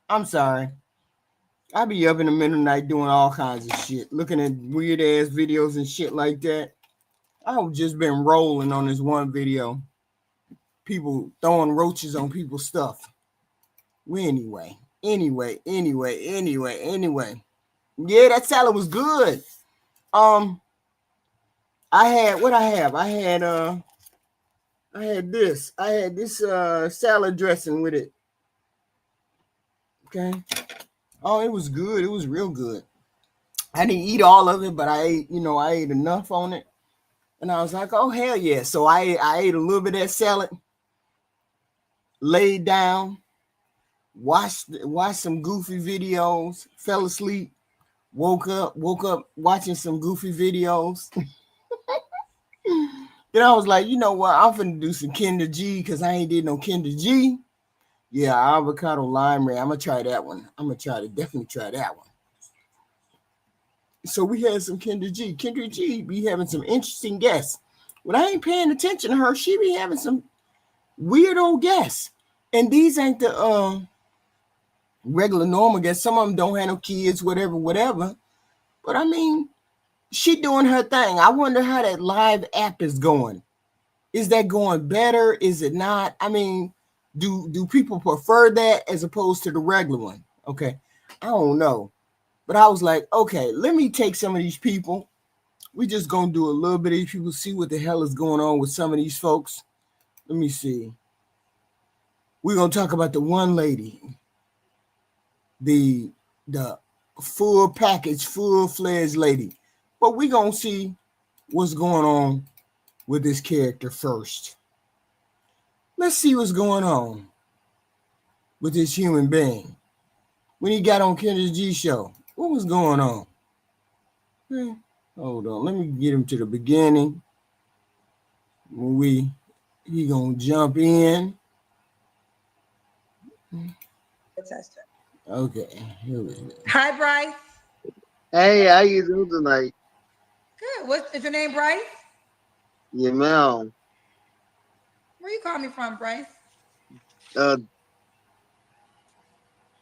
I'm sorry. I be up in the middle of the night doing all kinds of shit, looking at weird ass videos and shit like that. I've just been rolling on this one video. People throwing roaches on people's stuff. Well, anyway. Yeah, that salad was good. Um, I had what I have. I had this. I had this salad dressing with it. Okay. Oh, it was good. It was real good. I didn't eat all of it, but I ate enough on it. And I was like, oh hell yeah. So I ate a little bit of that salad, laid down, watched some goofy videos, fell asleep, woke up watching some goofy videos. Then I was like, you know what? I'm finna do some Kendra G because I ain't did no Kendra G. Yeah, avocado lime ray. I'm gonna try that one. I'm gonna try to definitely try that one. So we had some Kendra G. Kendra G be having some interesting guests. When I ain't paying attention to her, she be having some weird old guests. And these ain't the regular normal guests. Some of them don't have no kids, whatever. But I mean, she doing her thing. I wonder how that live app is going. Is that going better? Is it not? I mean, do people prefer that as opposed to the regular one? Okay. I don't know. But I was like, okay, let me take some of these people. We just gonna do a little bit of these people, see what the hell is going on with some of these folks. Let me see. We're gonna talk about the one lady, the full package, full-fledged lady. But we gonna see what's going on with this character first. Let's see what's going on with this human being. When he got on Kendra G show, what was going on? Hold on, let me get him to the beginning. When he gonna jump in. Okay, here we go. Hi, Bryce. Hey, how you doing tonight? Good. What is your name, Bryce? Yeah, man. Where you calling me from, Bryce? Uh,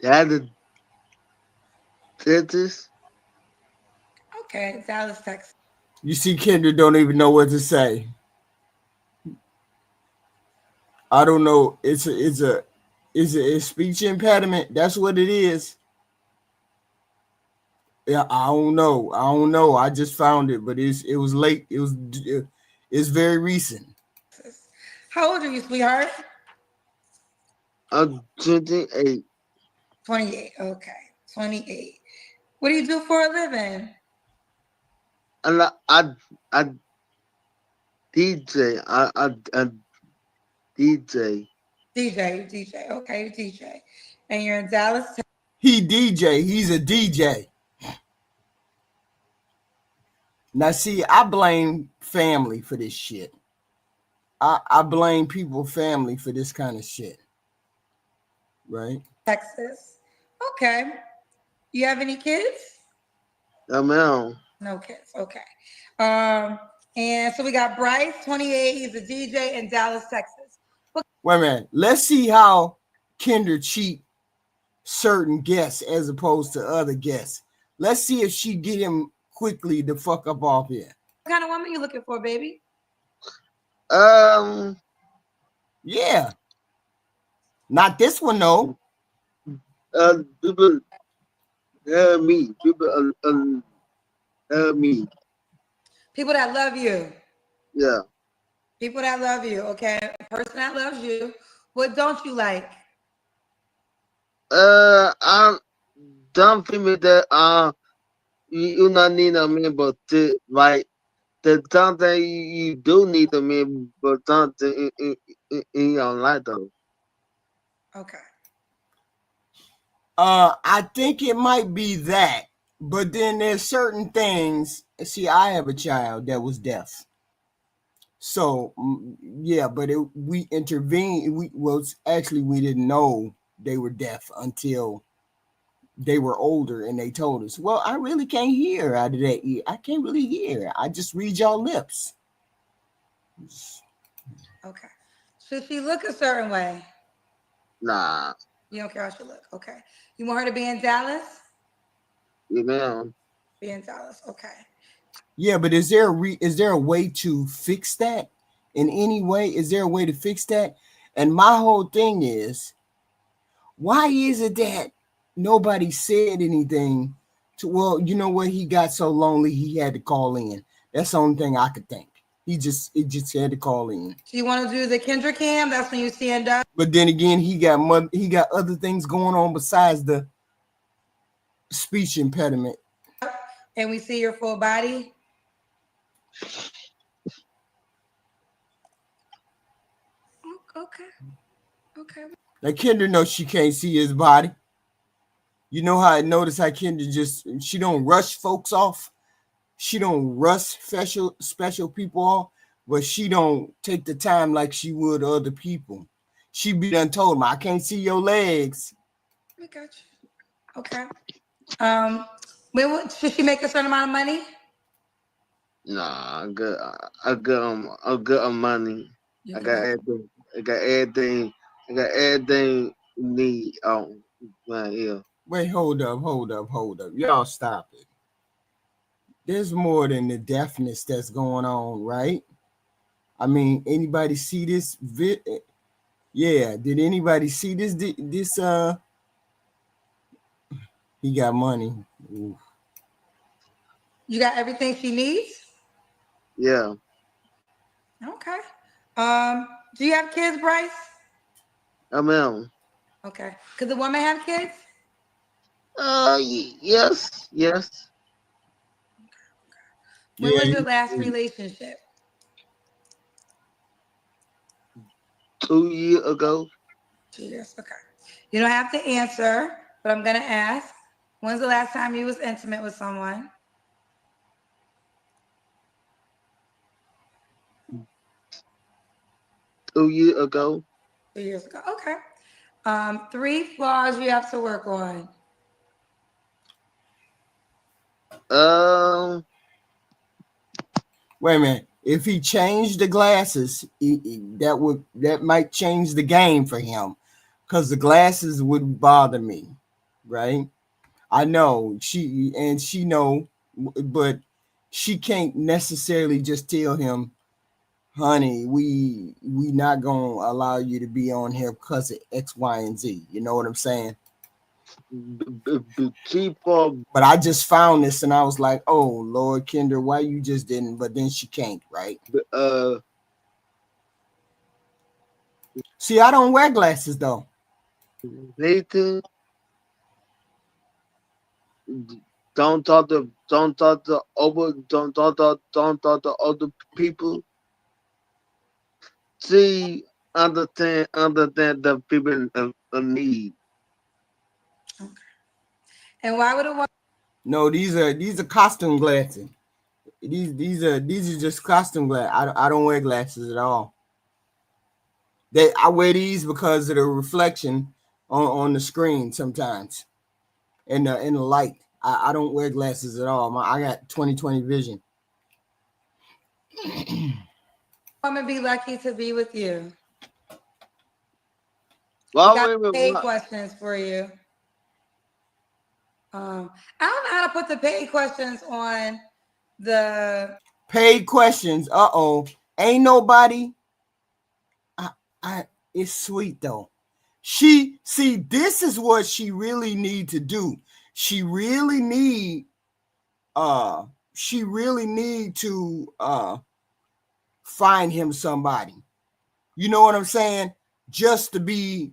had the dentist. Okay, Dallas, Texas. You see, Kendra don't even know what to say. I don't know. It's a speech impediment. That's what it is. Yeah, I don't know. I just found it, but it was late. It's very recent. How old are you, sweetheart? I'm 28. 28. Okay, 28. What do you do for a living? And I DJ. I DJ. DJ. Okay, DJ. And you're in Dallas, Texas. He DJ. He's a DJ. Now, see, I blame family for this shit. I blame people, family for this kind of shit. Right? Texas. Okay. You have any kids? Yeah, man. No kids. Okay. And so we got Bryce, 28. He's a DJ in Dallas, Texas. Wait a minute. Let's see how Kendra cheat certain guests as opposed to other guests. Let's see if she get him quickly the fuck up off here. What kind of woman you looking for, baby? Yeah. Not this one, though. People me. People me. People that love you. Yeah. People that love you, okay? A person that loves you. What don't you like? I don't feel me that you not need a man, but like the something you do need a man, but something in your life though. Okay. I think it might be that, but then there's certain things. See, I have a child that was deaf, so yeah, but we intervened. We didn't know they were deaf until they were older, and they told us, "Well, I really can't hear out of that ear. I can't really hear. I just read y'all lips." Okay. Should she look a certain way? Nah. You don't care how she look. Okay. You want her to be in Dallas? You know. Be in Dallas. Okay. Yeah, but is there a way to fix that in any way? Is there a way to fix that? And my whole thing is, why is it that nobody said anything to, well, you know what, he got so lonely he had to call in. That's the only thing I could think. It just had to call in. So you want to do the Kendra cam? That's when you stand up. But then again, he got other things going on besides the speech impediment. And we see your full body. Okay. Okay. Like Kendra knows she can't see his body. You know how I notice how Kendra she don't rush folks off. She don't rush special people off, but she don't take the time like she would other people. She be done told me, I can't see your legs. I got you. Okay. Should she make a certain amount of money? Nah, I got money. You I can got make. everything. I got everything. I got everything you need on right here. Wait, hold up. Y'all stop it. There's more than the deafness that's going on, right? I mean, anybody see this Yeah, did anybody see this he got money. Ooh. You got everything she needs? Yeah. Okay. Do you have kids, Bryce? I mean, Okay. Could the woman have kids? yes. When Yeah, was your last relationship? 2 years ago. 2 years. Okay. You don't have to answer, but I'm gonna ask. When's the last time you was intimate with someone? 2 years ago. 2 years ago. Okay. 3 flaws you have to work on. Um, wait a minute. If he changed the glasses, that might change the game for him, because the glasses would bother me, right? I know she know, but she can't necessarily just tell him, honey, we not gonna allow you to be on here because of X, Y, and Z. You know what I'm saying? keep on. But I just found this and I was like, oh Lord, Kendra, why you just didn't? But then she can't, right? Uh, See, I don't wear glasses though. Nathan, don't talk to other people. See, understand the people in need. And why would a woman? No, these are costume glasses. These are just costume glasses. I don't wear glasses at all. I wear these because of the reflection on the screen sometimes, and in the light. I don't wear glasses at all. I got 20/20 vision. Woman be lucky to be with you? We Why got paid women? questions for you. I don't know how to put the paid questions on the. Paid questions. Ain't nobody. I it's sweet though. This is what she really need to do. She really need to find him somebody. You know what I'm saying? Just to be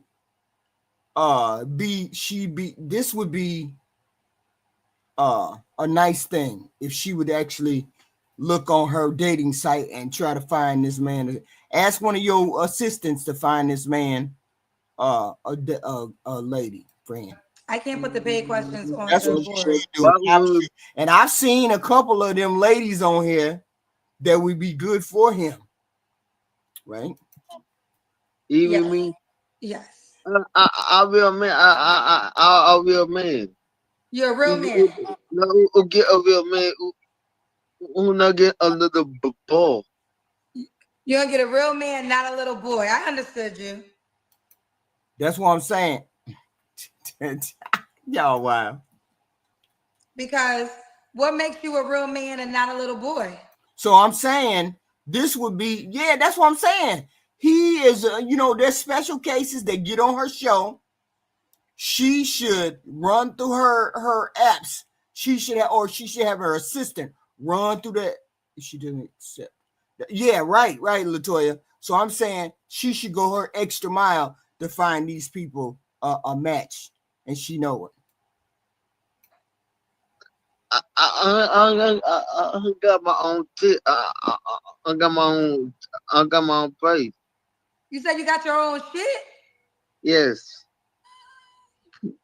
this would be a nice thing if she would actually look on her dating site and try to find this man. Ask one of your assistants to find this man a lady friend. I can't put the paid questions on That's the what you board. should do. Why women? And I've seen a couple of them ladies on here that would be good for him, right? Yes. Even me? Yes. I real man. I real man. You're a real man. No, who get a real man who not get a little ball. You're gonna get a real man, not a little boy. I understood you. That's what I'm saying. Y'all, wow. Because what makes you a real man and not a little boy? So I'm saying this would be, yeah, that's what I'm saying. He is, there's special cases that get on her show. She should run through her apps. She should have her assistant run through that. She didn't accept. Yeah, right, Latoya. So I'm saying she should go her extra mile to find these people a match, and she know it. I got my own I got my own. I got my own place. You said you got your own shit? Yes.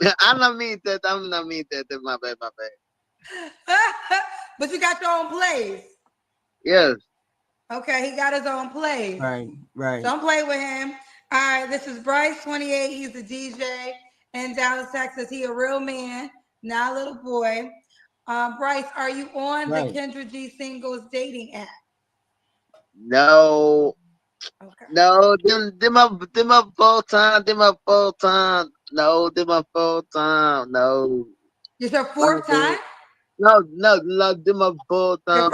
I don't mean that. I'm not mean that. My bad. My bad. But you got your own place. Yes. Okay, he got his own place. Right. Don't play with him. All right, this is Bryce, 28. He's a DJ in Dallas, Texas. He a real man, not a little boy. Bryce, are you on the Kendra G singles dating app? No. Okay. No. Them my full time. Them my full time. No. Them my full time. No. It's your fourth time? No. Them my full time.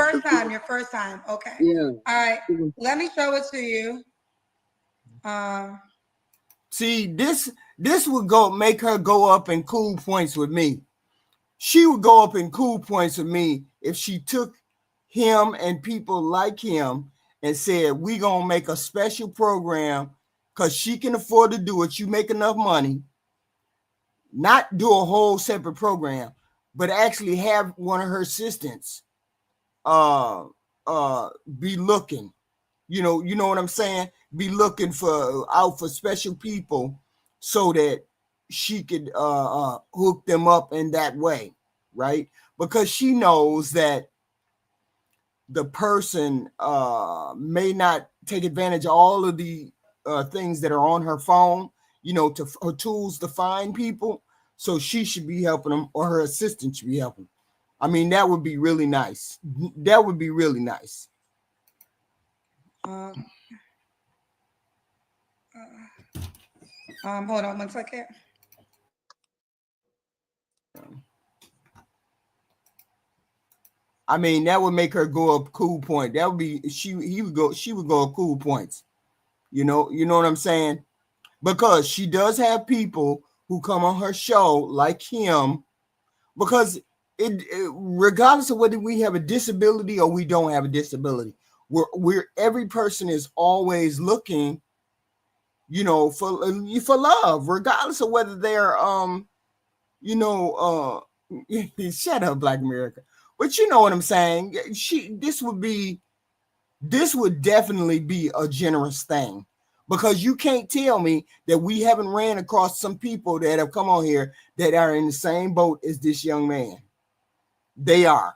Your first time. Okay. Yeah. All right. Let me show it to you. See, this would make her go up in cool points with me. She would go up in cool points with me if she took him and people like him and said, we gonna make a special program because she can afford to do it. You make enough money, not do a whole separate program, but actually have one of her assistants be looking. You know what I'm saying? Be looking out for special people so that she could hook them up in that way, right? Because she knows that the person may not take advantage of all of the things that are on her phone, to her tools to find people. So she should be helping them, or her assistant should be helping. I mean, that would be really nice. That would be really nice. Hold on 1 second. I mean, that would make her go up cool point. That would be she would go up cool points. You know what I'm saying? Because she does have people who come on her show like him, because it regardless of whether we have a disability or we don't have a disability, we're every person is always looking, for love, regardless of whether they're shut up, Black America. But you know what I'm saying? This would definitely be a generous thing, because you can't tell me that we haven't ran across some people that have come on here that are in the same boat as this young man. They are.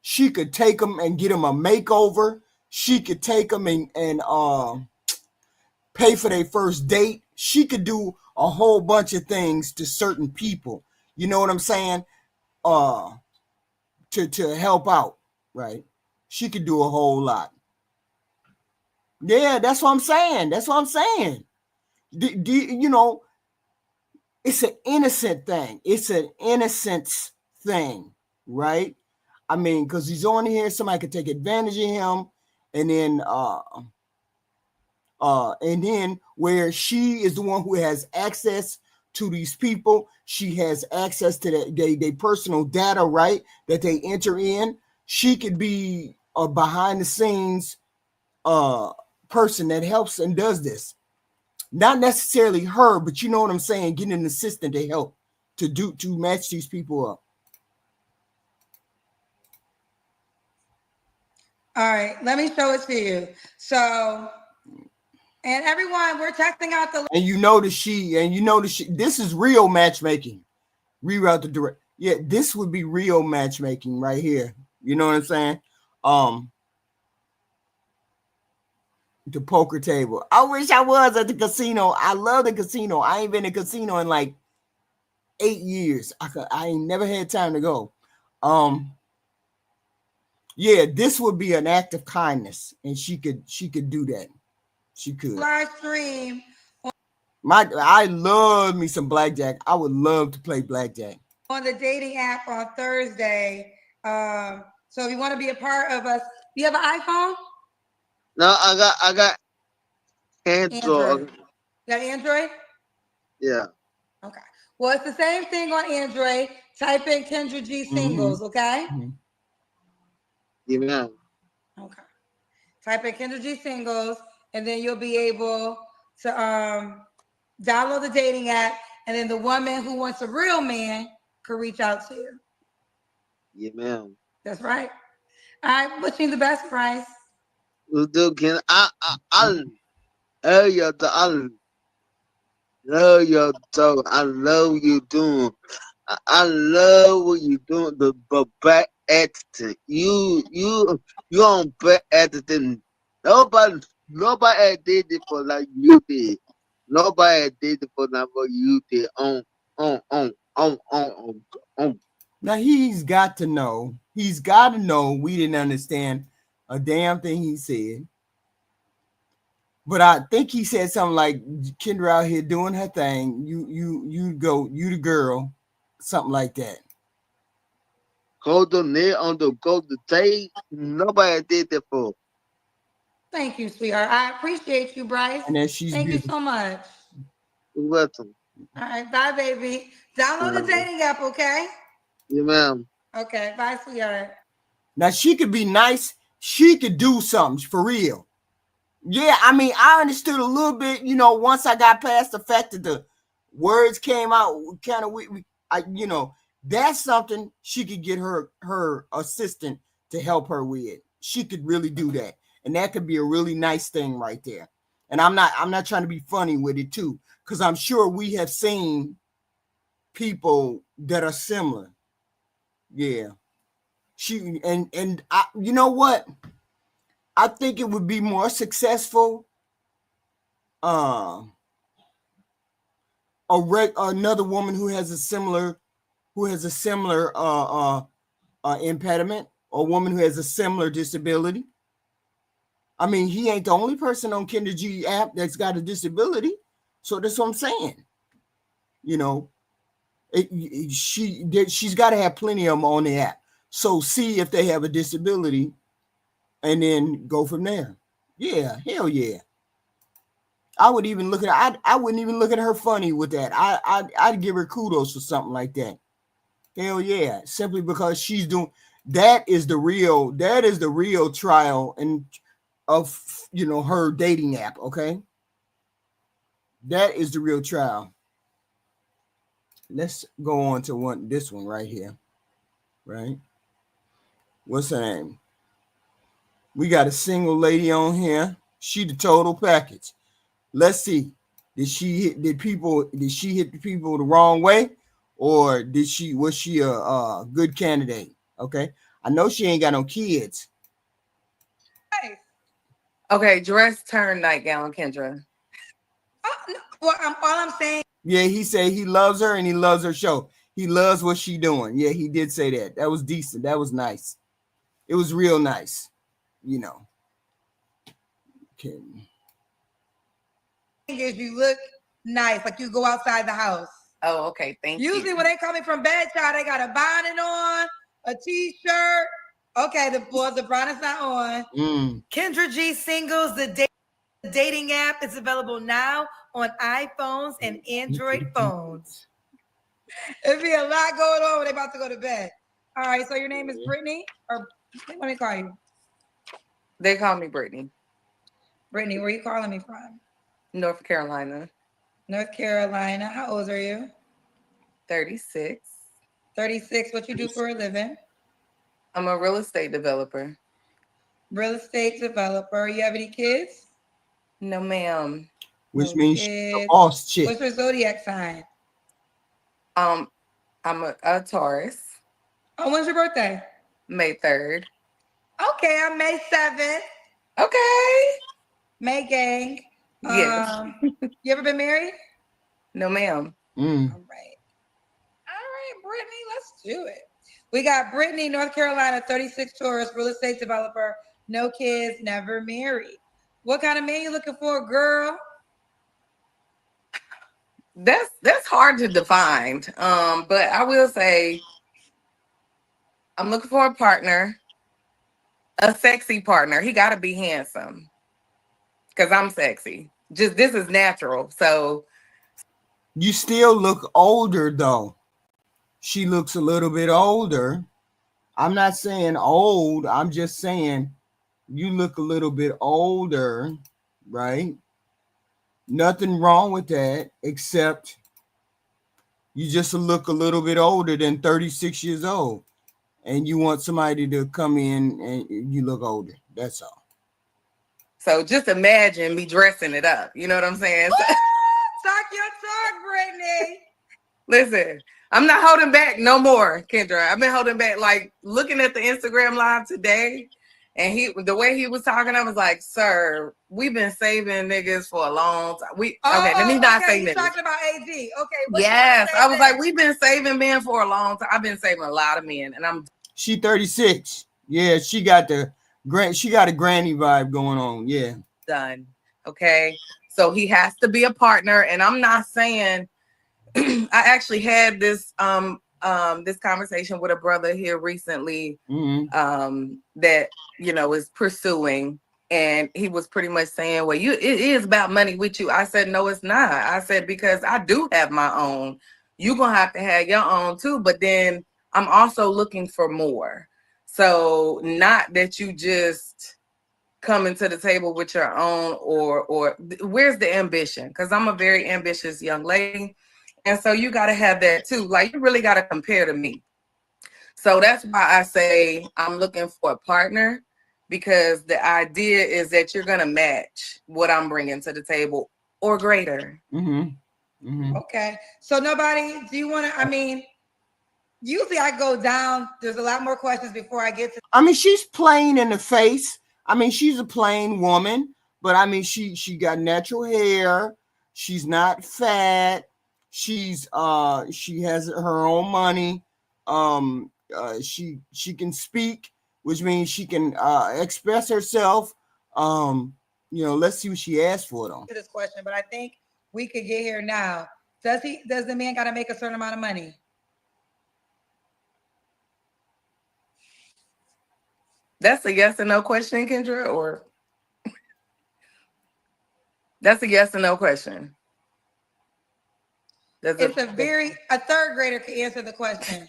She could take them and get them a makeover. She could take them and pay for their first date. She could do a whole bunch of things to certain people. You know what I'm saying? To help out, right? She could do a whole lot. Yeah, that's what I'm saying. It's an innocent thing. It's an innocence thing, right? I mean, because he's on here, somebody could take advantage of him, and then where she is the one who has access to these people, she has access to their personal data, right? That they enter in. She could be a behind the scenes person that helps and does this. Not necessarily her, but you know what I'm saying, getting an assistant to help to match these people up. All right, let me show it to you. So, and everyone, we're testing out the. And you notice this is real matchmaking. Reroute the direct. Yeah, this would be real matchmaking right here. You know what I'm saying? The poker table. I wish I was at the casino. I love the casino. I ain't been in a casino in like 8 years. I ain't never had time to go. Yeah, this would be an act of kindness, and she could do that. She could live stream. I love me some blackjack. I would love to play blackjack. On the dating app on Thursday. So if you want to be a part of us, do you have an iPhone? No, I got Android. Android. You got Android? Yeah. Okay. Well, it's the same thing on Android. Type in Kendra G Mm-hmm. singles, okay? Mm-hmm. Yeah, man. Okay. Type in Kendra G singles, and then you'll be able to download the dating app, and then the woman who wants a real man could reach out to you. Yeah, man. That's right. All right, wishing you the best, Bryce. We do can I love your I love your dog. I love you doing. I love what you doing. The back editing. You on back editing. Nobody did it for like you did. Nobody did it for like what you did. On. Now he's got to know. He's got to know we didn't understand a damn thing he said. But I think he said something like Kendra out here doing her thing. You go, you the girl, something like that. Hold on there on the golden tape. Nobody did that for. Thank you, sweetheart. I appreciate you, Bryce. And then she's Thank you beautiful. so much. You're welcome. All right, bye, baby. Download the dating app, okay? Yeah, ma'am. Okay, bye, sweetheart. Now she could be nice. She could do something for real. Yeah, I mean, I understood a little bit, once I got past the fact that the words came out kind of that's something she could get her assistant to help her with. She could really do that. And that could be a really nice thing right there. And I'm not trying to be funny with it too, because I'm sure we have seen people that are similar. Yeah. You know what? I think it would be more successful uh, another woman who has a similar impediment, or a woman who has a similar disability. I mean, he ain't the only person on Kendra G app that's got a disability, so that's what I'm saying. You know, she's got to have plenty of them on the app. So see if they have a disability, and then go from there. Yeah, hell yeah. I would even look at I wouldn't even look at her funny with that. I'd give her kudos for something like that. Hell yeah. Simply because she's doing that is the real trial and of her dating app, okay? That is the real trial. Let's go on to this one right here. Right? What's her name? We got a single lady on here. She the total package. Let's see. Did she hit the people the wrong way? Or was she a good candidate? Okay. I know she ain't got no kids. Nice. Okay, dress turn nightgown, Kendra. No, well, all I'm saying. Yeah, he said he loves her and he loves her show. He loves what she doing. Yeah, he did say that. That was decent. That was nice. It was real nice. Okay. Is you look nice, like you go outside the house. Oh, okay. Thank you. Usually when they coming from bed, child, they got a bonnet on, a t-shirt. Okay, the bonnet not on. Kendra G singles, the dating app is available now on iPhones and Android phones. It'd be a lot going on when they about to go to bed. All right, so your name is Brittany, or let me call you. They call me Brittany. Brittany, where you calling me from? North Carolina. North Carolina. How old are you? 36. 36. What you do for a living? I'm a real estate developer. Real estate developer. You have any kids? No, ma'am. Which means she's a boss chick. What's your zodiac sign? I'm a Taurus. Oh, when's your birthday? May 3rd. Okay, I'm May 7th. Okay. May gang. Yes. You ever been married? No, ma'am. All right, Brittany, let's do it. We got Brittany, North Carolina, 36 Taurus, real estate developer, no kids, never married. What kind of man you looking for, girl? That's hard to define. But I will say I'm looking for a partner, a sexy partner. He got to be handsome because I'm sexy. Just this is natural. So you still look older though. She looks a little bit older. I'm not saying old. I'm just saying you look a little bit older, right? Nothing wrong with that, except you just look a little bit older than 36 years old. And you want somebody to come in and you look older. That's all. so just imagine me dressing it up. You know what I'm saying? Talk your talk, Brittany. Listen, I'm not holding back no more, Kendra. I've been holding back. Like looking at the Instagram live today, and the way he was talking, I was like, "Sir, we've been saving niggas for a long time." Okay, let me not say He's niggas. talking about AD. Okay, yes, I was like, we've been saving men for a long time. I've been saving a lot of men, and I'm. She 36. Yeah, she got a granny vibe going on. Yeah, done. Okay, so he has to be a partner, and I'm not saying. I actually had this this conversation with a brother here recently that is pursuing, and he was pretty much saying, well, it is about money with you. I said, no, it's not. I said, because I do have my own. You're gonna have to have your own too, but then I'm also looking for more. So not that you just coming to the table with your own, or where's the ambition? Because I'm a very ambitious young lady. And so you got to have that too. Like you really got to compare to me. So that's why I say I'm looking for a partner, because the idea is that you're going to match what I'm bringing to the table or greater. Okay. So do you want to, usually I go down. There's a lot more questions before I get to. She's plain in the face. She's a plain woman, but she got natural hair. She's not fat. She has her own money. She can speak, which means she can express herself. Let's see what she asked for though. This question, but I think we could get here now. Does the man got to make a certain amount of money? That's a yes or no question, Kendra, or that's a yes or no question. A third grader can answer the question.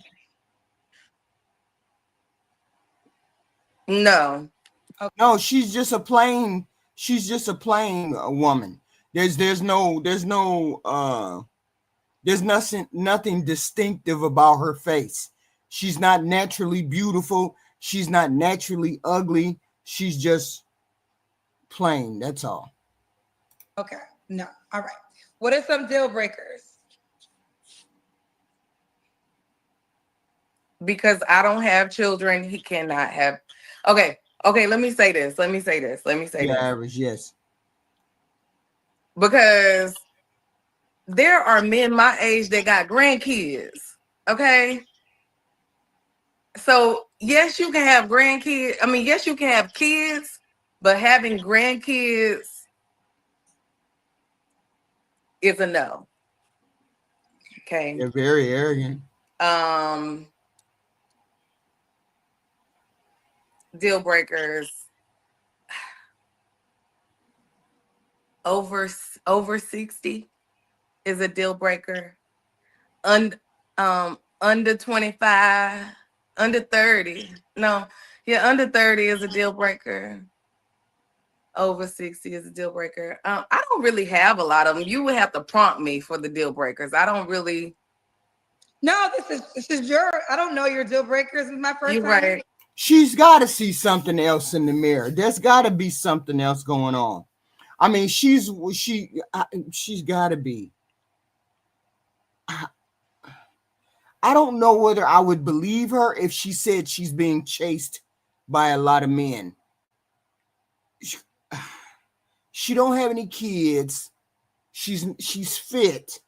No. Okay. No, she's just a plain woman. There's nothing distinctive about her face. She's not naturally beautiful. She's not naturally ugly. She's just plain. That's all. Okay. No. All right. What are some deal breakers? Because I don't have children, he cannot have. Okay, let me say this. Average, yes. Because there are men my age that got grandkids. Okay. So yes, you can have grandkids. Yes, you can have kids, but having grandkids is a no. Okay. They're very arrogant. Deal breakers. Over 60 is a deal breaker. Under 25, under 30. No, yeah, under 30 is a deal breaker. Over 60 is a deal breaker. I don't really have a lot of them. You would have to prompt me for the deal breakers. I don't really. No, this is I don't know your deal breakers. This is my first time. Right. She's got to see something else in the mirror. There's got to be something else going on. She's got to be. I don't know whether I would believe her if she said she's being chased by a lot of men. She don't have any kids. She's fit.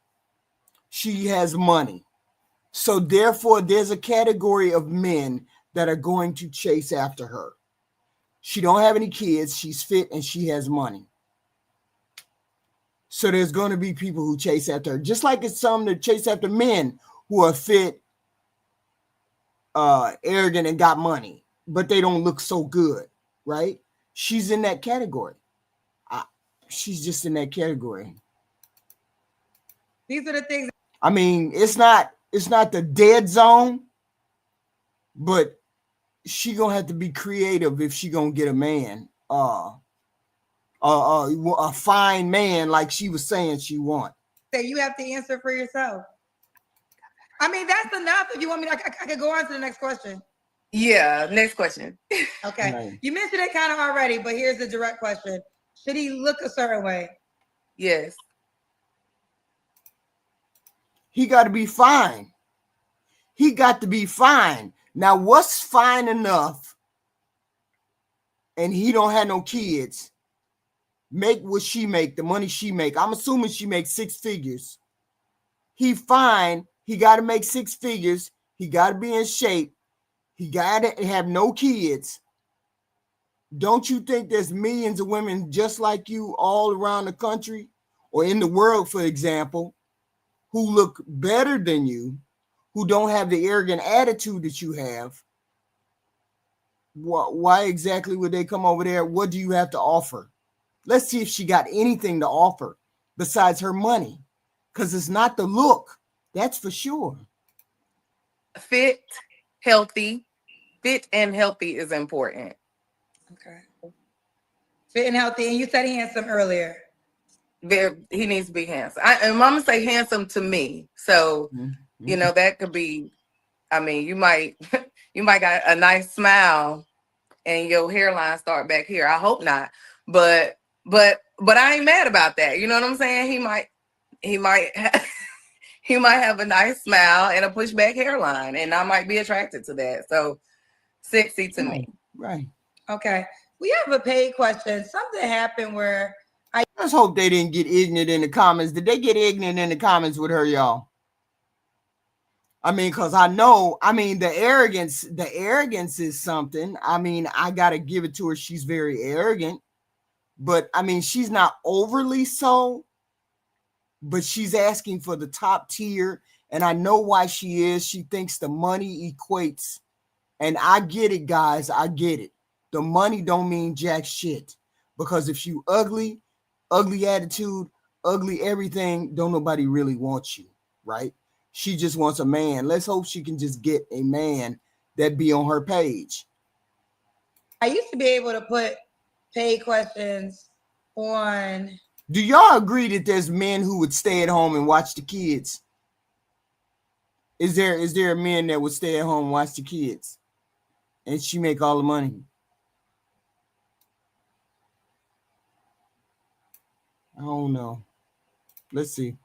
She has money. So therefore, there's a category of men that are going to chase after her. She don't have any kids. She's fit and she has money. So there's going to be people who chase after her, just like it's some that chase after men who are fit, arrogant, and got money, but they don't look so good, right? She's in that category. She's just in that category. These are the things. I mean, it's not the dead zone, but she gonna have to be creative if she gonna get a man, a fine man like she was saying she want. So you have to answer for yourself. I mean, that's enough. If you want me, I could go on to the next question. Yeah, next question. Okay, right. You mentioned it kind of already, but here's the direct question: should he look a certain way? Yes. He got to be fine. He got to be fine. Now, what's fine enough? And he don't have no kids. Make what she make, the money she make. I'm assuming she makes 6 figures. He fine. He got to make 6 figures. He got to be in shape. He got to have no kids. Don't you think there's millions of women just like you all around the country or in the world, for example, who look better than you, who don't have the arrogant attitude that you have? Why exactly would they come over there? What do you have to offer? Let's see if she got anything to offer besides her money, because it's not the look. That's for sure. Fit, healthy. Fit and healthy is important. Okay. Fit and healthy. And you said handsome earlier. He needs to be handsome. And Mama say handsome to me. So, you know, that could be, I mean, you might got a nice smile and your hairline start back here. I hope not. But I ain't mad about that. You know what I'm saying? He might have a nice smile and a pushback hairline, and I might be attracted to that. So sexy to me. Right. Okay. We have a paid question. Something happened where let's hope they didn't get ignorant in the comments. Did they get ignorant in the comments with her, y'all? I mean, because the arrogance is something. I mean, I got to give it to her. She's very arrogant, but I mean, she's not overly so, but she's asking for the top tier. And I know why she is. She thinks the money equates. And I get it, guys. I get it. The money don't mean jack shit, because if you ugly attitude, ugly everything, don't nobody really want you, right? She just wants a man. Let's hope she can just get a man that be on her page. I used to be able to put paid questions on. Do y'all agree that there's men who would stay at home and watch the kids? Is there a man that would stay at home and watch the kids, and she make all the money? I don't know. Let's see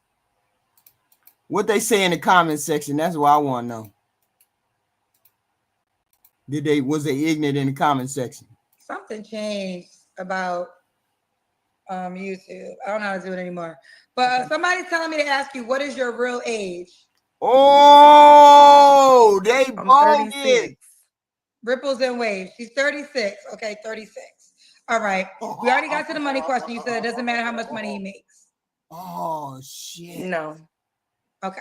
what they say in the comment section. That's what I want to know. Was they ignorant in the comment section? Something changed about YouTube. I don't know how to do it anymore. But somebody's telling me to ask you, what is your real age? Oh, they bogus. Ripples and waves. She's 36. Okay, 36. All right. We already got to the money question. You said it doesn't matter how much money he makes. Oh, shit. No. Okay.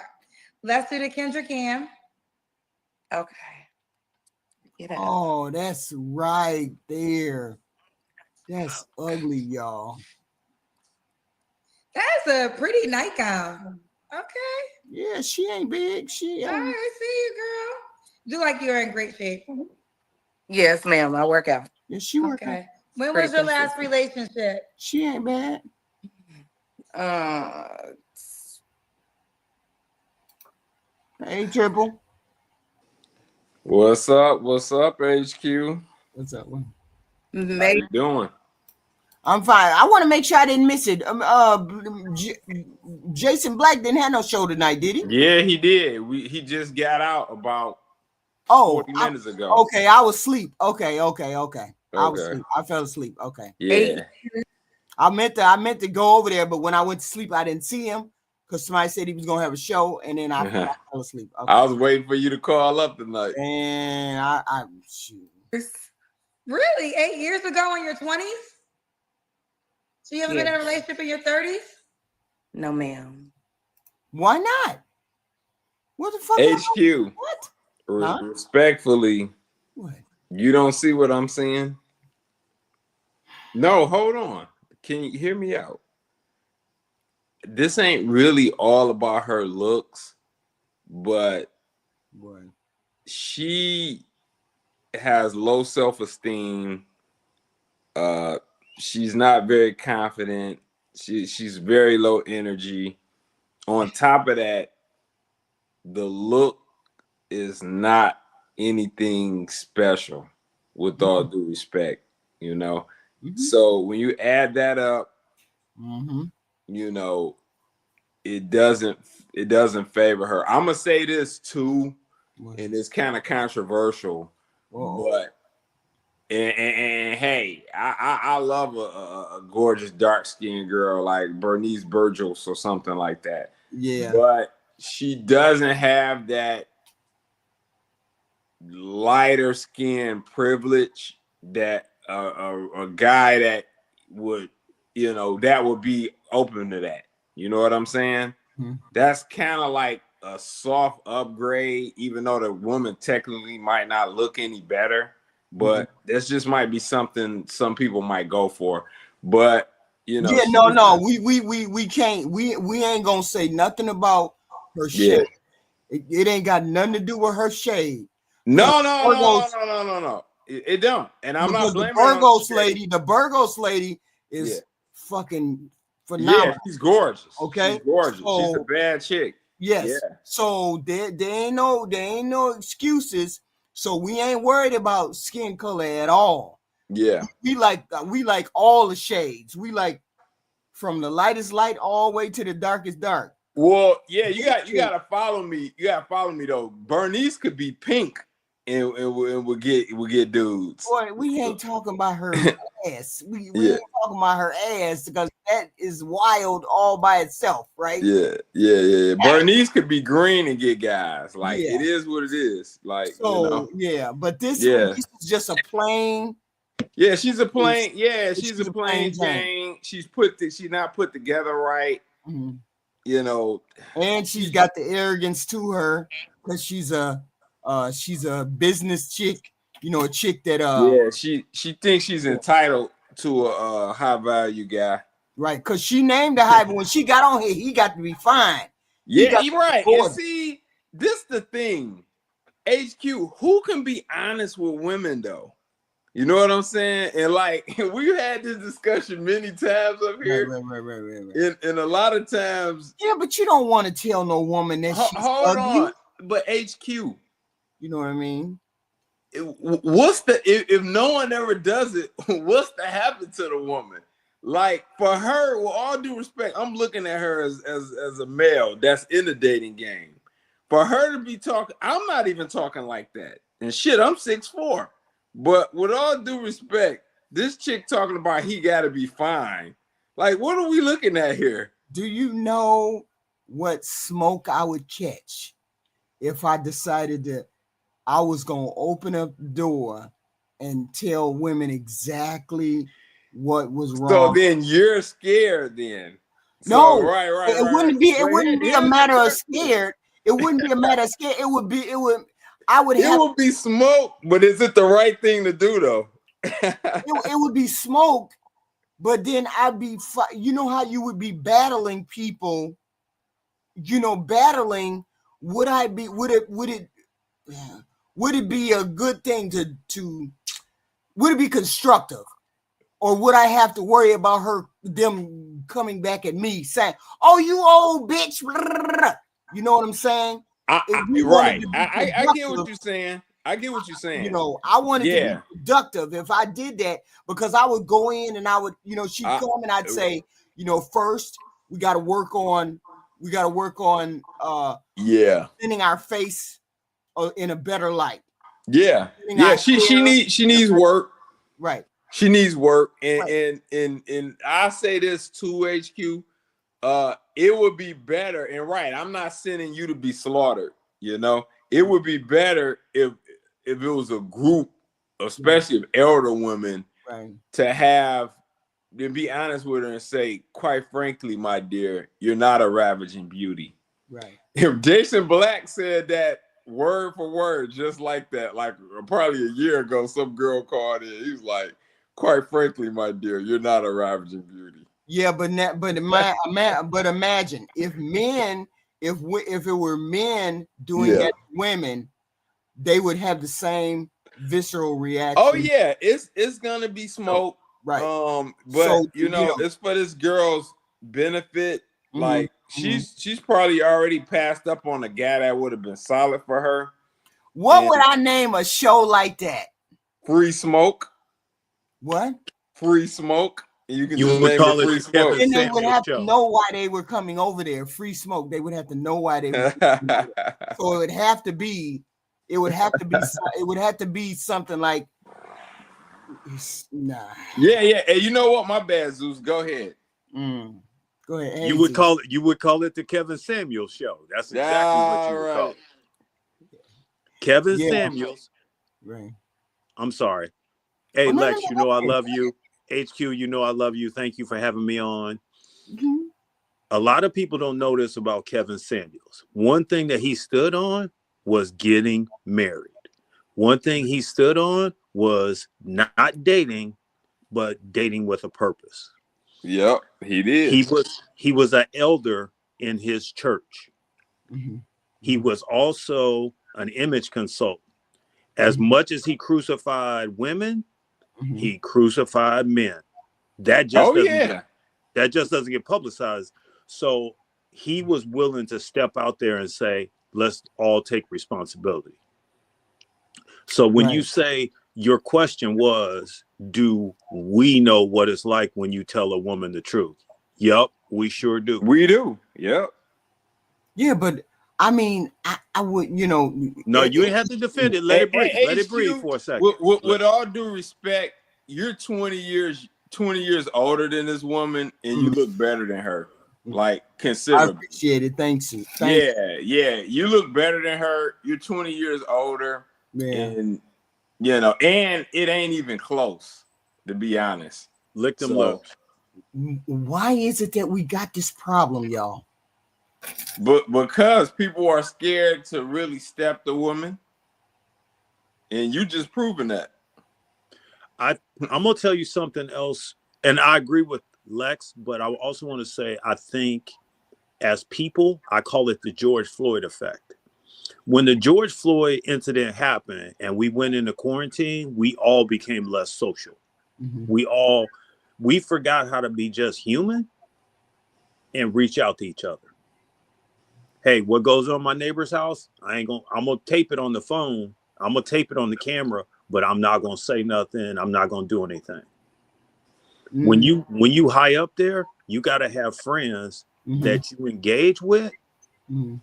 Let's do the Kendra Cam. Okay. Oh, that's right there. That's ugly, y'all. That's a pretty nightgown. Okay. Yeah, she ain't big. She ain't. All right, I see you, girl. Do like you're in great shape. Yes, ma'am. I work out. Yeah, she work out. When was your last relationship? She ain't bad. Hey, Triple. What's up? What's up, HQ? What's up? How you doing? I'm fine. I want to make sure I didn't miss it. Jason Black didn't have no show tonight, did he? Yeah, he did. He just got out about 40 minutes ago. Okay, I was asleep. Okay. I was asleep. I fell asleep. Okay. Yeah. I meant to go over there, but when I went to sleep, I didn't see him because somebody said he was gonna have a show, and then I fell asleep. Okay. I was waiting for you to call up tonight. And I shoot. Really? 8 years ago in your 20s? So you haven't been in a relationship in your 30s? No, ma'am. Why not? What the fuck? HQ. What? Huh? Respectfully. What? You don't see what I'm saying? No, hold on. Can you hear me out? This ain't really all about her looks, but she has low self-esteem. She's not very confident. She's very low energy. On top of that, the look is not anything special, with all due respect, you know. So when you add that up, you know, it doesn't favor her. I'm gonna say this too, and it's kind of controversial, but and hey, I love a gorgeous dark skinned girl like Bernice Burgos or something like that. Yeah, but she doesn't have that lighter skin privilege that a guy that would, you know, that would be open to that. You know what I'm saying? That's kind of like a soft upgrade, even though the woman technically might not look any better. But this just might be something some people might go for. But you know, no, we can't. We ain't gonna say nothing about her shade. It ain't got nothing to do with her shade. No. It don't. And I'm not blaming the Burgos lady is fucking phenomenal. Yeah, she's gorgeous. Okay, she's gorgeous. So, she's a bad chick. Yes. Yeah. So there ain't no excuses. So we ain't worried about skin color at all. Yeah. We like all the shades. We like from the lightest light all the way to the darkest dark. Well, yeah, you gotta follow me. You gotta follow me though. Bernice could be pink and we'll get dudes. Boy, we ain't talking about her ass. We ain't talking about her ass because that is wild all by itself, right? Yeah. Bernice could be green and get guys. Like it is what it is. Like so, you know. But this is just a plain. Yeah, she's a plain. Yeah, she's a plain Jane. She's not put together right. You know, and she's got the arrogance to her because she's a business chick, you know, a chick that she thinks she's entitled to a high value guy, right? Because she named the high, but when she got on here, he got to be fine. Yeah, you're right. And see, this the thing, HQ. Who can be honest with women though? You know what I'm saying? And like we've had this discussion many times up here. Right. And a lot of times. Yeah, but you don't want to tell no woman that she's ugly. On. But HQ. You know what I mean? What's if no one ever does it, what's to happen to the woman? Like for her, with all due respect, I'm looking at her as a male that's in the dating game. For her to be talking, I'm not even talking like that. And shit, I'm 6'4". But with all due respect, this chick talking about he got to be fine. Like, what are we looking at here? Do you know what smoke I would catch if I decided that I was going to open up the door and tell women exactly what was wrong? So then you're scared then. No, so, right. It wouldn't be a matter of scared. It wouldn't be a matter of scared. It would be smoke, but is it the right thing to do though? it would be smoke, but then I'd be, you know how you would be battling people, you know, battling. Would it be a good thing to would it be constructive, or would I have to worry about them coming back at me saying, "Oh, you old bitch"? You know what I'm saying? Right. I get what you're saying. You know, I wanted to be productive if I did that, because I would go in and I would, you know, she'd come and I'd say, you know, first we got to work on sending our face in a better light. Yeah. She needs work. Right. She needs work. And I say this to HQ. It would be better, and right, I'm not sending you to be slaughtered, you know. It would be better if it was a group, especially of elder women, to have then be honest with her and say, quite frankly, my dear, you're not a ravaging beauty. Right. If Jason Black said that word for word, just like that, like probably a year ago, some girl called in. He was like, quite frankly, my dear, you're not a ravaging beauty. Yeah, but imagine if men, if it were men doing that to women, they would have the same visceral reaction. Oh yeah, it's gonna be smoke. Right. But so, it's for this girl's benefit. Mm-hmm. Like she's probably already passed up on a guy that would have been solid for her. What would I name a show like that? Free Smoke. What? Free Smoke. You would call it Free Smoke. And they would have to know why they were coming over there. Free Smoke. They would have to know why they were coming over there. So it would have to be something like, nah. Yeah. Hey, you know what? My bad, Zeus. Go ahead. Go ahead. Hey, you would call it the Kevin Samuels show. That's exactly what you would call it. Kevin Samuels. Right. I'm sorry. Hey, Lex, you know I love you. HQ, you know I love you. Thank you for having me on. Mm-hmm. A lot of people don't know this about Kevin Samuels. One thing that he stood on was getting married. One thing he stood on was not dating, but dating with a purpose. Yep, he did. He was an elder in his church. Mm-hmm. He was also an image consultant. As much as he crucified women, he crucified men. That just doesn't get publicized. So he was willing to step out there and say, let's all take responsibility. So when you say your question was, do we know what it's like when you tell a woman the truth? Yep, we sure do. We do. Yep. Yeah, but I mean, I would, No, you ain't have to defend it. Let it breathe. Let it breathe for a second. With all due respect, you're 20 years older than this woman, and you look better than her. Like, considerably. I appreciate it. Thanks. Yeah. You look better than her. You're 20 years older. Yeah. And and it ain't even close, to be honest. Lick them lips. Why is it that we got this problem, y'all? But because people are scared to really step the woman, and you just proven that. I'm gonna tell you something else, and I agree with Lex, but I also want to say I think as people, I call it the George Floyd effect. When the George Floyd incident happened and we went into quarantine, we all became less social. Mm-hmm. We forgot how to be just human and reach out to each other. Hey, what goes on my neighbor's house? I'm gonna tape it on the phone. I'm gonna tape it on the camera, but I'm not gonna say nothing. I'm not gonna do anything. Mm-hmm. When you high up there, you gotta have friends that you engage with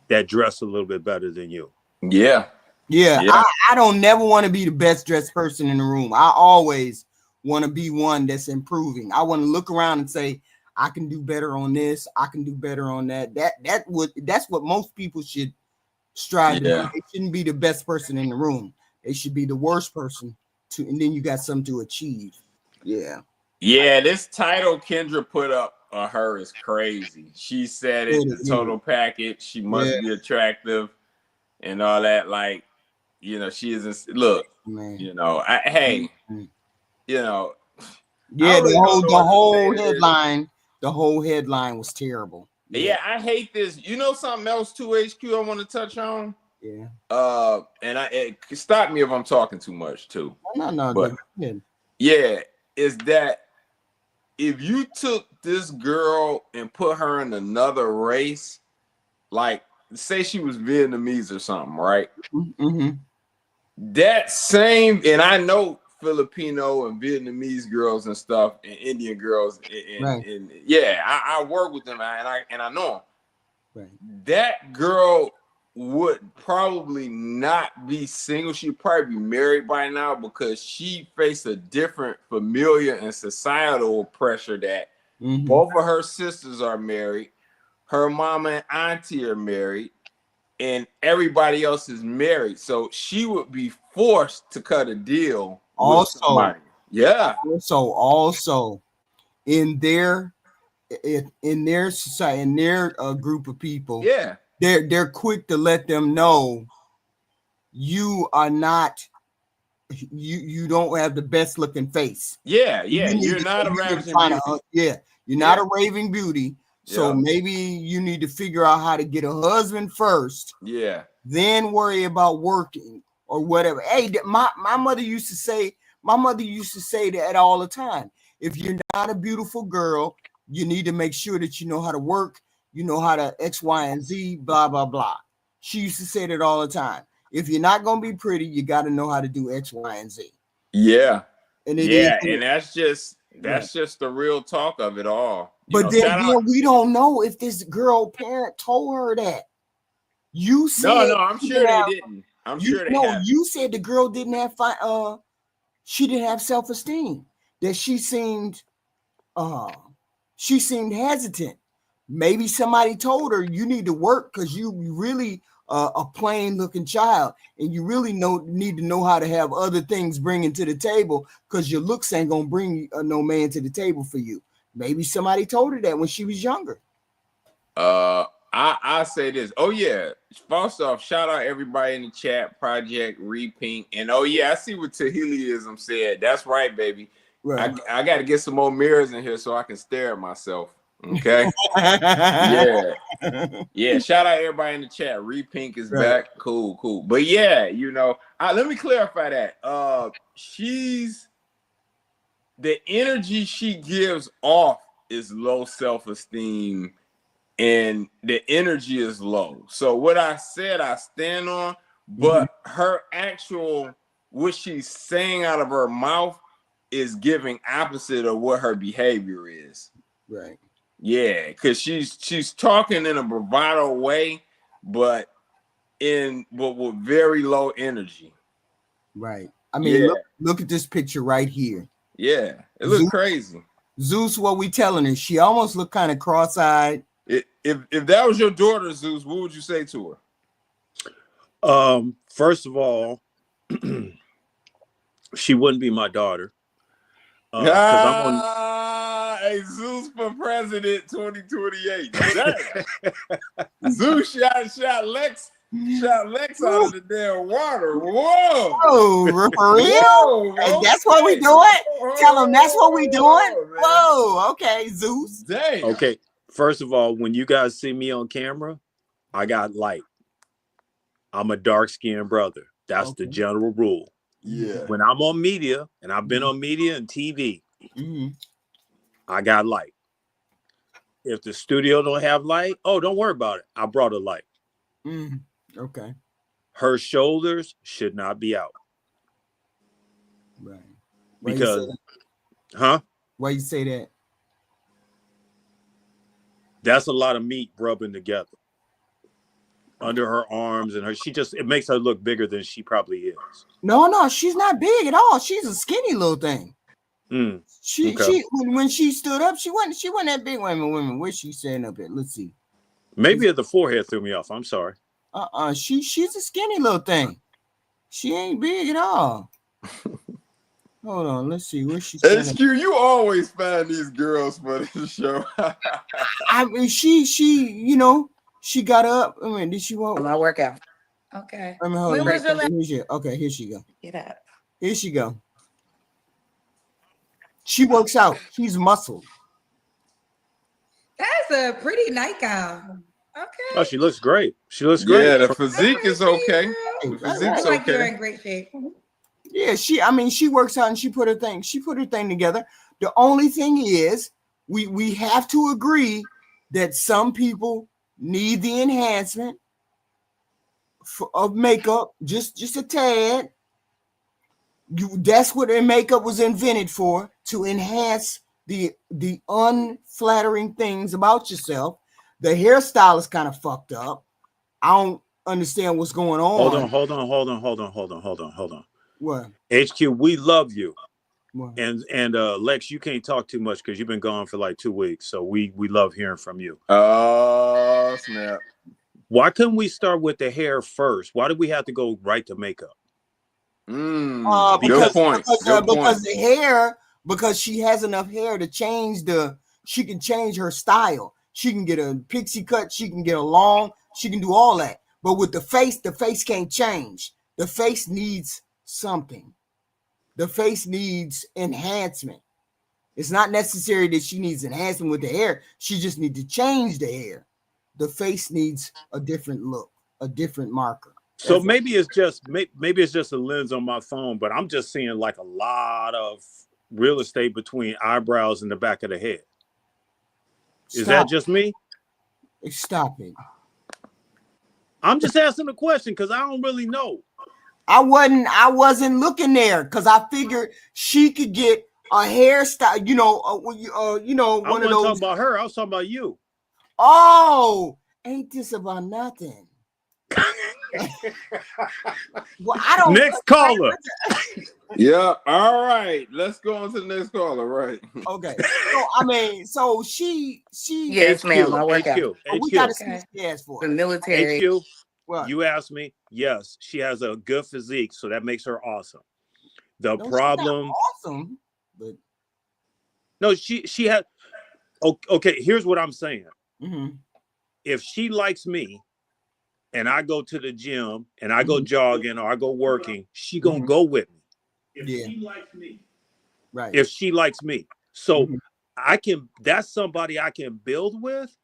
that dress a little bit better than you. Yeah. I don't never want to be the best dressed person in the room. I always want to be one that's improving. I want to look around and say, I can do better on this. I can do better on that. That's what most people should strive to do. They shouldn't be the best person in the room. They should be the worst person and then you got something to achieve. Yeah. Yeah, this title Kendra put up on her is crazy. She said it, the total package. She must be attractive and all that. Like, she isn't. Look, man. Yeah, the whole headline was terrible. Yeah, I hate this. You know something else too, HQ, I want to touch on? Yeah. And stop me if I'm talking too much too. No. But, yeah, is that if you took this girl and put her in another race, like say she was Vietnamese or something, right? Mm-hmm. That same, and I know Filipino and Vietnamese girls and stuff, and Indian girls, and I work with them, and I know them. Right. That girl would probably not be single. She'd probably be married by now because she faced a different familial and societal pressure that both of her sisters are married, her mama and auntie are married, and everybody else is married. So she would be forced to cut a deal. Also, in their society, in their group of people, Yeah. they're quick to let them know you are not you don't have the best looking face. Yeah, yeah. You need You're to, not a you need to ravishing find beauty. you're not a raving beauty. So Yeah. maybe you need to figure out how to get a husband first. Yeah. Then worry about working or whatever. Hey, my mother used to say that all the time. If you're not a beautiful girl, you need to make sure that you know how to work, you know how to X, Y, and Z, blah, blah, blah. She used to say that all the time. If you're not going to be pretty, you got to know how to do X, Y, and Z. Yeah. And it is. Yeah. And that's just the real talk of it all. You But know, then shout out. we don't know if this girl parent told her that. You said No, I'm sure they didn't. I'm sure they haven't. You said the girl didn't have she didn't have self-esteem. That she seemed hesitant. Maybe somebody told her you need to work because you really a plain looking child, and you really need to know how to have other things bringing to the table because your looks ain't gonna bring no man to the table for you. Maybe somebody told her that when she was younger. I say this. Oh yeah. First off, shout out everybody in the chat, Project Repink. And oh yeah, I see what Tahiliism said. That's right, baby. Right. I gotta get some more mirrors in here so I can stare at myself. Okay. Yeah. Yeah. Shout out everybody in the chat. Repink is back. Cool. But yeah, you know, let me clarify that. She's the energy she gives off is low self-esteem. And the energy is low. So what I said, I stand on, but her actual, what she's saying out of her mouth is giving opposite of what her behavior is. Right. Yeah, because she's talking in a bravado way, but with very low energy. Right. I mean, look at this picture right here. Yeah, it looks crazy. Zeus, what we telling her? She almost looked kind of cross-eyed. If that was your daughter, Zeus, what would you say to her? First of all, she wouldn't be my daughter. Hey, Zeus for president 2028. Zeus shot Lex out of the damn water. Whoa. Oh, for real? Okay. That's what we doing? Tell them that's what we doing? Whoa, okay, Zeus. Dang. Okay. First of all, when you guys see me on camera, I got light. I'm a dark-skinned brother. That's the general rule. Yeah. When I'm on media, and I've been on media and TV, I got light. If the studio don't have light, don't worry about it. I brought a light. Okay. Her shoulders should not be out. Right. Because, Why you say that? That's a lot of meat rubbing together under her arms and it makes her look bigger than she probably is. No, she's not big at all. She's a skinny little thing. She when she stood up, she wasn't that big. Women, where's she standing up at? Let's see. Maybe the forehead threw me off. I'm sorry. She's a skinny little thing. She ain't big at all. Hold on, let's see where she's. HQ, you always find these girls for this show. I mean, she got up. I mean, did she walk? My workout. Okay. I mean, okay, here she go. Get up. Here she go. She works out. She's muscled. That's a pretty nightgown. Okay. Oh, she looks great. Yeah, the physique is okay. The physique's okay. Like you're in great shape. Yeah, she works out and she put her thing together. The only thing is we have to agree that some people need the enhancement of makeup, just a tad. That's what makeup was invented for, to enhance the unflattering things about yourself. The hairstyle is kind of fucked up. I don't understand what's going on. Hold on. What? HQ, we love you. What? And Lex, you can't talk too much because you've been gone for like 2 weeks. So we love hearing from you. Oh, snap. Why couldn't we start with the hair first? Why did we have to go right to makeup? Because the hair because she has enough hair to change she can change her style. She can get a pixie cut, she can get a long, she can do all that. But with the face can't change. The face needs something. The face needs enhancement. It's not necessary that she needs enhancement with the hair. She just needs to change the hair. The face needs a different look, a different marker. So maybe it's just a lens on my phone, but I'm just seeing like a lot of real estate between eyebrows and the back of the head. Is that just me? Stop it. I'm just asking a question because I don't really know. I wasn't looking there because I figured she could get a hairstyle, I wasn't talking about her. I was talking about you. Oh, ain't this about nothing? Well, I don't. Next caller. Yeah. All right. Let's go on to the next caller. Right. Okay. So I mean, so she. Yes, ma'am. I work out. We got to see she has for the military. HQ. What? You asked me. Yes, she has a good physique, so that makes her awesome. The problem. Awesome, but no, she had. Okay, here's what I'm saying. Mm-hmm. If she likes me, and I go to the gym and I go jogging or I go working, she gonna go with me. If she likes me, right? If she likes me, so that's somebody I can build with.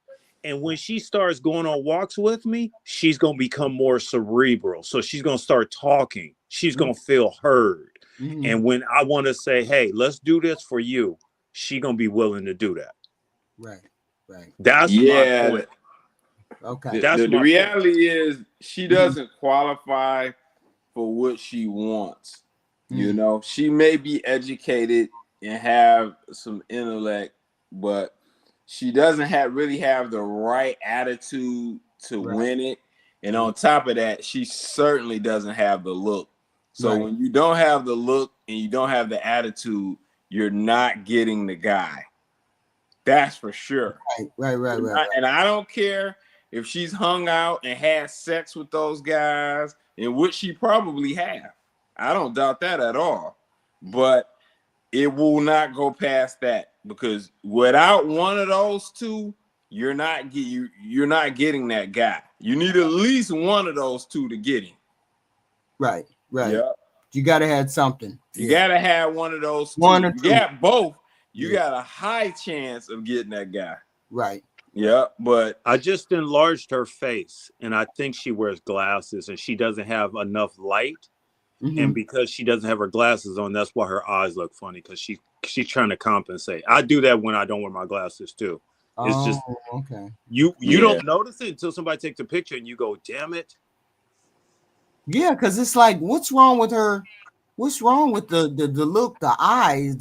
And when she starts going on walks with me, she's going to become more cerebral. So she's going to start talking. She's going to feel heard. And when I want to say, hey, let's do this for you, she's going to be willing to do that. Right. That's my point. Okay. The reality is she doesn't qualify for what she wants. You know, she may be educated and have some intellect, but she doesn't really have the right attitude to win it. And on top of that, she certainly doesn't have the look. So when you don't have the look and you don't have the attitude, you're not getting the guy. That's for sure. Right. And I don't care if she's hung out and had sex with those guys, and which she probably have. I don't doubt that at all. But it will not go past that, because without one of those two, you're not getting that guy. You need at least one of those two to get him. Right. Yep. You gotta have something. You gotta have one of those two. One or two. You got both. You got a high chance of getting that guy. Right. Yeah, but I just enlarged her face, and I think she wears glasses, and she doesn't have enough light. And because she doesn't have her glasses on, that's why her eyes look funny, because she's trying to compensate. I do that when I don't wear my glasses too. It's just okay. You don't notice it until somebody takes a picture and you go, damn it. Yeah, because it's like, what's wrong with her? What's wrong with the look, the eyes,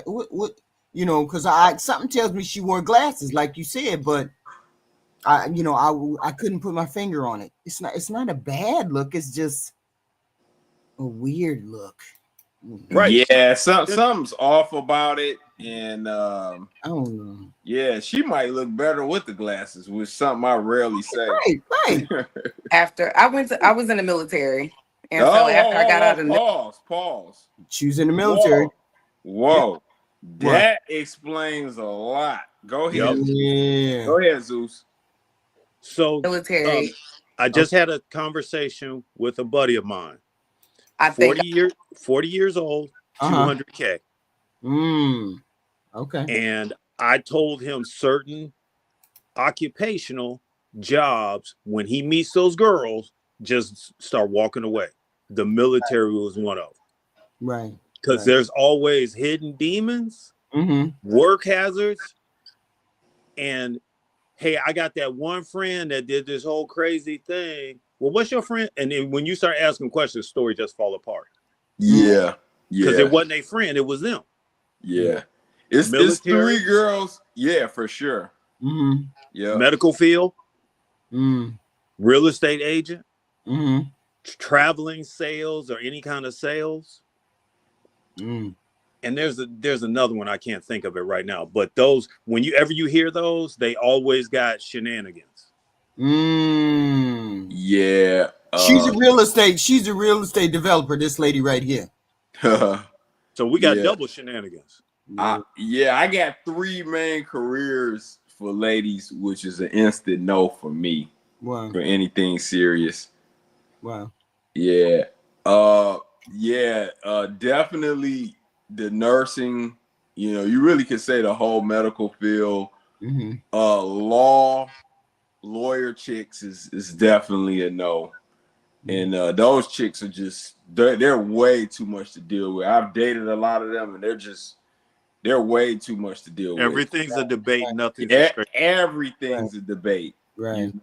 what because something tells me she wore glasses, like you said, but I couldn't put my finger on it. It's not a bad look, it's just a weird look. Right. Yeah, something's off about it. And I don't know. Yeah, she might look better with the glasses, which is something I rarely say. Right. After I was in the military. And so after I got out of pause. She was in the military. Whoa. That explains a lot. Go ahead. Yeah. Go ahead, Zeus. So military. I just had a conversation with a buddy of mine. 40 years old, 200K. Okay. And I told him certain occupational jobs, when he meets those girls, just start walking away. The military was one of them. Right. Because there's always hidden demons, work hazards, and hey, I got that one friend that did this whole crazy thing. Well, what's your friend? And then when you start asking questions, the story just fall apart. Yeah. Because it wasn't a friend, it was them. Yeah. It's 3 girls. Yeah, for sure. Yeah. Medical field. Real estate agent. Traveling sales or any kind of sales. And there's another one I can't think of it right now. But those, whenever you hear those, they always got shenanigans. Yeah. She's a real estate developer, this lady right here. So we got double shenanigans. I got 3 main careers for ladies, which is an instant no for me. Wow. For anything serious. Wow. Yeah. Definitely the nursing, you really could say the whole medical field. Lawyer chicks is definitely a no. And those chicks are just they're way too much to deal with. I've dated a lot of them and they're way too much to deal with. Everything's a debate, nothing's a straight. Everything's a debate. Right.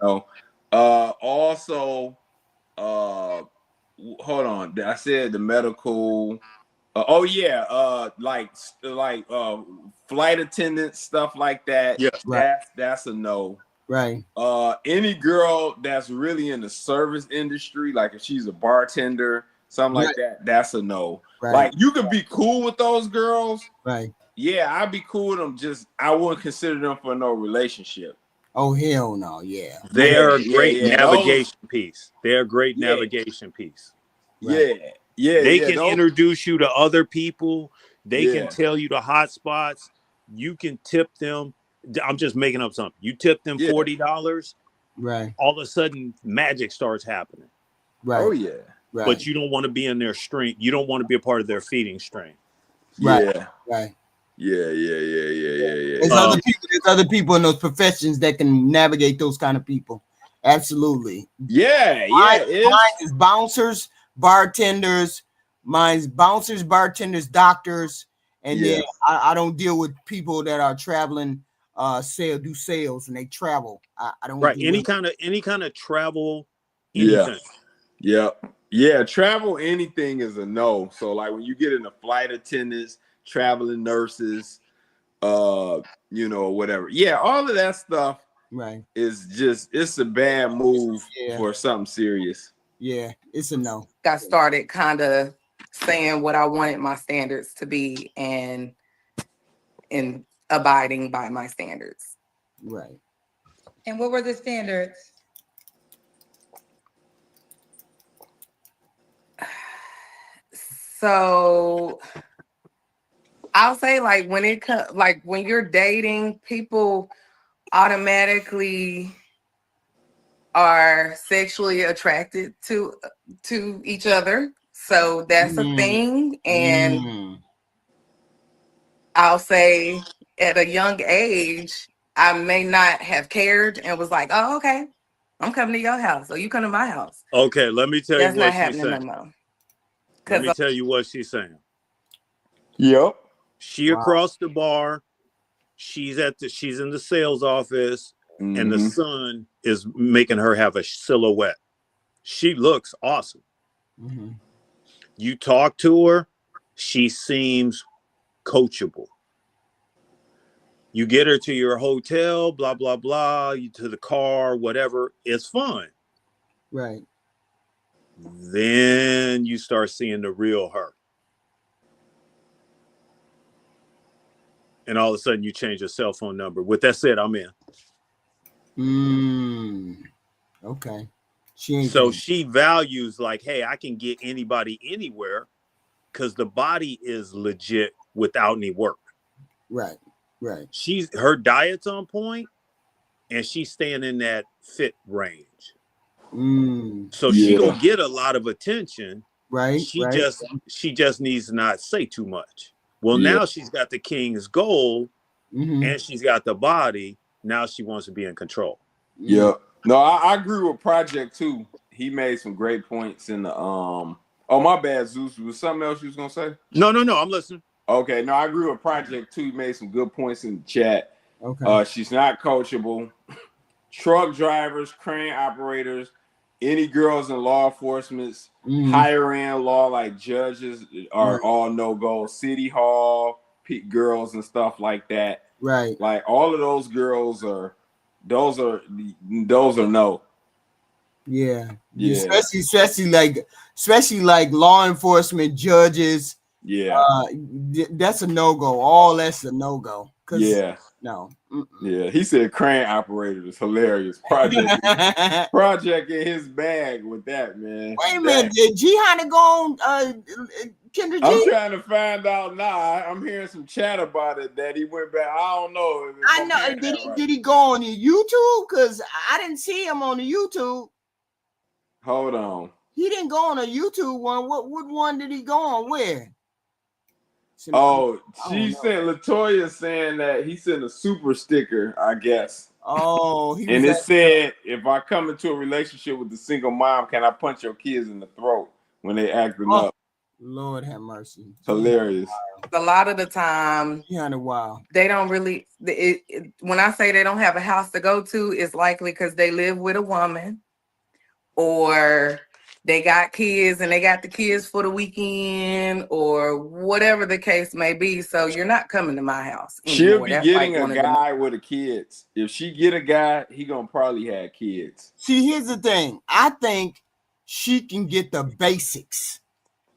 Also, hold on. I said the medical. Like flight attendants, stuff like that. Yes. That's a no. Right. Any girl that's really in the service industry, like if she's a bartender, something like that, that's a no. Right. Like you could be cool with those girls. Right. Yeah, I'd be cool with them. Just I wouldn't consider them for no relationship. Oh hell no, yeah. They're a great navigation piece. They're a great navigation piece. Right. They can introduce you to other people. They can tell you the hot spots. You can tip them. I'm just making up something. You tip them $40. Right. All of a sudden, magic starts happening. Right. Oh yeah. Right. But you don't want to be in their stream. You don't want to be a part of their feeding stream. Right. Yeah. Right. Yeah. There's other people in those professions that can navigate those kind of people. Absolutely. Yeah. Mine is bouncers, bartenders. Mine's bouncers, bartenders, doctors, and then I don't deal with people that are traveling, do sales and they travel. I don't. Right. Any kind of travel. Anything. Yeah. Travel anything is a no. So like when you get into flight attendants, traveling nurses, whatever. Yeah, all of that stuff is just it's a bad move for something serious. Yeah, it's a no. I started kind of saying what I wanted my standards to be and abiding by my standards. Right. And what were the standards? So I'll say like when you're dating, people automatically are sexually attracted to each other. So that's a thing. And I'll say at a young age, I may not have cared and was like, oh, okay, I'm coming to your house. Or you come to my house. Okay, let me tell you what she's saying. No more. Let me tell you what she's saying. Yep. She across the bar. She's in the sales office, and the sun is making her have a silhouette. She looks awesome. You talk to her, she seems coachable. You get her to your hotel, blah, blah, blah, you to the car, whatever. It's fun. Right. Then you start seeing the real her. And all of a sudden you change your cell phone number. With that said, I'm in. Okay. She values like, hey, I can get anybody anywhere because the body is legit without any work. Right. Her diet's on point and she's staying in that fit range. So she don't get a lot of attention. Right. She just needs to not say too much. Well, now she's got the king's goal and she's got the body. Now she wants to be in control. Yeah. No, I agree with Project too. He made some great points in the oh my bad, Zeus. Was something else you was gonna say? No, I'm listening. Okay, no, I agree with Project too. He made some good points in the chat. Okay. She's not coachable. Truck drivers, crane operators, any girls in law enforcement, higher end law like judges are all no-go. City hall, girls and stuff like that. Right. Like all of those girls those are no. Yeah. Especially like law enforcement, judges. Yeah. That's a no-go. All that's a no-go. No. Yeah, he said crane operator is hilarious. Project in his bag with that, man. Wait a minute, did G-Honey go on Kendra G? I'm trying to find out now. I'm hearing some chat about it that he went back. I don't know. I know. Did he go on YouTube? Because I didn't see him on the YouTube. Hold on. He didn't go on a YouTube one. What one did he go on? Where? Oh, she sent Latoya saying that he sent a super sticker, I guess. Oh, and it said, if I come into a relationship with a single mom, can I punch your kids in the throat when they acting up? Lord have mercy. Hilarious. A lot of the time, they don't really, when I say they don't have a house to go to, it's likely because they live with a woman or they got kids and they got the kids for the weekend or whatever the case may be. So you're not coming to my house anymore. She'll be getting a guy with the kids. If she get a guy, he gonna probably have kids. See, here's the thing. I think she can get the basics.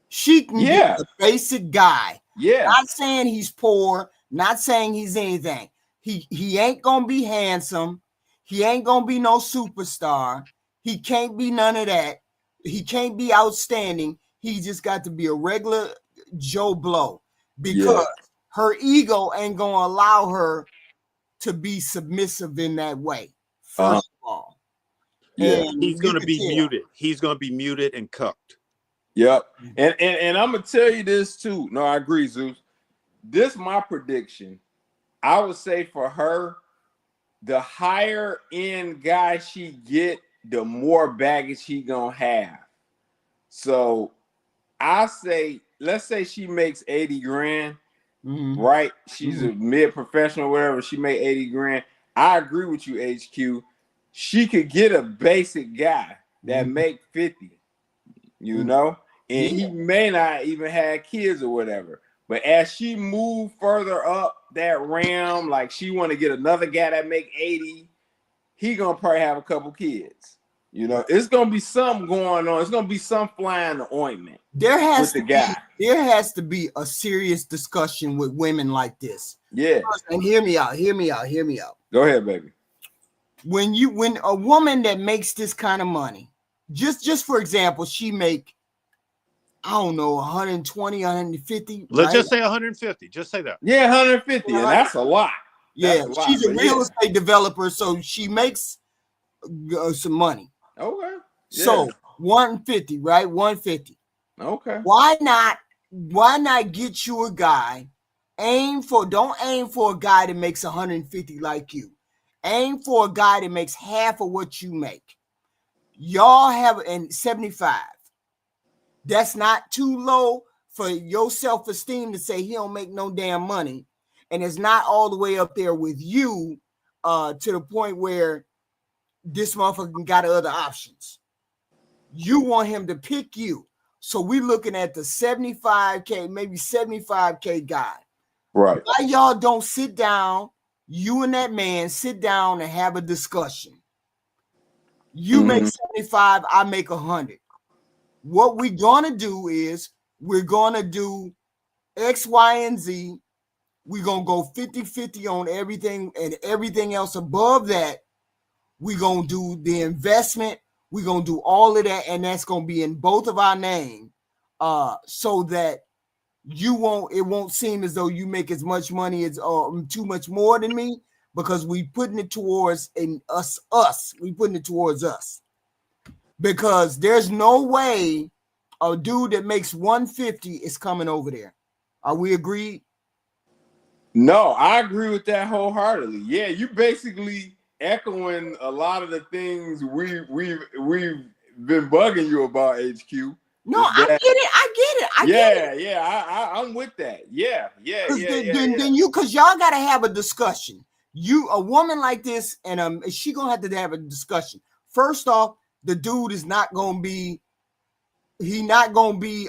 She can get the basic guy. Yeah. Not saying he's poor, not saying he's anything. He ain't gonna be handsome. He ain't gonna be no superstar. He can't be none of that. He can't be outstanding. He just got to be a regular Joe Blow because her ego ain't gonna allow her to be submissive in that way. First of all. Yeah, he's gonna be muted. He's gonna be muted and cucked. Yep. And I'm gonna tell you this too. No, I agree, Zeus. This is my prediction. I would say for her, the higher end guy she get, the more baggage he gonna have. So I say, let's say she makes 80 grand, right? She's a mid-professional, whatever. She made 80 grand. I agree with you, HQ. She could get a basic guy that make 50, you know, and he may not even have kids or whatever. But as she move further up that realm, like she want to get another guy that make 80, he gonna probably have a couple kids. You know, it's gonna be something going on. It's gonna be some fly in the ointment. There has to be a serious discussion with women like this. Yeah. And hear me out. Go ahead, baby. When a woman that makes this kind of money, just for example, she make, I don't know, 120, 150. Let's just say 150. Just say that. Yeah, 150, and that's a lot. Yeah, she's a real estate developer, so she makes some money. Okay. Yeah. So 150, right? 150. Okay. Why not get you a guy? Don't aim for a guy that makes 150 like you. Aim for a guy that makes half of what you make. Y'all have 75. That's not too low for your self-esteem to say he don't make no damn money. And it's not all the way up there with you to the point where this motherfucker got other options. You want him to pick you. So we looking at the 75K, maybe 75K guy. Right. Why y'all don't sit down, you and that man sit down and have a discussion. You make 75, I make 100. What we're gonna do is we're gonna do X, Y, and Z. We're gonna go 50-50 on everything, and everything else above that, we're gonna do the investment. We're gonna do all of that, and that's gonna be in both of our name, so that it won't seem as though you make as much money as too much more than me, because we putting it towards us. We putting it towards us, because there's no way a dude that makes 150 is coming over there. Are we agreed? No, I agree with that wholeheartedly. Yeah, you basically echoing a lot of the things we've been bugging you about, HQ. No, I get it. I'm with that. Yeah. Then because y'all gotta have a discussion. A woman like this, and she gonna have to have a discussion. First off, the dude is not gonna be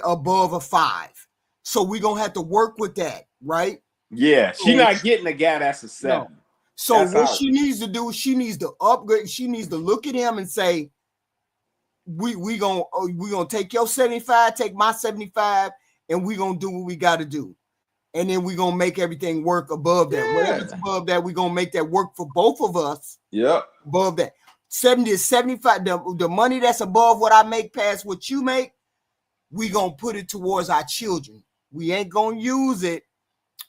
above a 5. So we're gonna have to work with that, right? Yeah, she's not getting a guy that's a 7. No. So that's what she needs to do, she needs to upgrade. She needs to look at him and say, we gonna take your 75, take my 75, and we gonna do what we gotta do. and then we're gonna make everything work above that. Whatever's above that, we're gonna make that work for both of us. Yep. Above that. 70 to 75, the money that's above what I make past what you make, we gonna put it towards our children. We ain't gonna use it,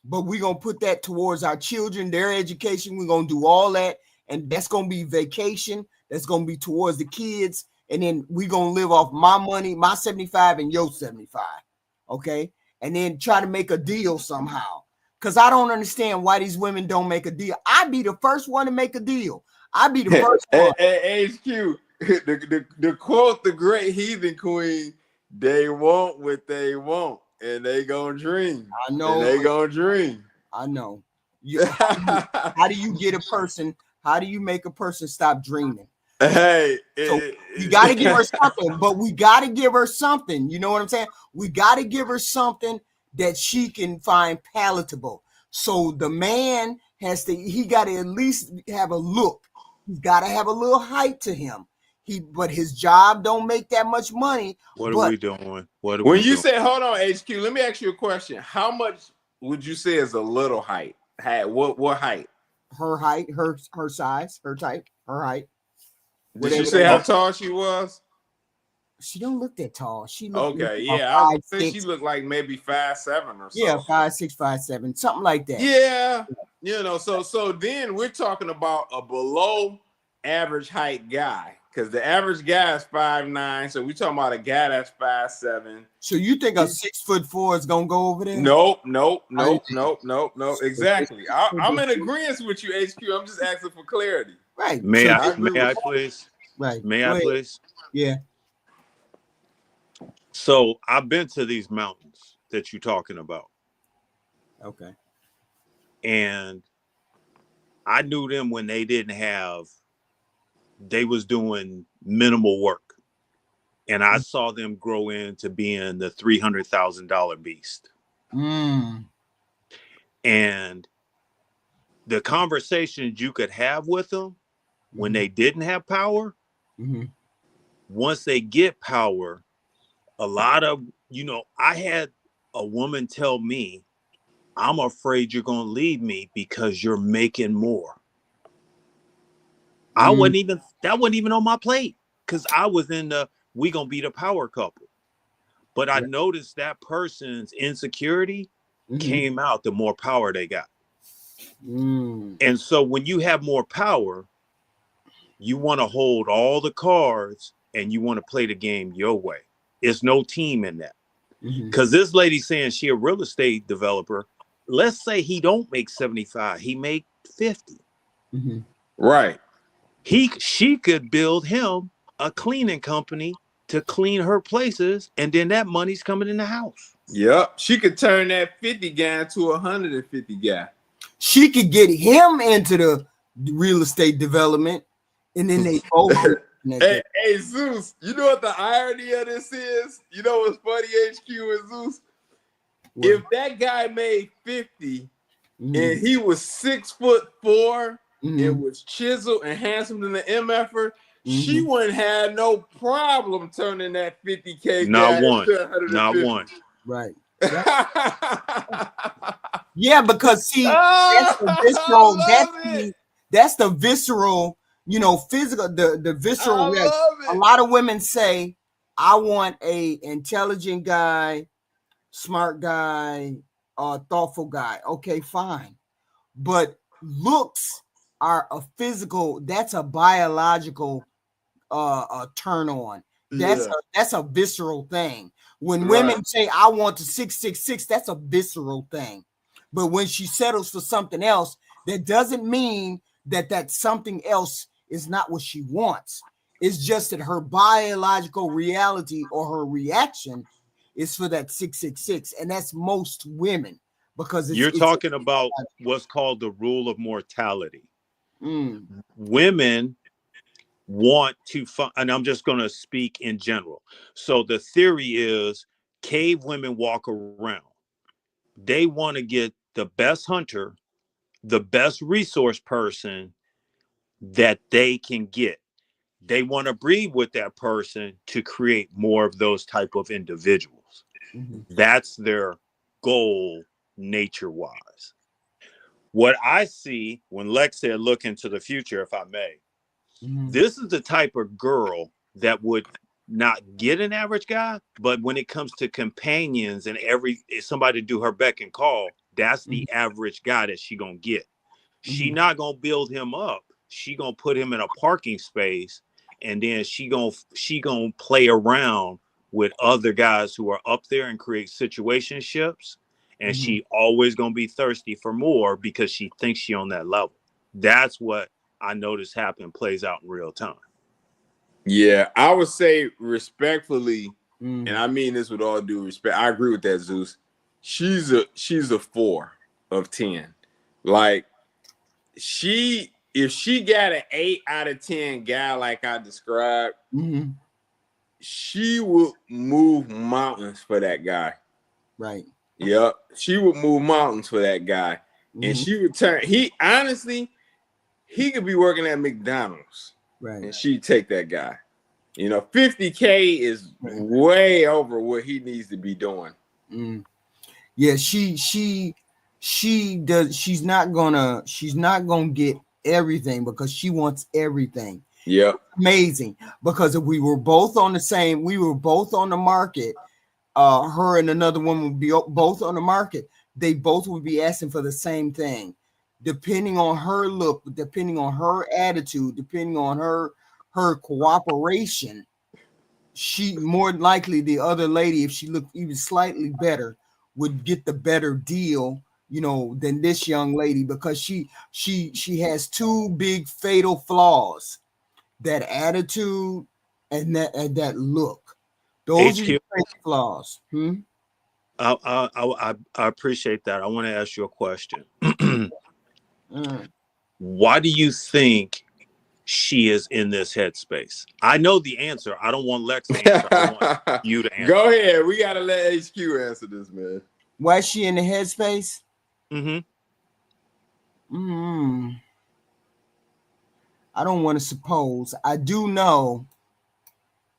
but we gonna put that towards our children, their education. We're gonna do all that, and that's gonna be vacation. That's gonna be towards the kids, and then we gonna live off my money, my 75 and your 75. Okay, and then try to make a deal somehow. Because I don't understand why these women don't make a deal. I'd be the first one to make a deal. I'd be the first one. Hey, HQ, the quote, the great heathen queen, they want what they want, and they gonna dream. I know. And they gonna dream. I know. How do you get a person? How do you make a person stop dreaming? Hey, so you got to give her something, but we got to give her something. You know what I'm saying? We got to give her something that she can find palatable. So the man he got to at least have a look. He's got to have a little height to him. But his job don't make that much money. What are we doing? When you say, hold on, HQ, let me ask you a question. How much would you say is a little height? What height? Her height, her size, her type, her height. Did she say how tall she was? She don't look that tall. She okay, yeah. I would say she looked like maybe 5'7" or so. Yeah, 5'6", 5'7", something like that. Yeah, you know. So then we're talking about a below average height guy, because the average guy is 5'9". So we're talking about a guy that's 5'7". So you think a 6'4" is gonna go over there? Nope. Exactly. I'm in agreement with you, HQ. I'm just asking for clarity. Right. May I please? Right. May I please? Yeah. So I've been to these mountains that you're talking about. Okay. And I knew them when they was doing minimal work. And I saw them grow into being the $300,000 beast. Mm. And the conversations you could have with them when they didn't have power, once they get power, a lot of, I had a woman tell me, I'm afraid you're going to leave me because you're making more. That wasn't even on my plate, because I was in we going to be the power couple. But I noticed that person's insecurity came out the more power they got. And so when you have more power, you want to hold all the cards and you want to play the game your way. It's no team in that. Because this lady saying she a real estate developer. Let's say he don't make 75, he make 50. Right. She could build him a cleaning company to clean her places, and then that money's coming in the house. Yep. She could turn that 50 guy into 150 guy. She could get him into the real estate development, and then they both. Hey, Zeus, you know what the irony of this is? You know what's funny, HQ and Zeus? What? If that guy made 50 and he was 6'4", and was chiseled and handsome than the MFer, she wouldn't have no problem turning that 50K not guy one. into 150. Not one. Right. Yeah, because see, that's the visceral. That's the visceral. Physical. The visceral. A lot of women say, "I want a intelligent guy, smart guy, thoughtful guy." Okay, fine, but looks are a physical. That's a biological turn on. That's a visceral thing. When women say, "I want the 666," that's a visceral thing. But when she settles for something else, that doesn't mean that something else is not what she wants. It's just that her biological reality or her reaction is for that 666, and that's most women, because you're talking about what's called the rule of mortality. Women want to and I'm just going to speak in general. So the theory is cave women walk around. They want to get the best hunter, the best resource person that they can get. They want to breed with that person to create more of those type of individuals. That's their goal nature-wise. What I see when Lex said look into the future, if I may, this is the type of girl that would not get an average guy, but when it comes to companions and somebody to do her beck and call, that's the average guy that she gonna get. She not gonna build him up. She gonna put him in a parking space, and then she gonna play around with other guys who are up there and create situationships. And she always gonna be thirsty for more because she thinks she on that level. That's what I notice plays out in real time. Yeah, I would say respectfully, and I mean this with all due respect. I agree with that, Zeus. She's a 4 of 10. Like if she got an 8 out of 10 guy like I described, she would move mountains for that guy. Right. Yep. She would move mountains for that guy. And she would he could be working at McDonald's. Right. And she'd take that guy. You know, $50K is way over what he needs to be doing. Yeah, she's not gonna get everything because she wants everything. Yeah. Amazing. Because if we were both on the market, her and another woman would be both on the market, they both would be asking for the same thing. Depending on her look, depending on her attitude, depending on her cooperation, she more likely the other lady, if she looked even slightly better, would get the better deal, than this young lady, because she has two big fatal flaws: that attitude and that look. Those HQ, are your flaws. I appreciate that. I want to ask you a question. Why do you think she is in this headspace? I know the answer. I don't want Lex to answer. I want you to answer. Go ahead. We got to let HQ answer this, man. Why is she in the headspace? I don't want to suppose. I do know.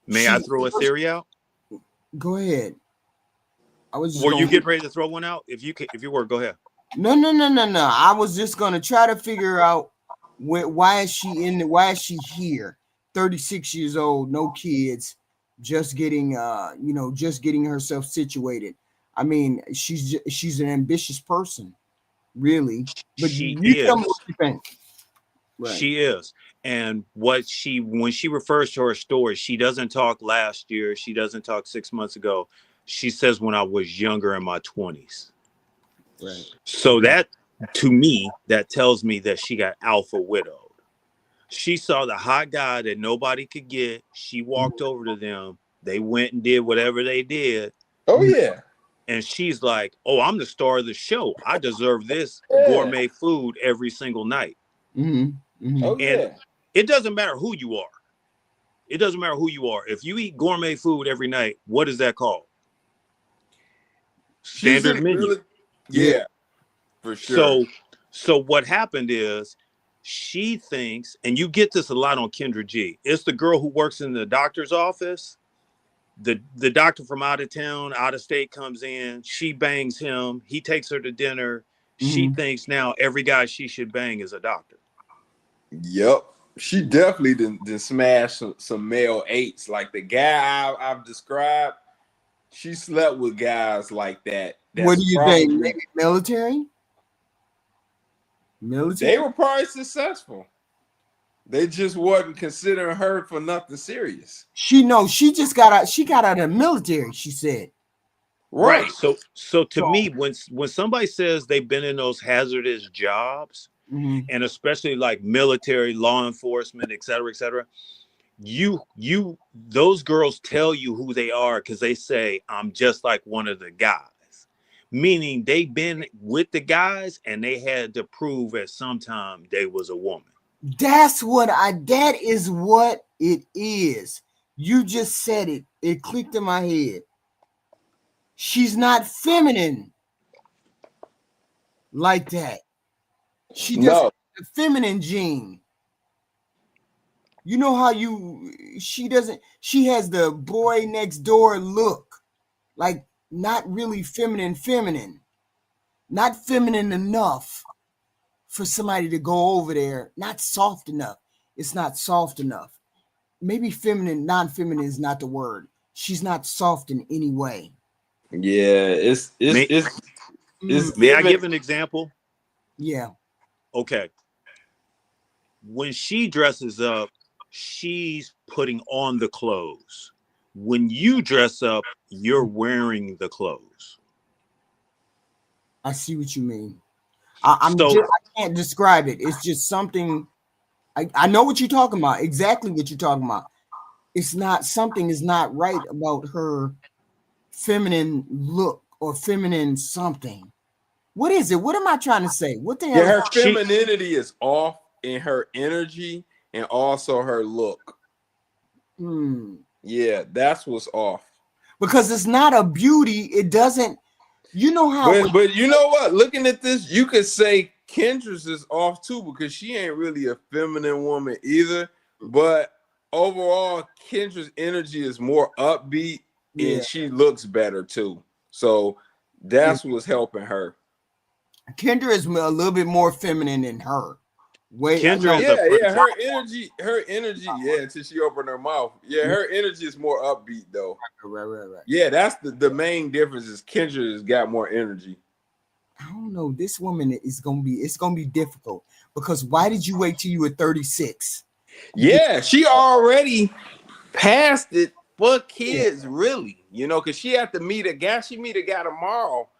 May I throw a theory out? Go ahead. Were you getting ready to throw one out? If you were, go ahead. No. I was just gonna try to figure out why is she here? 36 years old, no kids, just getting herself situated. I mean, she's an ambitious person, really. But she tell me what you think. Right. She is. And when she refers to her story, she doesn't talk last year. She doesn't talk 6 months ago. She says when I was younger in my 20s. Right. So that, to me, that tells me that she got alpha widowed. She saw the hot guy that nobody could get. She walked over to them. They went and did whatever they did. Oh, yeah. And she's like, oh, I'm the star of the show. I deserve this gourmet food every single night. Oh, yeah. And it doesn't matter who you are. It doesn't matter who you are. If you eat gourmet food every night, what is that called? Standard menu. Really, yeah, for sure. So what happened is she thinks, and you get this a lot on Kendra G. It's the girl who works in the doctor's office. The doctor from out of town, out of state comes in. She bangs him. He takes her to dinner. She thinks now every guy she should bang is a doctor. Yep. She definitely didn't smash some male 8s. Like the guy I've described, she slept with guys like that. What do you think? Maybe military? They were probably successful. They just wasn't considering her for nothing serious. She just got out. She got out of the military, she said. Right. So to me, when somebody says they've been in those hazardous jobs, and especially like military, law enforcement, et cetera, those girls tell you who they are because they say, I'm just like one of the guys. Meaning they've been with the guys and they had to prove at some time they was a woman. That is what it is. You just said it. It clicked in my head. She's not feminine like that. She doesn't have the feminine gene. You know how she has the boy next door look, like not really feminine. not feminine enough for somebody to go over there. Not soft enough. It's not soft enough. Maybe feminine, non-feminine is not the word. She's not soft in any way. Yeah, it's May I giving. give an example? Yeah. Okay. When she dresses up, she's putting on the clothes. When you dress up, you're wearing the clothes. I see what you mean. So I can't describe it. It's just something. I know what you're talking about. Exactly what you're talking about. It's not something is not right about her feminine look or feminine something. What is it? What am I trying to say? What the hell Yeah, is her femininity is off in her energy and also her look. Yeah, that's what's off. Because it's not a beauty. It doesn't. You know how? But you know what? Looking at this, you could say Kendra's is off too because she ain't really a feminine woman either. But overall, Kendra's energy is more upbeat and she looks better too. So that's what's helping her. Kendra is a little bit more feminine than her. Kendra is a yeah, princess. her energy, yeah, until she opened her mouth. Yeah, her energy is more upbeat though. Right. Yeah, that's the main difference is Kendra has got more energy. I don't know. This woman it's gonna be difficult because why did you wait till you were 36? Yeah, she already passed it for kids, really. You know, because she had to meet a guy. She meet a guy tomorrow.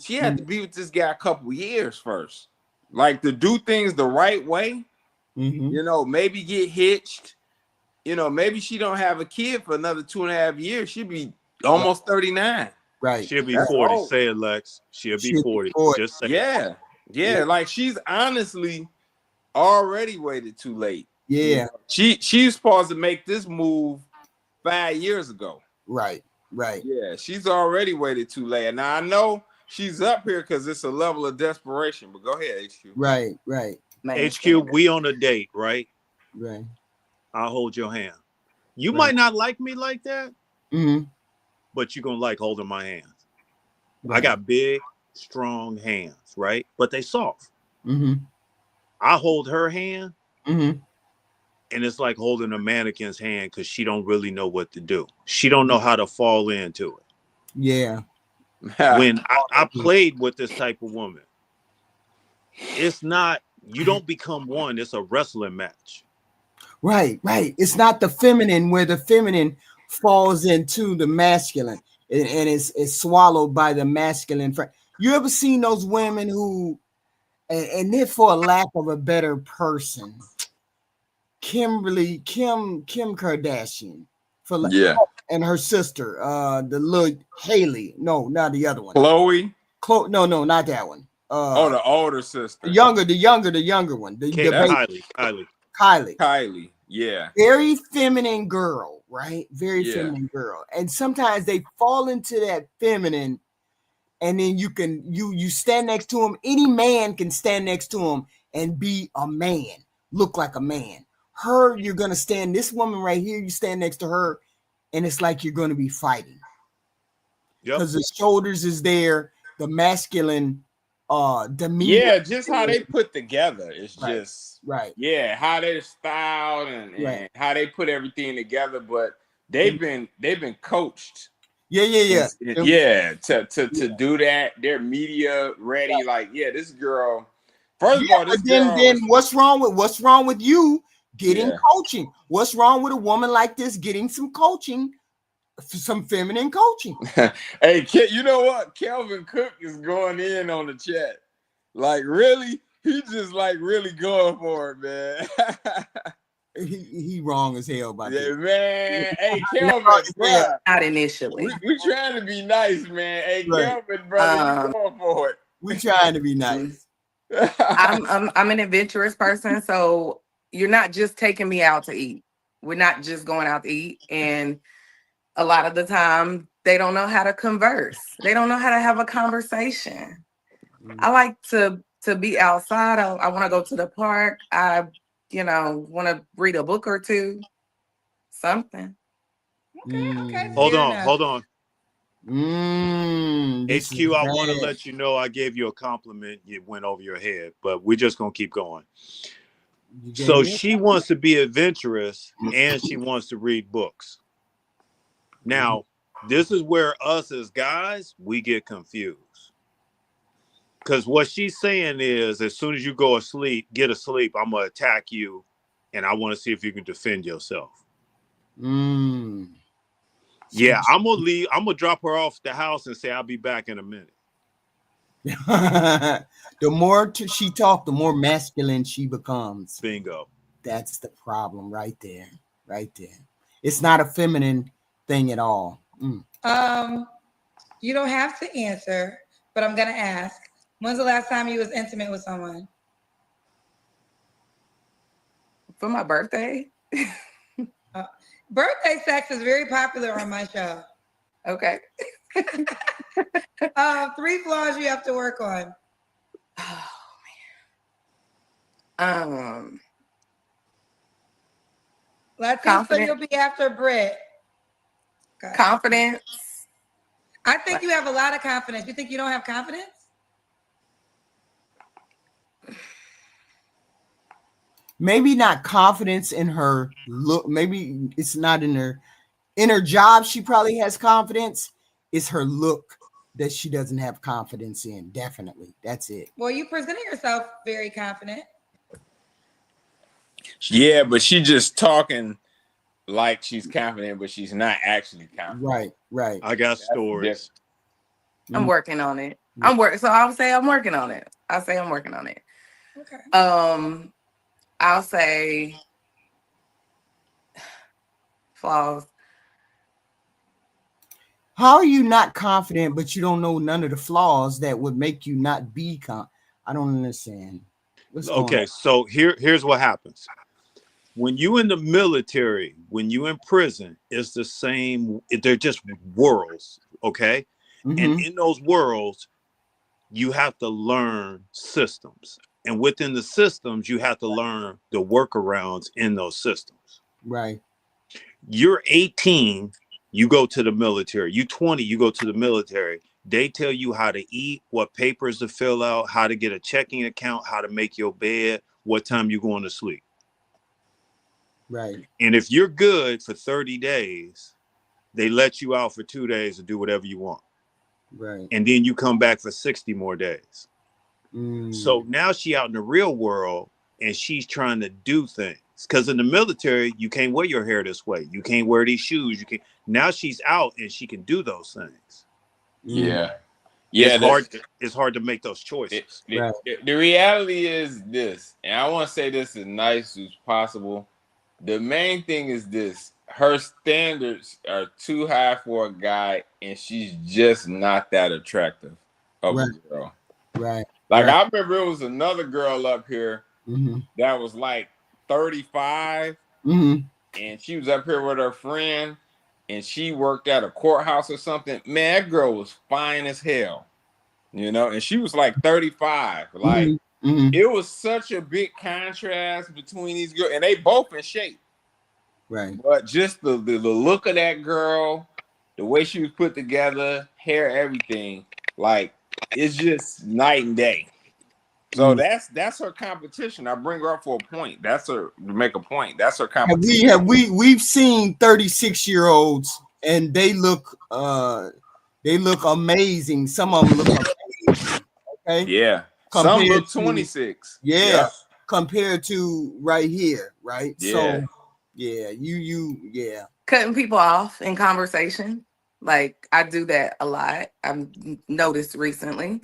She had to be with this guy a couple years first. Like to do things the right way. You know, maybe get hitched. You know, maybe she don't have a kid for another 2.5 years. She'll be almost 39. Right. She'll be That's 40. old. Say it, Lex. She'll be 40. Just say it. Yeah. Like she's honestly already waited too late. Yeah. You know? She's supposed to make this move 5 years ago. Right. Yeah, she's already waited too late. Now I know she's up here because it's a level of desperation. But go ahead, HQ. Right. HQ, we on a date, right? Right. I'll hold your hand. You might not like me like that, but you're gonna like holding my hands. Right. I got big, strong hands, right? But they soft. I hold her hand, and it's like holding a mannequin's hand because she don't really know what to do. She don't know how to fall into it. Yeah. When I played with this type of woman, it's not, you don't become one, it's a wrestling match. Right. It's not the feminine where the feminine falls into the masculine and it's swallowed by the masculine. You ever seen those women who, and they're for a lack of a better person, Kim Kardashian, and her sister, the little Haley. No, not the other one. Chloe. No, not that one. The older sister. The younger one. Kylie. Yeah. Very feminine girl, right? Very feminine girl. And sometimes they fall into that feminine, and then you stand next to him. Any man can stand next to him and be a man, look like a man. Her, you're gonna stand, this woman right here, you stand next to her, and it's like you're gonna be fighting. Because the shoulders is there, the masculine demeanor. Yeah, just how they put together. It's just yeah, how they're styled and how they put everything together. But they've been coached. Yeah. To do that. They're media ready. Like, this girl. First of all, this girl. Then what's wrong with you getting coaching? What's wrong with a woman like this getting some coaching? Some feminine coaching. Hey, you know what? Kelvin Cook is going in on the chat. Like, really? He just like really going for it, man. he wrong as hell about that. Man. Hey, Kelvin, bro. Not initially. We trying to be nice, man. Hey, Kelvin, brother, you going for it. We trying to be nice. I'm an adventurous person, so you're not just taking me out to eat. We're not just going out to eat, and a lot of the time they don't know how to converse. They don't know how to have a conversation. I like to be outside. I want to go to the park. I, want to read a book or two, something. Okay. Hold on. HQ, I want to let you know I gave you a compliment. It went over your head, but we're just going to keep going. So she wants to be adventurous and she wants to read books. Now, this is where us as guys, we get confused. Because what she's saying is, as soon as you get asleep, I'm going to attack you and I want to see if you can defend yourself. Yeah, I'm going to leave. I'm going to drop her off the house and say, I'll be back in a minute. The more she talks, the more masculine she becomes. Bingo. That's the problem right there. Right there. It's not a feminine thing at all. You don't have to answer, but I'm gonna ask. When's the last time you was intimate with someone? For my birthday. Birthday sex is very popular on my show. Okay. 3 flaws you have to work on. Oh man. Let's see. So you'll be after Britt. Confidence. I think you have a lot of confidence. You think you don't have confidence? Maybe not confidence in her look. Maybe it's not in her job. She probably has confidence. It's her look that she doesn't have confidence in. Definitely. That's it. Well, you presented yourself very confident. Yeah, but she just talking like she's confident, but she's not actually confident. Right. I got stories. I'm working on it. So I'll say I'm working on it. Okay. I'll say flaws. How are you not confident, but you don't know none of the flaws that would make you not be confident? I don't understand. Okay, so here's what happens. When you in the military, when you in prison, it's the same. They're just worlds, okay? And in those worlds, you have to learn systems. And within the systems, you have to learn the workarounds in those systems. Right. You're 18, you go to the military. You 20, you go to the military. They tell you how to eat, what papers to fill out, how to get a checking account, how to make your bed, what time you're going to sleep. Right. And if you're good for 30 days, they let you out for 2 days to do whatever you want. Right. And then you come back for 60 more days. So now she out in the real world and she's trying to do things. Because in the military, you can't wear your hair this way. You can't wear these shoes. You can't. Now she's out and she can do those things. Yeah. It's hard to make those choices. The reality is this, and I want to say this as nice as possible. The main thing is this: her standards are too high for a guy, and she's just not that attractive of a girl. Right. Like I remember it was another girl up here that was like 35, and she was up here with her friend, and she worked at a courthouse or something. Man, that girl was fine as hell, and she was like 35. Like it was such a big contrast between these girls, and they both in shape. Right. But just the look of that girl, the way she was put together, hair, everything, like it's just night and day. So that's her competition. I bring her up for a point. That's her to make a point. That's her competition. We've seen 36-year-olds and they look amazing. Some of them look amazing. Okay. Yeah. Some look 26. Yeah. Compared to right here, right? Yeah. So yeah. Cutting people off in conversation. Like I do that a lot. I've noticed recently.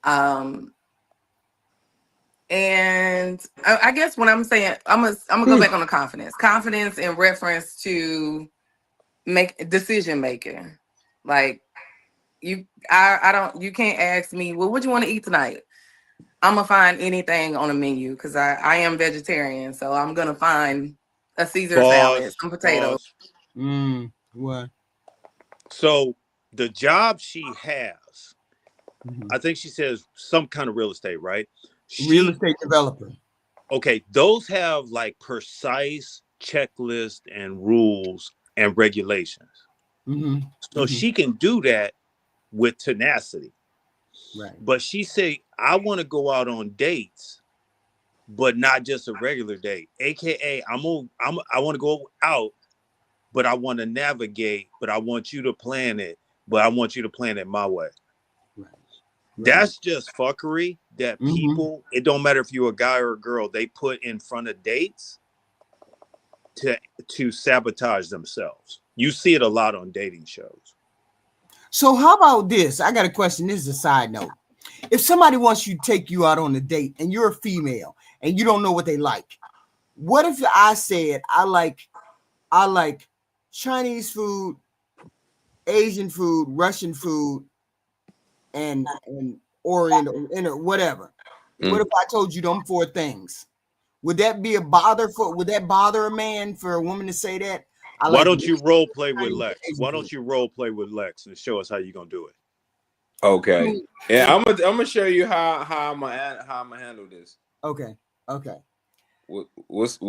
And I guess what I'm saying, I'm gonna go back on the confidence in reference to decision making. Like you can't ask me, well, what do you want to eat tonight? I'm gonna find anything on the menu because I am vegetarian, so I'm gonna find a Caesar salad, some potatoes. What? So the job she has, I think she says some kind of real estate, right? Real estate developer. Okay, those have like precise checklists and rules and regulations. So she can do that with tenacity. Right. But she say, I want to go out on dates, but not just a regular date. AKA, I want to go out, but I want to navigate, but I want you to plan it, but I want you to plan it my way. Right. That's just fuckery that people, it don't matter if you're a guy or a girl, they put in front of dates to sabotage themselves. You see it a lot on dating shows. So how about this? I got a question. This is a side note. If somebody wants you to take you out on a date and you're a female and you don't know what they like, what if I said I like Chinese food, Asian food, Russian food, and Oriental, whatever? What if I told you them 4 things? Would that be a bother would that bother a man for a woman to say that? Why don't you role play with Lex? Why don't you role play with Lex and show us how you're gonna do it? Okay. Yeah, I'm gonna show you how I'm gonna handle this. Okay. What's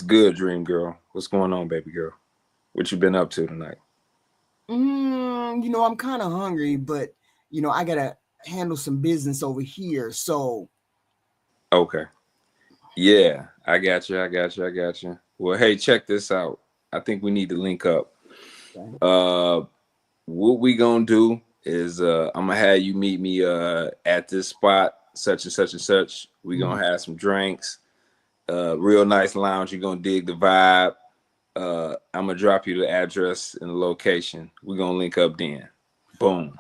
good, dream girl? What's going on, baby girl? What you been up to tonight? I'm kind of hungry, but I gotta handle some business over here. So okay. Yeah, I got you. Well, hey, check this out. I think we need to link up. Okay. What we gonna do is I'm gonna have you meet me at this spot, such and such and such. We gonna have some drinks, real nice lounge. You're gonna dig the vibe. I'm gonna drop you the address and the location. We're gonna link up then. Boom.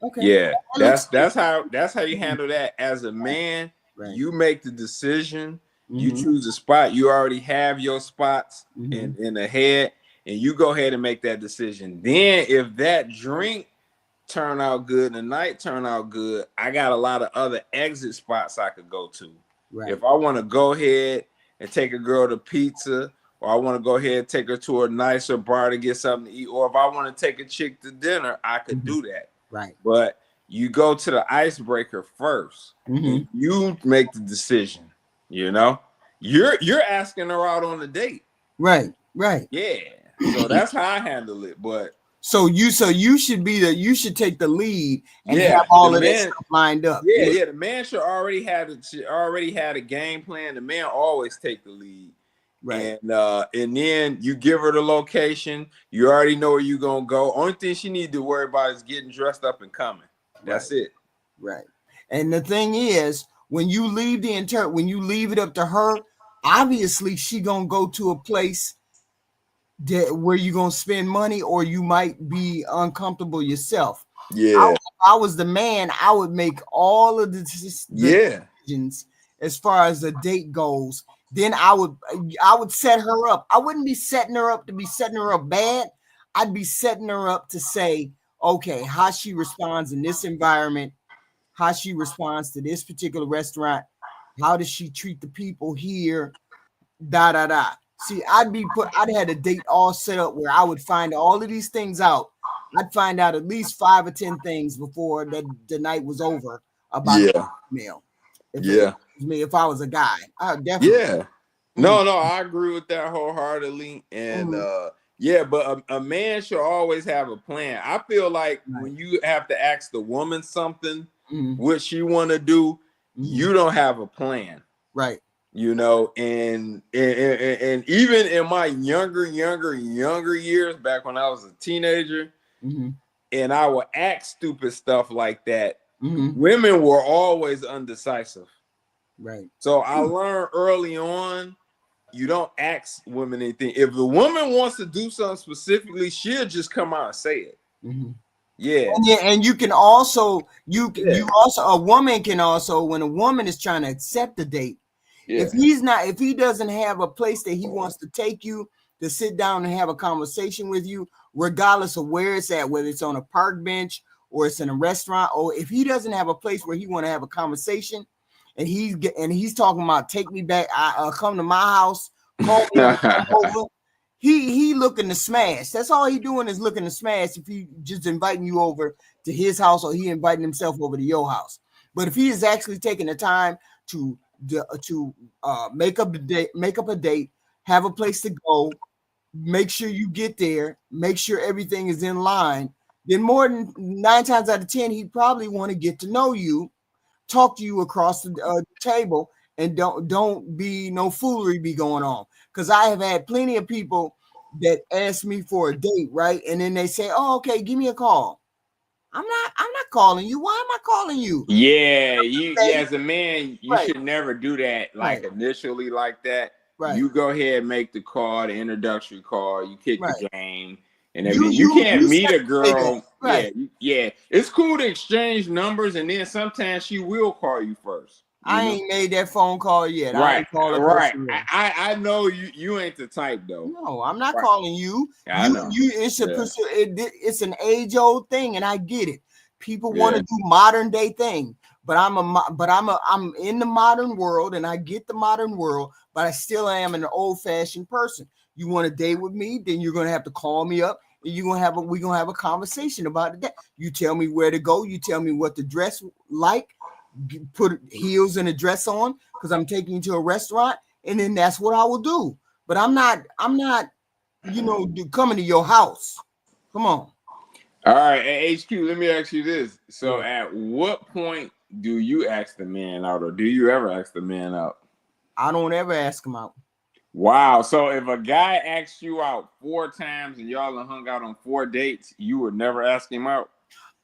Okay. Yeah, that's how you handle that as a man. Right. You make the decision. You choose a spot. You already have your spots in the head, and you go ahead and make that decision. Then, if that drink turn out good and the night turn out good, I got a lot of other exit spots I could go to. Right. If I want to go ahead and take a girl to pizza, or I want to go ahead and take her to a nicer bar to get something to eat, or if I want to take a chick to dinner, I could do that. Right. But you go to the icebreaker first. And you make the decision. You're asking her out on a date. Right. Yeah. So that's how I handle it. But so you should take the lead and have all of that stuff lined up. Yeah. The man should already had a game plan. The man always take the lead. Right. And then you give her the location. You already know where you're gonna go. Only thing she need to worry about is getting dressed up and coming. That's it. Right. And the thing is, when you leave when you leave it up to her, obviously she gonna go to a place where you're gonna spend money, or you might be uncomfortable yourself. Yeah. If I was the man, I would make all of the decisions as far as the date goes. Then I would set her up. I wouldn't be setting her up to be setting her up bad. I'd be setting her up to say, okay, how she responds in this environment, how she responds to this particular restaurant, how does she treat the people here, See, I'd had a date all set up where I would find all of these things out. I'd find out at least 5 or 10 things before the night was over about the female. If I was a guy, I would definitely. Yeah. No, I agree with that wholeheartedly. And but a man should always have a plan. I feel like when you have to ask the woman something, what she want to do, you don't have a plan. Right. And even in my younger years, back when I was a teenager, and I would act stupid stuff like that, women were always undecisive. Right. So I learned early on, you don't ask women anything. If the woman wants to do something specifically, she'll just come out and say it. Yeah. And you can also, a woman can also, when a woman is trying to accept a date, if he doesn't have a place that he wants to take you to sit down and have a conversation with you, regardless of where it's at, whether it's on a park bench or it's in a restaurant, or if he doesn't have a place where he want to have a conversation, and he's talking about take me back, I'll come to my house, call me over. He looking to smash. That's all he doing is looking to smash. If he just inviting you over to his house, or he inviting himself over to your house. But if he is actually taking the time to make up a date, have a place to go, make sure you get there, make sure everything is in line. Then more than 9 times out of 10, he probably want to get to know you, talk to you across the table, and don't be no foolery be going on. Because I have had plenty of people that ask me for a date, right? And then they say, "Oh, okay, give me a call." I'm not calling you. Why am I calling you? Yeah, you as a man, you Right. should never do that like initially like that. Right. You go ahead and make the call, the introductory call, you kick the game and everything. You You can't meet a say that. girl. Right. Yeah. It's cool to exchange numbers and then sometimes she will call you first. I ain't made that phone call yet. I Right, ain't called a right. person yet. I know you ain't the type though. No, I'm not calling you. I know. It's an age old thing, and I get it. People want to do modern day thing, but I'm in the modern world, and I get the modern world, but I still am an old fashioned person. You want to date with me, then you're gonna have to call me up, and we're gonna have a conversation about it. You tell me where to go. You tell me what to dress like. Put heels and a dress on because I'm taking you to a restaurant, and then that's what I will do. But I'm not, coming to your house. Come on. All right, at HQ, let me ask you this. So at what point do you ask the man out, or do you ever ask the man out? I don't ever ask him out. Wow. So if a guy asks you out 4 times and y'all hung out on 4 dates, you would never ask him out?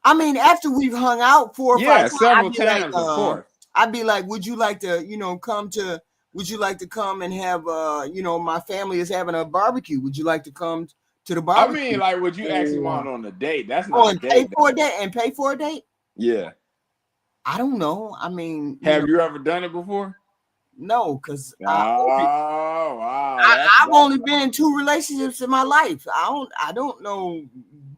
I mean, after we've hung out 4 or 5 times, several times, of course. I'd be like, would you like to, would you like to come and have, my family is having a barbecue. Would you like to come to the barbecue? I mean, like, would you ask him out on a date? That's not a date. Pay for a date? Yeah. I don't know. I mean, have you ever done it before? No, because wow. I've only been in 2 relationships in my life. I don't know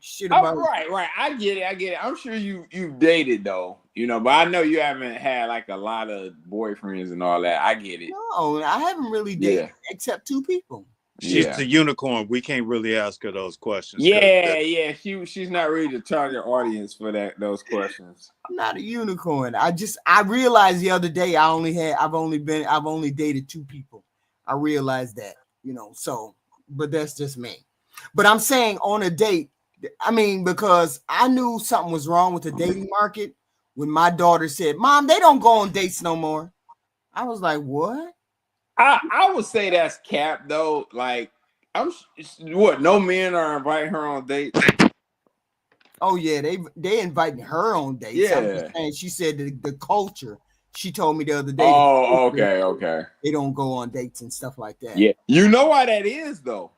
shit about right. I get it. I'm sure you've dated though, but I know you haven't had like a lot of boyfriends and all that. I get it. No, I haven't really dated except 2 people. She's the unicorn. We can't really ask her those questions. Yeah. She's not really the target audience for those questions. I'm not a unicorn. I realized the other day I've only dated 2 people. I realized that, so, but that's just me. But I'm saying on a date, I mean, because I knew something was wrong with the dating market when my daughter said, "Mom, they don't go on dates no more." I was like, "What?" I would say that's cap though. Like, no men are inviting her on dates. Oh yeah, they inviting her on dates. Yeah, I'm just saying, she said the culture. She told me the other day. Oh, okay. They don't go on dates and stuff like that. Yeah, you know why that is though?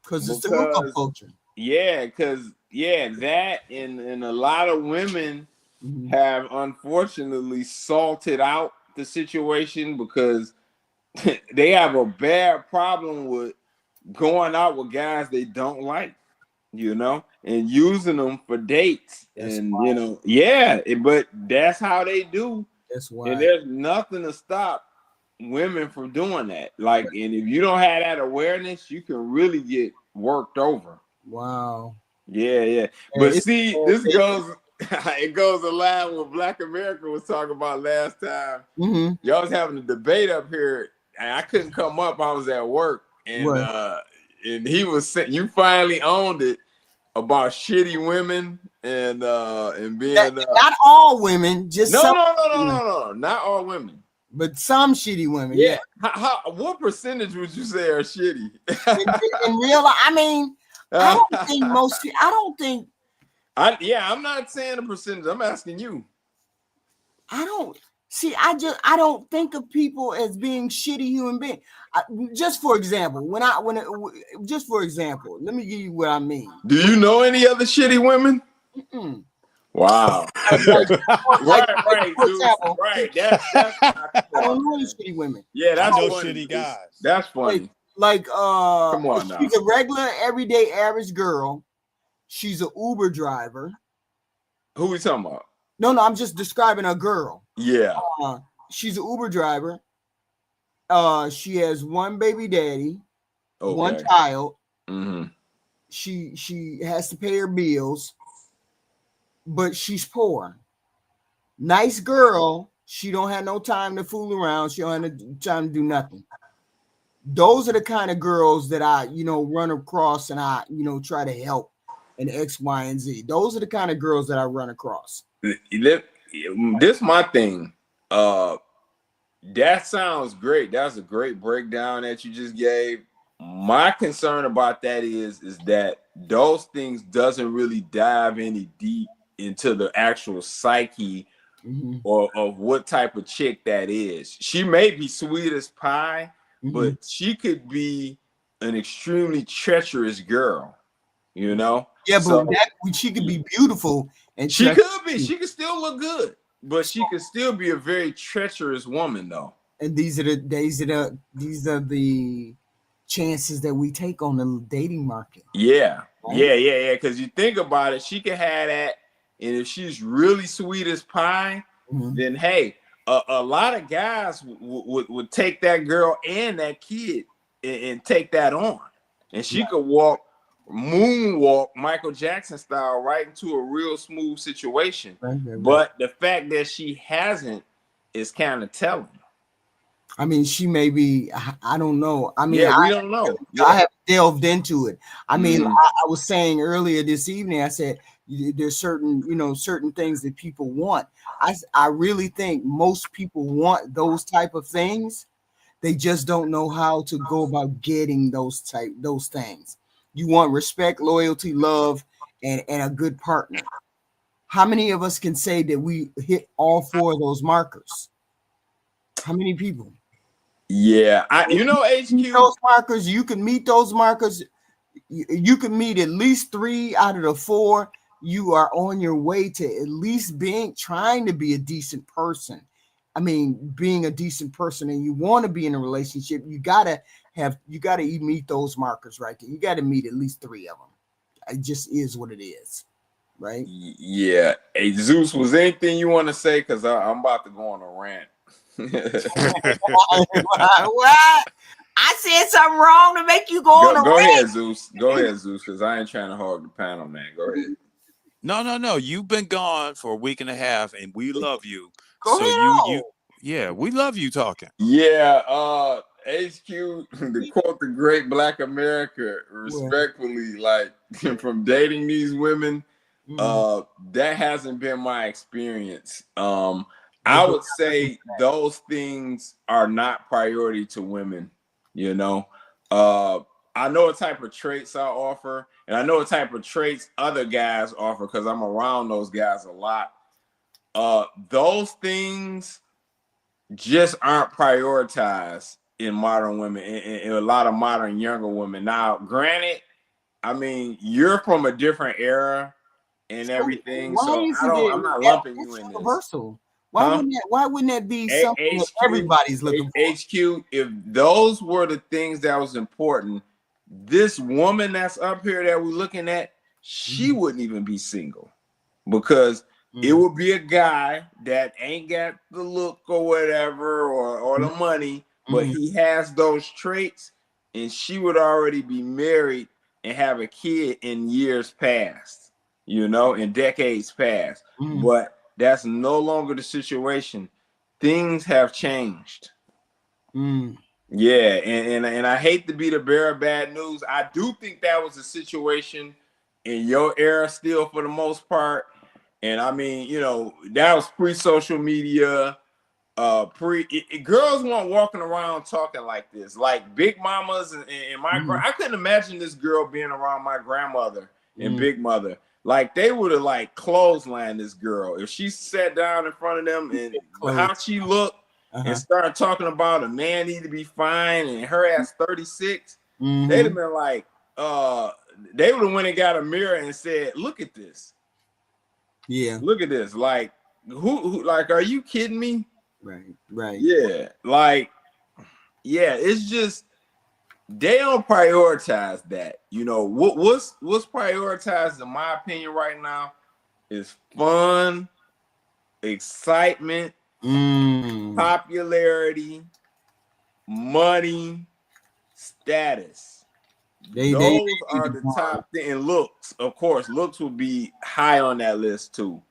Because it's the hookup culture. Yeah, because that and a lot of women have unfortunately salted out the situation because they have a bad problem with going out with guys they don't like, and using them for dates. But that's how they do. That's why. And there's nothing to stop women from doing that. Like, and if you don't have that awareness, you can really get worked over. Wow. Yeah. But see, this goes it goes along with Black America was talking about last time. Y'all was having a debate up here, and I couldn't come up. I was at work, and he was saying you finally owned it about shitty women and being not all women, just no, not all women, but some shitty women. Yeah. What percentage would you say are shitty? in real, I mean, I don't think most. I don't think. I'm not saying a percentage. I'm asking you. I don't think of people as being shitty human beings. Just for example, let me give you what I mean. Do you know any other shitty women? Mm-mm. Wow. Right. For example, right. I don't know any shitty women. Yeah, that's no funny. Shitty guys. That's funny. Come on now. She's a regular, everyday, average girl. She's an Uber driver. Who we talking about? No, I'm just describing a girl. Yeah. She's an Uber driver. She has 1 baby daddy, 1 child. Mm-hmm. She has to pay her bills, but she's poor. Nice girl. She don't have no time to fool around. She don't have no time to do nothing. those are the kind of girls that I, run across and I, try to help in X, Y, and Z. Those are the kind of girls that I run across. This my thing. That sounds great. That's a great breakdown that you just gave. My concern about that is that those things doesn't really dive any deep into the actual psyche or of what type of chick that is. She may be sweet as pie, but she could be an extremely treacherous girl, you know? Yeah, so but she could be beautiful and she could be. She could still look good, but she could still be a very treacherous woman, though. And these are the chances that we take on the dating market. Yeah, right? yeah. Because you think about it, she could have that, and if she's really sweet as pie, then hey, a lot of guys would take that girl and that kid and take that on, and she could moonwalk Michael Jackson style right into a real smooth situation. Right. But the fact that she hasn't is kind of telling. I mean, she may be, I don't know. I mean, we don't know. I have delved into it. I mean, I was saying earlier this evening, I said, there's certain things that people want. I really think most people want those type of things. They just don't know how to go about getting those things. You want respect, loyalty, love, and a good partner. How many of us can say that we hit all four of those markers? How many people? Yeah, HQ. Those markers, you can meet those markers. You can meet at least 3 out of the 4. You are on your way to at least trying to be a decent person. I mean, being a decent person, and you want to be in a relationship, you gotta meet those markers right there. You got to meet at least 3 of them. It just is what it is, right? Yeah. Hey, Zeus, was there anything you want to say? Because I'm about to go on a rant. What? I said something wrong to make you go on a rant. Go ahead, Zeus. Go ahead, Zeus, because I ain't trying to hog the panel, man. Go ahead. No. You've been gone for a week and a half, and we love you. Go ahead. Yeah, we love you talking. Yeah, HQ, to quote the great Black America, respectfully, like from dating these women, that hasn't been my experience. I would say those things are not priority to women, you know. I know what type of traits I offer, and I know what type of traits other guys offer because I'm around those guys a lot. Those things just aren't prioritized in modern women, in a lot of modern younger women. Now, granted, I mean, you're from a different era and everything, so I'm not lumping you in universal. Why wouldn't that be something that everybody's looking for? HQ, if those were the things that was important, this woman that's up here that we're looking at, she wouldn't even be single, because it would be a guy that ain't got the look or whatever or the money, but he has those traits, and she would already be married and have a kid in years past, in decades past. But that's no longer the situation. Things have changed. Yeah, and I hate to be the bearer of bad news. I do think that was a situation in your era still for the most part. And I mean, that was pre-social media. Girls weren't walking around talking like this. Like Big Mamas and I couldn't imagine this girl being around my grandmother and Big Mother. Like they would have like clotheslined this girl if she sat down in front of them and how she looked and started talking about a man need to be fine and her ass 36. They'd have been like, they would have went and got a mirror and said, "Look at this. Yeah, look at this. Like, who like, are you kidding me?" Right. Yeah, like, yeah, it's just they don't prioritize that. What's prioritized in my opinion right now is fun, excitement, popularity, money, status. Those are the top thing. And looks, of course, looks will be high on that list too.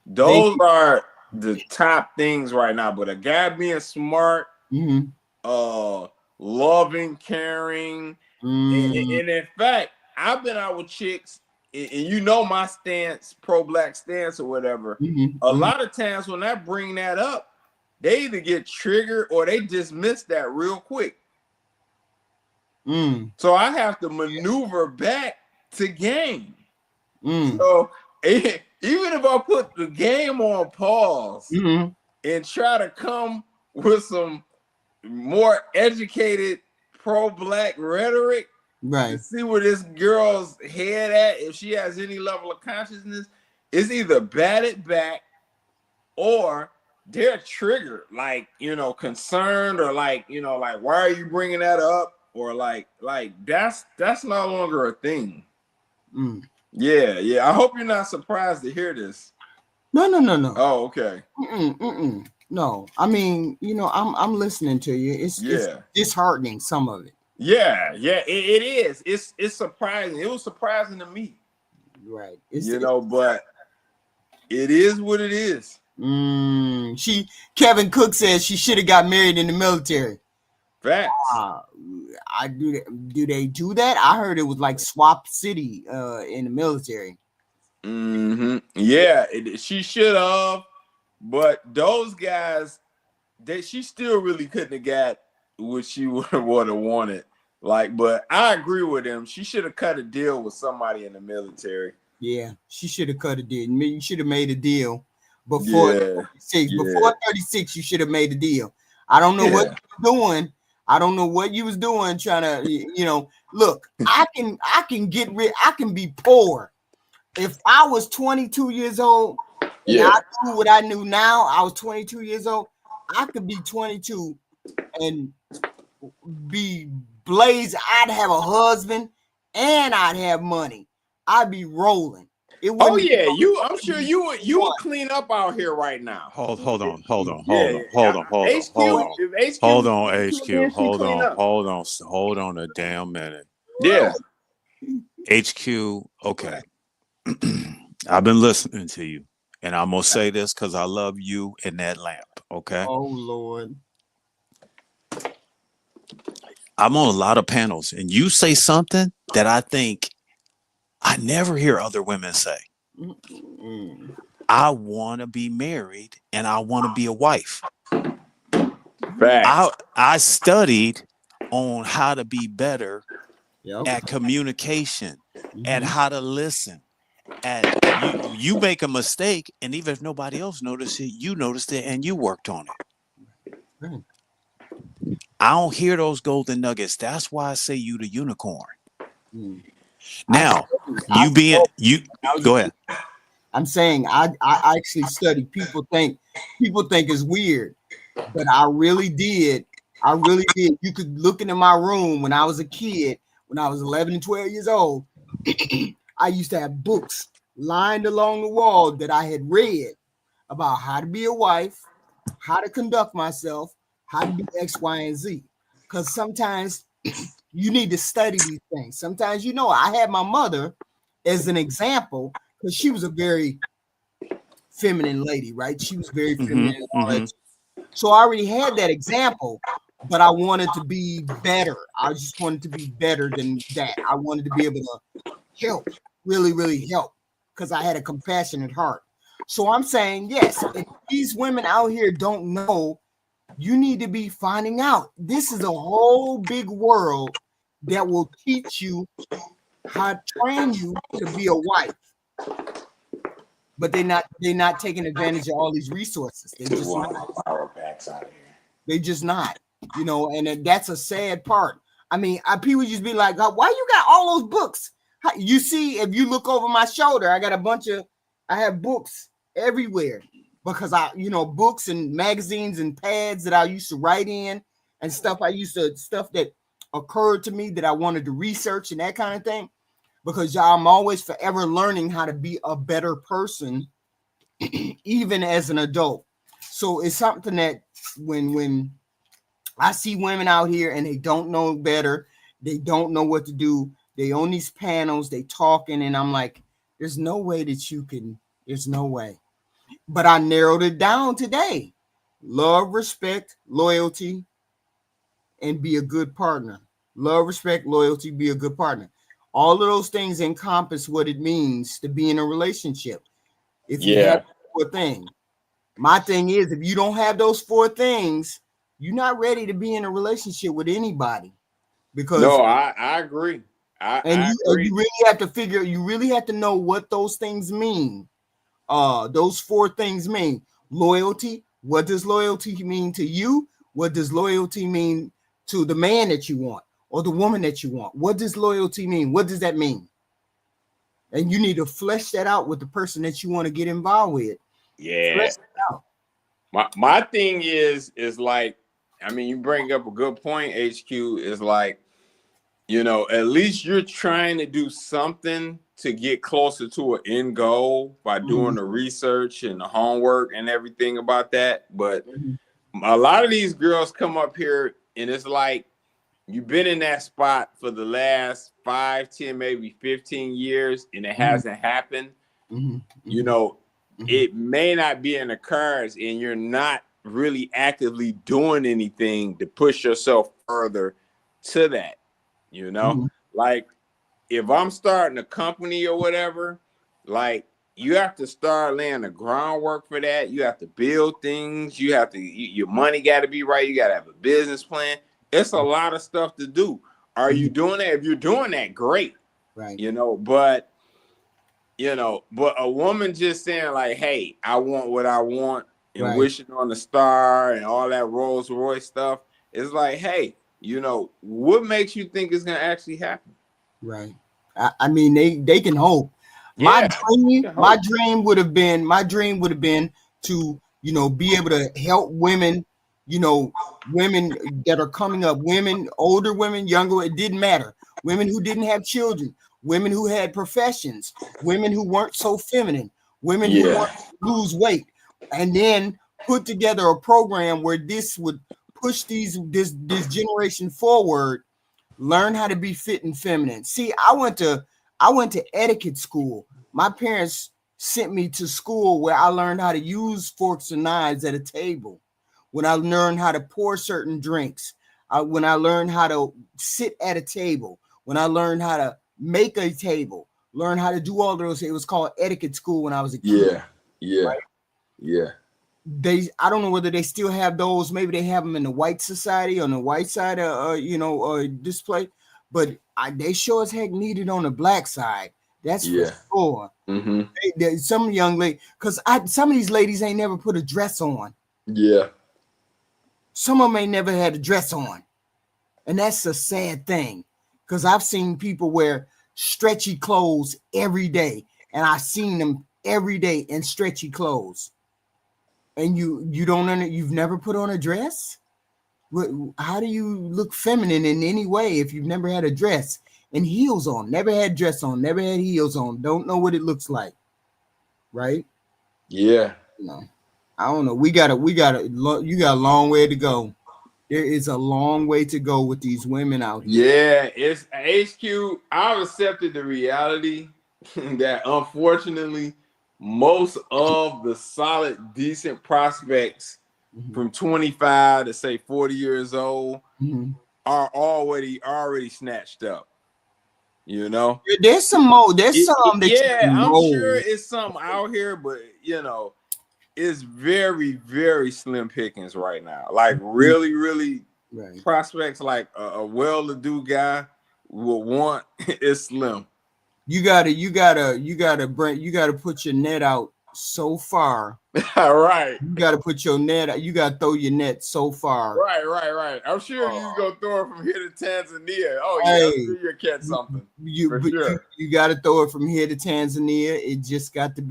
Those are the top things right now. But a guy being smart, loving, caring. And in fact, I've been out with chicks, and you know my stance, pro-black stance or whatever. A lot of times when I bring that up, they either get triggered or they dismiss that real quick. So I have to maneuver back to game. So even if I put the game on pause and try to come with some more educated pro-black rhetoric, to see where this girl's head at, if she has any level of consciousness, it's either batted back or they're triggered, like, you know, concerned, or like, you know, like, why are you bringing that up? Or like that's no longer a thing. Yeah. I hope you're not surprised to hear this. No. Oh, okay. No, I mean, you know, I'm listening to you. It's disheartening, some of it. Yeah, it is. It's surprising. It was surprising to me. Right. But it is what it is. Kevin Cook says she should have got married in the military. Facts. Do they do that? I heard it was like Swap City in the military. Yeah, she should have, but those guys, she still really couldn't have got what she would have wanted. Like, but I agree with him. She should have cut a deal with somebody in the military. Yeah, she should have cut a deal. You should have made a deal before 36. Before 36, you should have made a deal. I don't know what you were doing. I don't know what you was doing trying to, you know, look, I can get rid, I can be poor. If I was 22 years old and I knew what I knew now, I was 22 years old, I could be 22 and be blazed. I'd have a husband and I'd have money. I'd be rolling. I'm sure you would clean up out here right now. Hold on, hold on a damn minute. Yeah. HQ, okay. I've been listening to you, and I'm gonna say this because I love you and that lamp. Okay. Oh Lord. I'm on a lot of panels, and you say something that I think I never hear other women say. I want to be married and I want to be a wife. I studied on how to be better at communication, at how to listen. At you make a mistake, and even if nobody else noticed it, you noticed it and you worked on it. I don't hear those golden nuggets. That's why I say you the unicorn. Now, go ahead. I'm saying I actually study. People think it's weird, but I really did. You could look into my room when I was a kid, when I was 11 and 12 years old. I used to have books lined along the wall that I had read about how to be a wife, how to conduct myself, how to do X, Y, and Z. Because sometimes you need to study these things. Sometimes, you know, I had my mother as an example because she was a very feminine lady, right? She was very feminine. So I already had that example, but I wanted to be better. I just wanted to be better than that. I wanted to be able to help, really, really help, because I had a compassionate heart. So I'm saying, yes, if these women out here don't know, you need to be finding out. This is a whole big world that will teach you how to train you to be a wife. But they're not taking advantage of all these resources. They just not. They just not, you know, and that's a sad part. I mean, people just be like, why you got all those books? You see, if you look over my shoulder, I have books everywhere because books and magazines and pads that I used to write in and stuff that occurred to me that I wanted to research and that kind of thing. Because I'm always forever learning how to be a better person, even as an adult. So it's something that when I see women out here and they don't know better, they don't know what to do, they on these panels, they talking, and I'm like, there's no way that you can, there's no way. But I narrowed it down today. Love, respect, loyalty, and be a good partner. Love, respect, loyalty, be a good partner. All of those things encompass what it means to be in a relationship. If you have 4 things. My thing is, if you don't have those 4 things, you're not ready to be in a relationship with anybody. Because no, I agree. I and agree. you really have to figure, you really have to know what those things mean. Those 4 things mean. Loyalty. What does loyalty mean to you? What does loyalty mean to the man that you want or the woman that you want? What does loyalty mean? What does that mean? And you need to flesh that out with the person that you want to get involved with. Yeah. Flesh it out. My thing is like, I mean, you bring up a good point, HQ, is like, you know, at least you're trying to do something to get closer to an end goal by doing the research and the homework and everything about that. But a lot of these girls come up here and it's like you've been in that spot for the last 5, 10, maybe 15 years and it hasn't happened. You know, it may not be in the cards and you're not really actively doing anything to push yourself further to that. You know, like if I'm starting a company or whatever, like you have to start laying the groundwork for that. You have to build things. You have to, your money got to be right. You got to have a business plan. It's a lot of stuff to do. Are you doing that? If you're doing that, great. Right. You know, but a woman just saying like, hey, I want what I want and wishing on the star and all that Rolls Royce stuff. It's like, hey, you know, what makes you think it's gonna actually happen? Right. I mean, they can hope. Yeah, My dream would have been to, you know, be able to help women, you know, women that are coming up, women, older women, younger, it didn't matter. Women who didn't have children, women who had professions, women who weren't so feminine, women who wanted to lose weight, and then put together a program where this would push this generation forward. Learn how to be fit and feminine. See, I went to etiquette school. My parents sent me to school where I learned how to use forks and knives at a table. When I learned how to pour certain drinks, when I learned how to sit at a table, when I learned how to make a table, learn how to do all those. It was called etiquette school when I was a kid. Yeah. I don't know whether they still have those. Maybe they have them in the white society on the white side of display, but they sure as heck need it on the black side. That's for sure. Some young lady, because some of these ladies ain't never put a dress on. Yeah. Some of them ain't never had a dress on, and that's a sad thing. Because I've seen people wear stretchy clothes every day, and I've seen them every day in stretchy clothes. And you've never put on a dress? How do you look feminine in any way if you've never had a dress and heels on? Never had dress on, never had heels on. Don't know what it looks like, right? Yeah. No, I don't know. You got a long way to go. There is a long way to go with these women out here. Yeah, it's HQ. I've accepted the reality that unfortunately most of the solid, decent prospects from 25 to say 40 years old are already snatched up. You know, there's some more. There's some that I'm sure it's some out here, but you know, it's very, very slim pickings right now. Like really, really prospects like a well-to-do guy will want is slim. You gotta put your net out so far. Right. You gotta put your net out. You gotta throw your net so far. Right. I'm sure you go throw it from here to Tanzania. Oh yeah, I'm sure you'll catch something. You gotta throw it from here to Tanzania. It just got to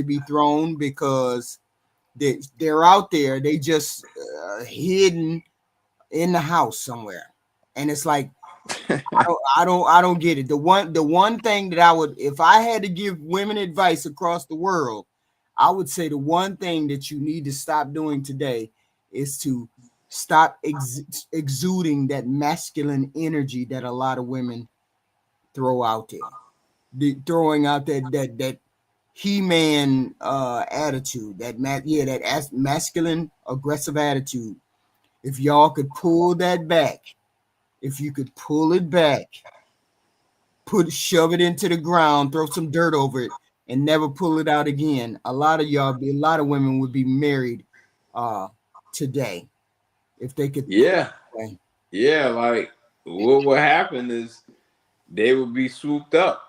be thrown because they're out there. They just hidden in the house somewhere. And it's like I don't get it. The one thing that I would, if I had to give women advice across the world, I would say the one thing that you need to stop doing today is to stop exuding that masculine energy that a lot of women throw out there. Throwing out that He-Man attitude, that masculine aggressive attitude. If y'all could pull that back, if you could pull it back, shove it into the ground, throw some dirt over it, and never pull it out again, a lot of women would be married today if they could. Yeah. Yeah, like what would happen is they would be swooped up.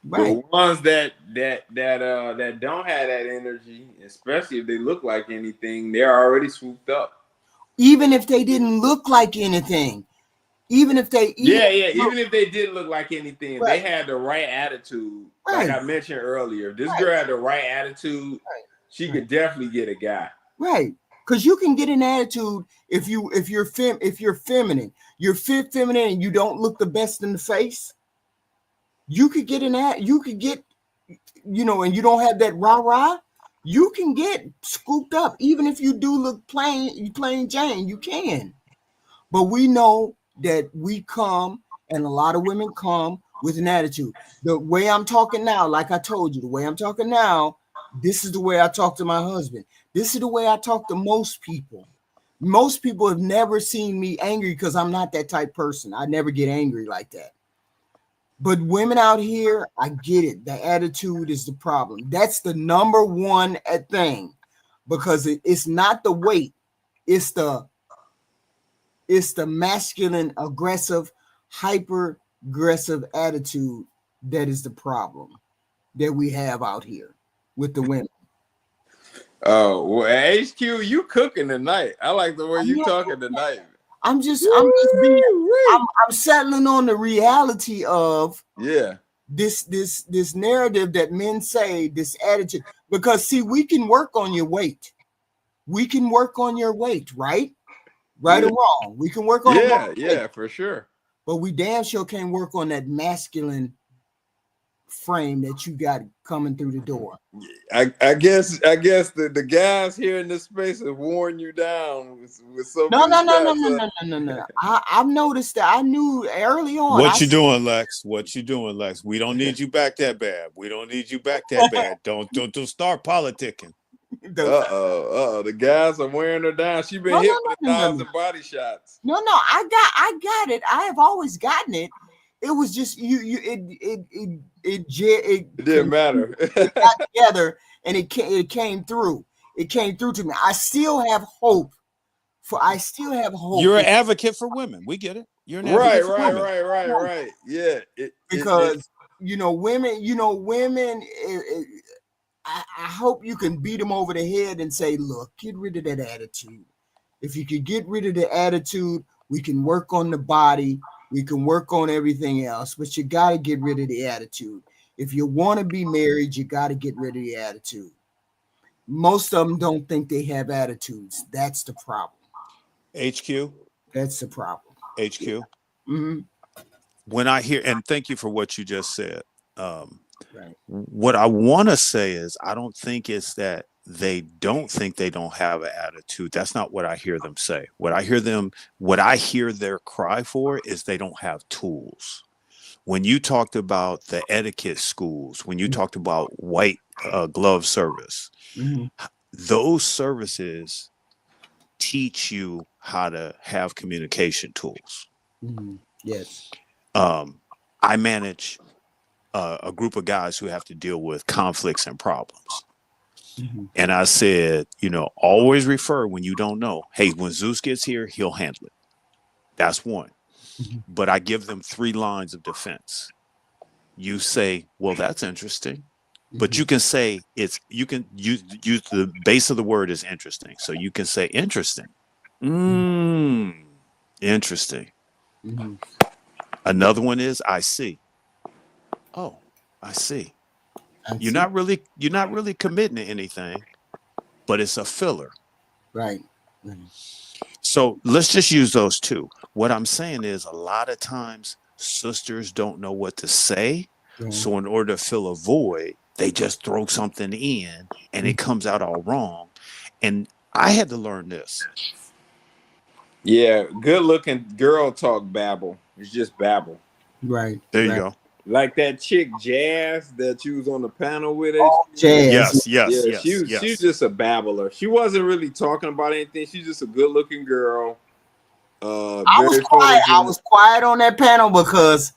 Right. The ones that don't have that energy, especially if they look like anything, they're already swooped up. Even if they didn't look like anything, even if they even if they didn't look like anything, right. they had the right attitude. Right. Like I mentioned earlier, if this girl had the right attitude, she could definitely get a guy. Right. Because you can get an attitude if you're feminine, you're fit feminine, and you don't look the best in the face. You could get and you don't have that rah-rah. You can get scooped up, even if you do look plain Jane. You can, but we know that we come, and a lot of women come with an attitude. The way I'm talking now, like I told you, the way I'm talking now, this is the way I talk to my husband. This is the way I talk to most people. Most people have never seen me angry because I'm not that type person. I never get angry like that. But women out here, I get it. The attitude is the problem. That's the number one thing, because it's not the weight. It's the masculine, aggressive, hyper aggressive attitude that is the problem that we have out here with the women. Oh, well, HQ, you cooking tonight. I like the way you talking tonight. I'm settling on the reality of this narrative that men say, this attitude. Because see, we can work on your weight. We can work on your weight, right? Right or wrong. We can work on weight, for sure. But we damn sure can't work on that masculine frame that you got coming through the door. I guess the guys here in this space have worn you down with so No. I've noticed that. I knew early on. What you doing, Lex? We don't need you back that bad. Don't start politicking. The guys are wearing her down. She been hit with 1,000 body shots. No, I got it. I have always gotten it. It was just it didn't matter. It got together and it came through. It came through to me. I still have hope. You're an advocate for women. We get it. You're an advocate for women. Right. Yeah. Because women. I hope you can beat them over the head and say, look, get rid of that attitude. If you could get rid of the attitude, we can work on the body. We can work on everything else, but you got to get rid of the attitude. If you want to be married, you got to get rid of the attitude. Most of them don't think they have attitudes. That's the problem. HQ? That's the problem. HQ? Yeah. Mm-hmm. When I hear, and thank you for what you just said. What I want to say is, I don't think it's that they don't think they don't have an attitude. That's not what I hear them say. What I hear their cry for is they don't have tools. When you talked about the etiquette schools, when you talked about white glove service, those services teach you how to have communication tools. Yes. I manage a group of guys who have to deal with conflicts and problems. And I said, always refer when you don't know. Hey, when Zeus gets here, he'll handle it. That's one. But I give them 3 lines of defense. You say, well, that's interesting. But you can say you can use the base of the word is interesting. So you can say interesting. Interesting. Another one is I see. Oh, I see. You're not really committing to anything, but it's a filler. Right. So let's just use those 2. What I'm saying is, a lot of times sisters don't know what to say. So in order to fill a void, they just throw something in and it comes out all wrong. And I had to learn this. Yeah, good looking girl talk babble. It's just babble. Right. There you go. Like that chick Jazz that you was on the panel with. Jazz. Yeah, she was just a babbler. She wasn't really talking about anything. She's just a good looking girl. I was Very quiet. I photogenic. was quiet on that panel because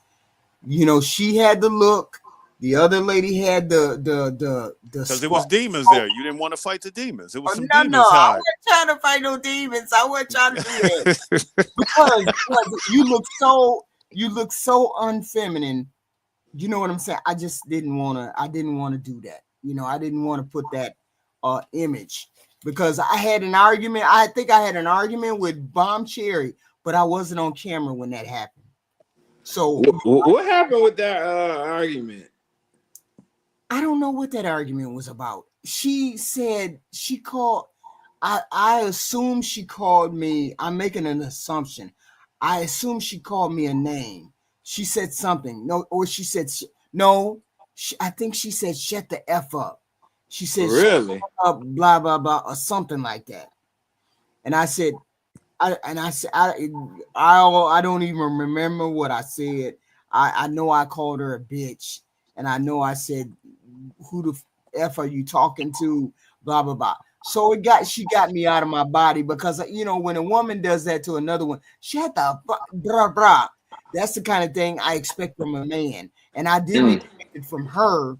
she had the look. The other lady had the because it was demons there. You didn't want to fight the demons. It was some demons I high. wasn't trying to fight no demons. I wasn't trying to do that because you look so unfeminine. You know what I'm saying? I just didn't want to. I didn't want to do that. I didn't want to put that image because I had an argument. I think I had an argument with Bomb Cherry, but I wasn't on camera when that happened. So what happened with that argument? I don't know what that argument was about. She said she called. I assume she called me. I'm making an assumption. I assume she called me a name. She said something. No, or she said no. I think she said shut the F up. She said really? Shut up, blah blah blah, or something like that. And I said, I don't even remember what I said. I know I called her a bitch, and I know I said, "Who the f are you talking to?" Blah blah blah. So she got me out of my body because when a woman does that to another one, shut the blah blah. That's the kind of thing I expect from a man, and I didn't expect it from her,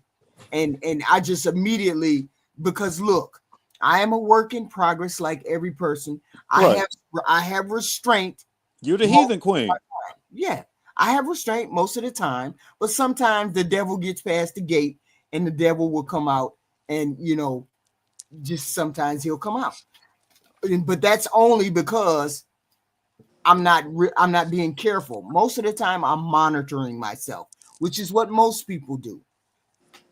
and I just immediately because look, I am a work in progress like every person. Right. I have restraint. You're the heathen queen. Yeah, I have restraint most of the time, but sometimes the devil gets past the gate and the devil will come out and just sometimes he'll come out. But that's only because I'm not being careful. Most of the time I'm monitoring myself, which is what most people do.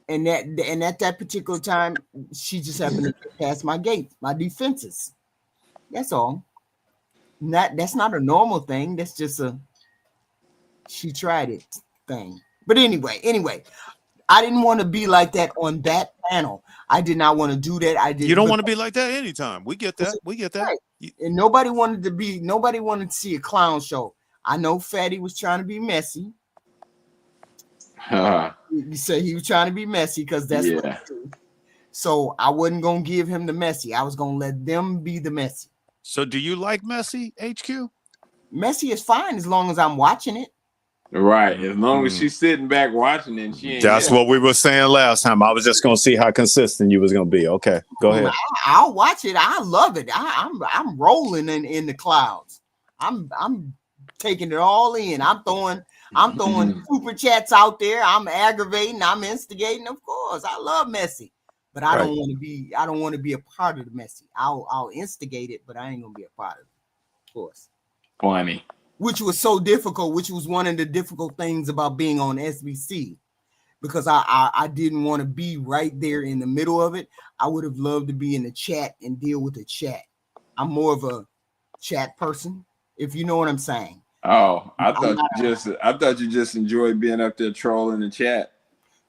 And at that particular time, she just happened to get past my gate, my defenses. That's all. That's not a normal thing. That's just she tried it thing. But anyway, I didn't want to be like that on that panel. I did not want to do that. I did. You don't want to be like that anytime. We get that. Right. And nobody wanted to see a clown show. I know Fatty was trying to be messy. He said he was trying to be messy because that's what he do. So I wasn't gonna give him the messy. I was gonna let them be the messy. So do you like messy, HQ? Messy is fine as long as I'm watching it. Right. As long as she's sitting back watching it, she ain't. That's what we were saying last time. I was just gonna see how consistent you was gonna be. Okay, go ahead. I'll watch it. I love it. I'm rolling in the clouds. I'm taking it all in. I'm throwing super chats out there. I'm aggravating. I'm instigating. Of course, I love messy, but I don't want to be a part of the messy. I'll instigate it, but I ain't gonna be a part of it. Of course. Funny. Which was so difficult. Which was one of the difficult things about being on SBC, because I didn't want to be right there in the middle of it. I would have loved to be in the chat and deal with the chat. I'm more of a chat person, if you know what I'm saying. Oh, I thought you just enjoyed being up there trolling the chat.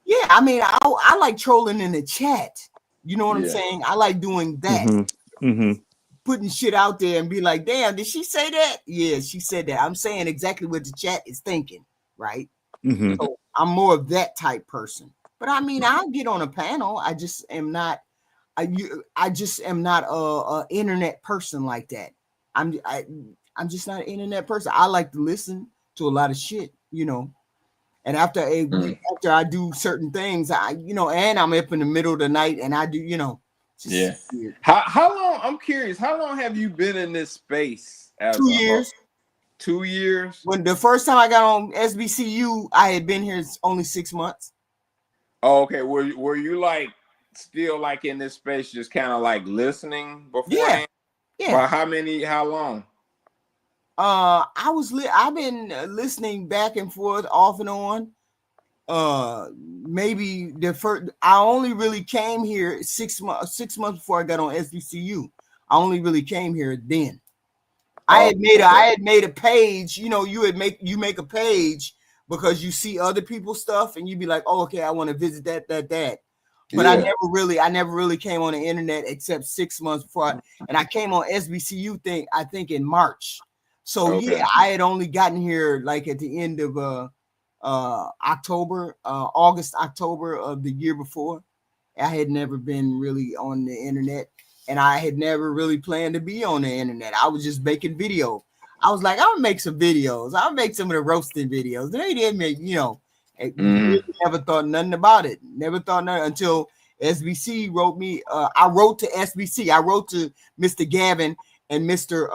Yeah, I mean, I like trolling in the chat. You know what I'm saying? I like doing that. Putting shit out there and be like, damn, did she say that? Yeah, she said that. I'm saying exactly what the chat is thinking, right? So I'm more of that type person. But I mean, I'll get on a panel. I just am not. I just am not a internet person like that. I'm just not an internet person. I like to listen to a lot of shit, And after I do certain things, and I'm up in the middle of the night, and I do, weird. How long? I'm curious. How long have you been in this space? 2 years. 2 years. When the first time I got on SBCU, I had been here only 6 months. Oh, okay. Were you like still like in this space, just kind of like listening beforehand? Yeah. How long? I've been listening back and forth, off and on. Maybe I only really came here 6 months before I got on SBCU. I only really came here then. I had made a page. You make a page because you see other people's stuff and you'd be like, oh, okay, I want to visit that. But I never really came on the internet except 6 months before. And I came on SBCU I think in March. So I had only gotten here like at the end of August, October of the year before. I had never been really on the internet, and I had never really planned to be on the internet. I was just making video. I was like, I'll make some videos. I'll make some of the roasting videos. They didn't make, really never thought nothing about it. Never thought nothing until SBC wrote me. I wrote to SBC. I wrote to Mr. Gavin and Mr.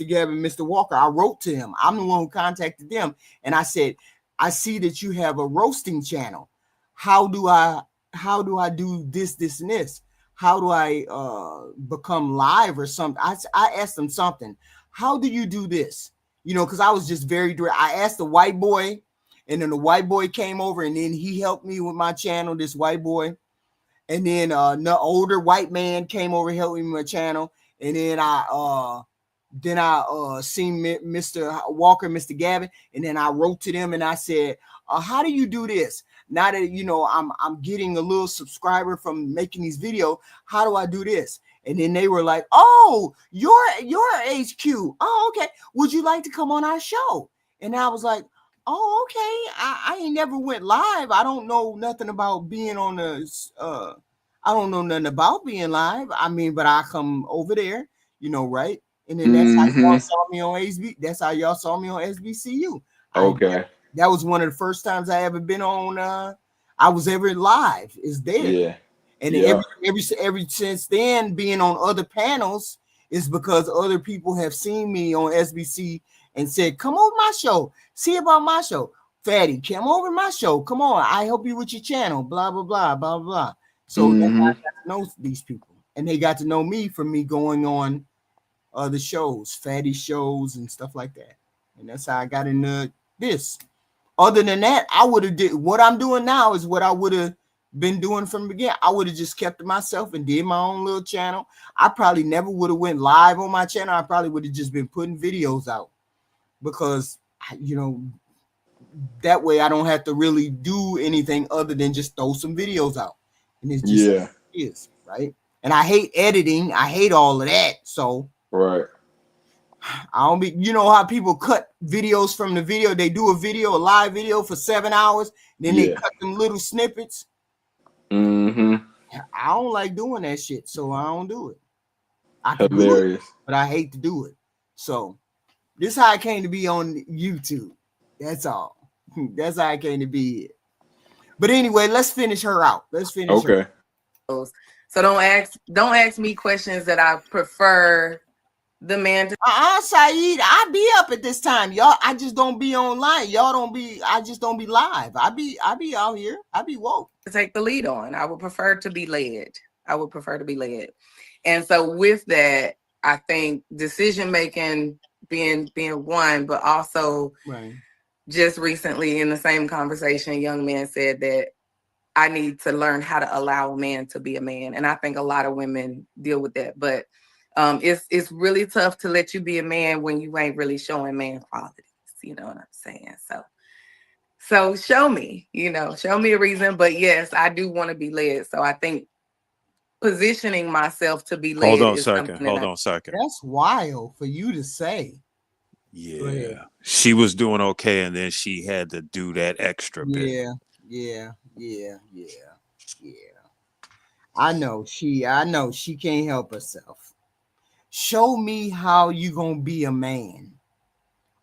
Gavin, Mr. Walker. I wrote to him. I'm the one who contacted them, and I said, I see that you have a roasting channel. How do I do this, and this? How do I become live or something? I asked them something. How do you do this? Because I was just very direct. I asked the white boy, and then the white boy came over, and then he helped me with my channel, this white boy. And then the older white man came over, helped me with my channel. And then I seen Mr. Walker, Mr. Gavin, and then I wrote to them and I said, how do you do this? Now that I'm getting a little subscriber from making these videos, how do I do this? And then they were like, oh, you're HQ. Oh, okay. Would you like to come on our show? And I was like, oh, okay. I ain't never went live. I don't know nothing about being on the I don't know nothing about being live. I mean, but I come over there, right? And then that's how y'all saw me on HB. That's how y'all saw me on SBCU. Okay. That was one of the first times I ever been on. I was ever live. Is there? Yeah. And every since then, being on other panels is because other people have seen me on SBC and said, "Come over my show. See about my show, Fatty. Come over my show. Come on, I help you with your channel. Blah blah blah blah blah." So that's how I got to know these people, and they got to know me from me going on other shows, Fatty shows and stuff like that. And that's how I got into this. Other than that, I would have did what I'm doing now is what I would have been doing from the beginning. I would have just kept to myself and did my own little channel. I probably never would have went live on my channel. I probably would have just been putting videos out because, that way I don't have to really do anything other than just throw some videos out. And it's just is, right? And I hate editing. I hate all of that. So right. I don't be, how people cut videos from the video. They do a live video for 7 hours, then they cut them little snippets. I don't like doing that shit, so I don't do it. I can do it, but I hate to do it. So this is how I came to be on YouTube. That's all. That's how I came to be here. But anyway, let's finish her out. Let's finish her. So don't ask me questions that I prefer the man to Saeed, I be up at this time. Y'all, I just don't be online. Y'all don't be, I just don't be live. I be out here. I be woke. To take the lead on. I would prefer to be led. And so with that, I think decision making being one, but also just recently in the same conversation, a young man said that I need to learn how to allow a man to be a man. And I think a lot of women deal with that. But it's really tough to let you be a man when you ain't really showing man qualities. You know what I'm saying? So show me a reason. But yes, I do want to be led. So I think positioning myself to be led. Hold on a second. That's wild for you to say. Yeah. She was doing okay, and then she had to do that extra bit. Yeah. I know she can't help herself. Show me how you gonna be a man,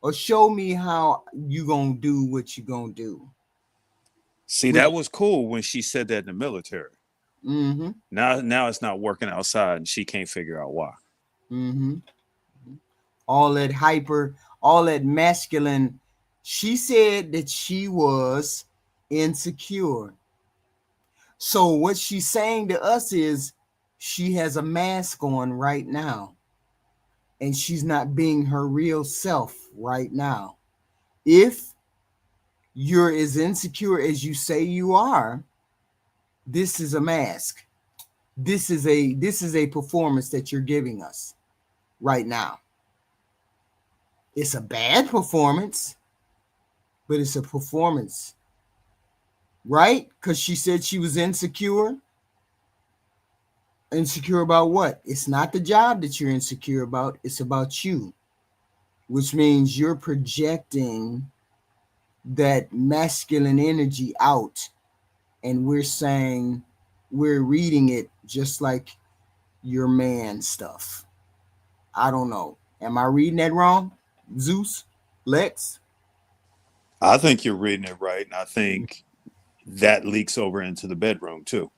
or show me how you gonna do what you gonna do. See, that was cool when she said that in the military. Now it's not working outside, and she can't figure out why. All that hyper, all that masculine. She said that she was insecure. So what she's saying to us is she has a mask on right now, and she's not being her real self right now. If you're as insecure as you say you are, this is a mask. This is a performance that you're giving us right now. It's a bad performance, but it's a performance, right? Because she said she was insecure. Insecure about what? It's not the job that you're insecure about. It's about you, which means you're projecting that masculine energy out, and we're saying we're reading it just like your man stuff. I don't know. Am I reading that wrong? Zeus? Lex? I think you're reading it right, and I think that leaks over into the bedroom too.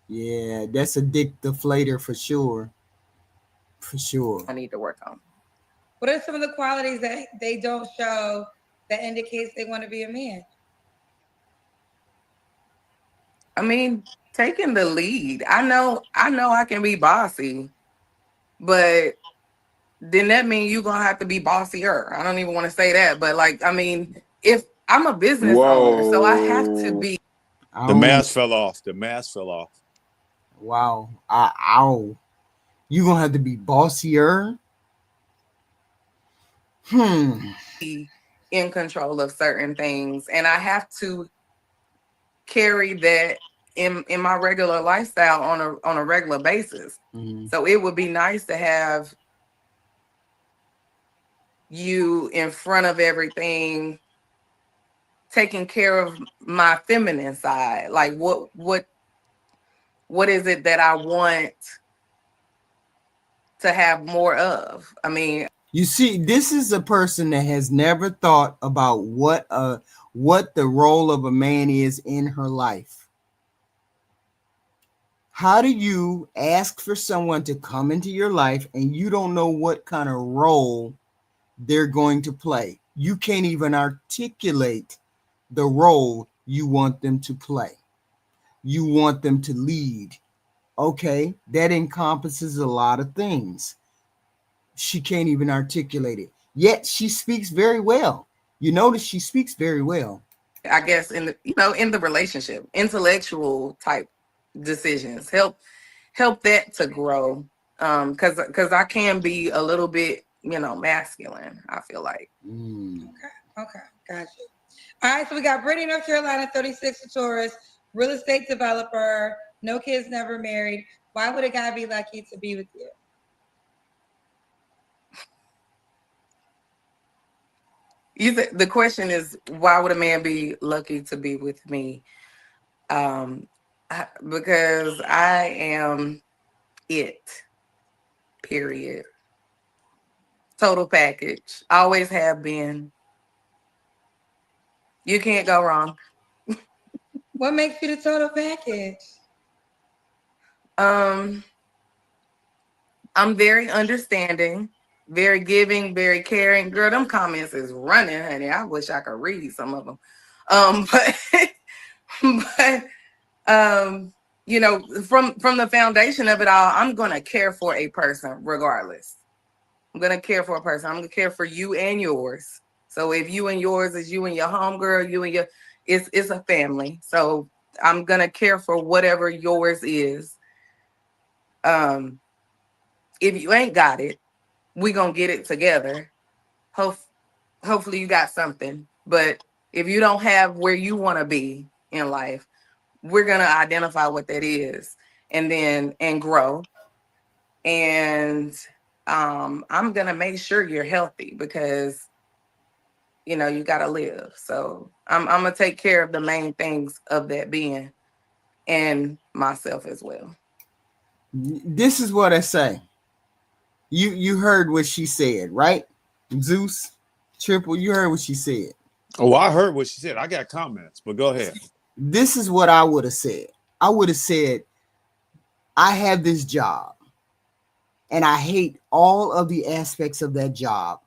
Yeah, that's a dick deflator for sure. For sure. I need to work on. What are some of the qualities that they don't show that indicates they want to be a man? I mean, taking the lead. I know I can be bossy, but then that means you're gonna have to be bossier. I don't even want to say that, but like, I mean, if I'm a business owner, so I have to Whoa. be. The mask fell off. The mask fell off. Wow. Ow. You gonna have to be bossier. In control of certain things, and I have to carry that in my regular lifestyle on a regular basis. Mm-hmm. So it would be nice to have you in front of everything, taking care of my feminine side. Like what is it that I want to have more of? I mean, You see, this is a person that has never thought about what the role of a man is in her life. How do you ask for someone to come into your life and you don't know what kind of role they're going to play? You can't even articulate the role you want them to play. You want them to lead. Okay, that encompasses a lot of things. She can't even articulate it. Yet she speaks very well. You notice she speaks very well. I guess in the in the relationship, intellectual type decisions help that to grow. Because I can be a little bit, masculine, I feel like. Okay, gotcha. All right, so we got Brittany, North Carolina, 36, Taurus, real estate developer, no kids, never married. Why would a guy be lucky to be with you? The question is, why would a man be lucky to be with me? Because I am it. Period. Total package. Always have been. You can't go wrong. What makes you the total package? I'm very understanding, very giving, very caring. Girl, them comments is running, honey. I wish I could read some of them. But from the foundation of it all, I'm gonna care for a person regardless. I'm gonna care for a person. I'm gonna care for you and yours. So if you and yours is you and your homegirl, you and your it's a family. So I'm gonna care for whatever yours is. If you ain't got it, we gonna get it together. Hopefully you got something. But if you don't have where you want to be in life, we're gonna identify what that is and grow. And I'm gonna make sure you're healthy because you gotta live. So I'm gonna take care of the main things of that being and myself as well. This is what I say. You heard what she said, right? Zeus, Triple, you heard what she said. Oh, I heard what she said. I got comments, but go ahead. This is what I would have said. I would have said, I have this job and I hate all of the aspects of that job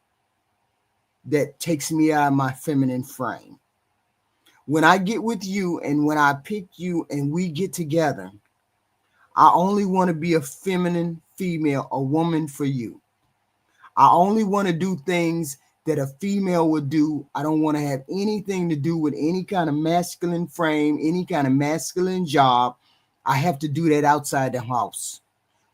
that takes me out of my feminine frame. When I get with you and when I pick you and we get together, I only want to be a feminine female, a woman for you. I only want to do things that a female would do. I don't want to have anything to do with any kind of masculine frame, any kind of masculine job. I have to do that outside the house.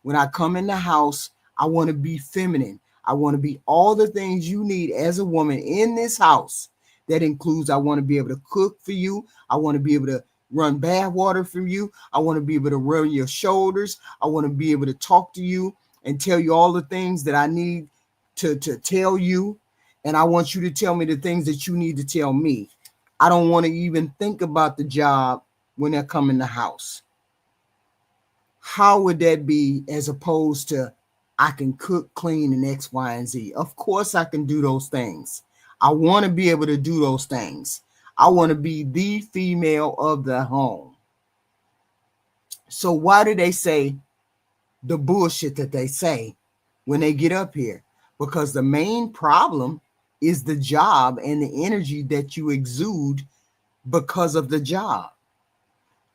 When I come in the house, I want to be feminine. I want to be all the things you need as a woman in this house. That includes I want to be able to cook for you. I want to be able to run bath water for you. I want to be able to rub your shoulders. I want to be able to talk to you and tell you all the things that I need to tell you. and I want you to tell me the things that you need to tell me. I don't want to even think about the job when they come in the house. How would that be as opposed to I can cook, clean, and X, Y, and Z? Of course, I can do those things. I want to be able to do those things. I want to be the female of the home. So why do they say the bullshit that they say when they get up here? Because the main problem is the job and the energy that you exude because of the job.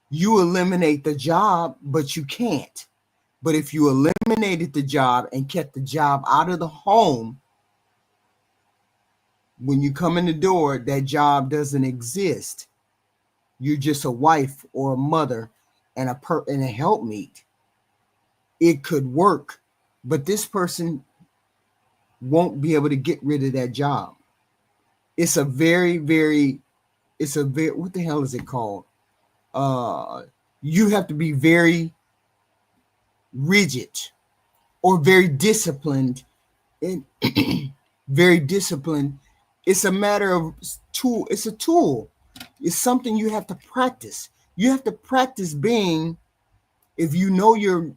You eliminate the job, but you can't. But if you eliminated the job and kept the job out of the home, when you come in the door, that job doesn't exist. You're just a wife or a mother and a helpmeet. It could work, but this person won't be able to get rid of that job. It's a very, very, what the hell is it called? You have to be very rigid or very disciplined and very disciplined. It's a matter of tool. It's a tool. It's something you have to practice. You have to practice being, if you know you're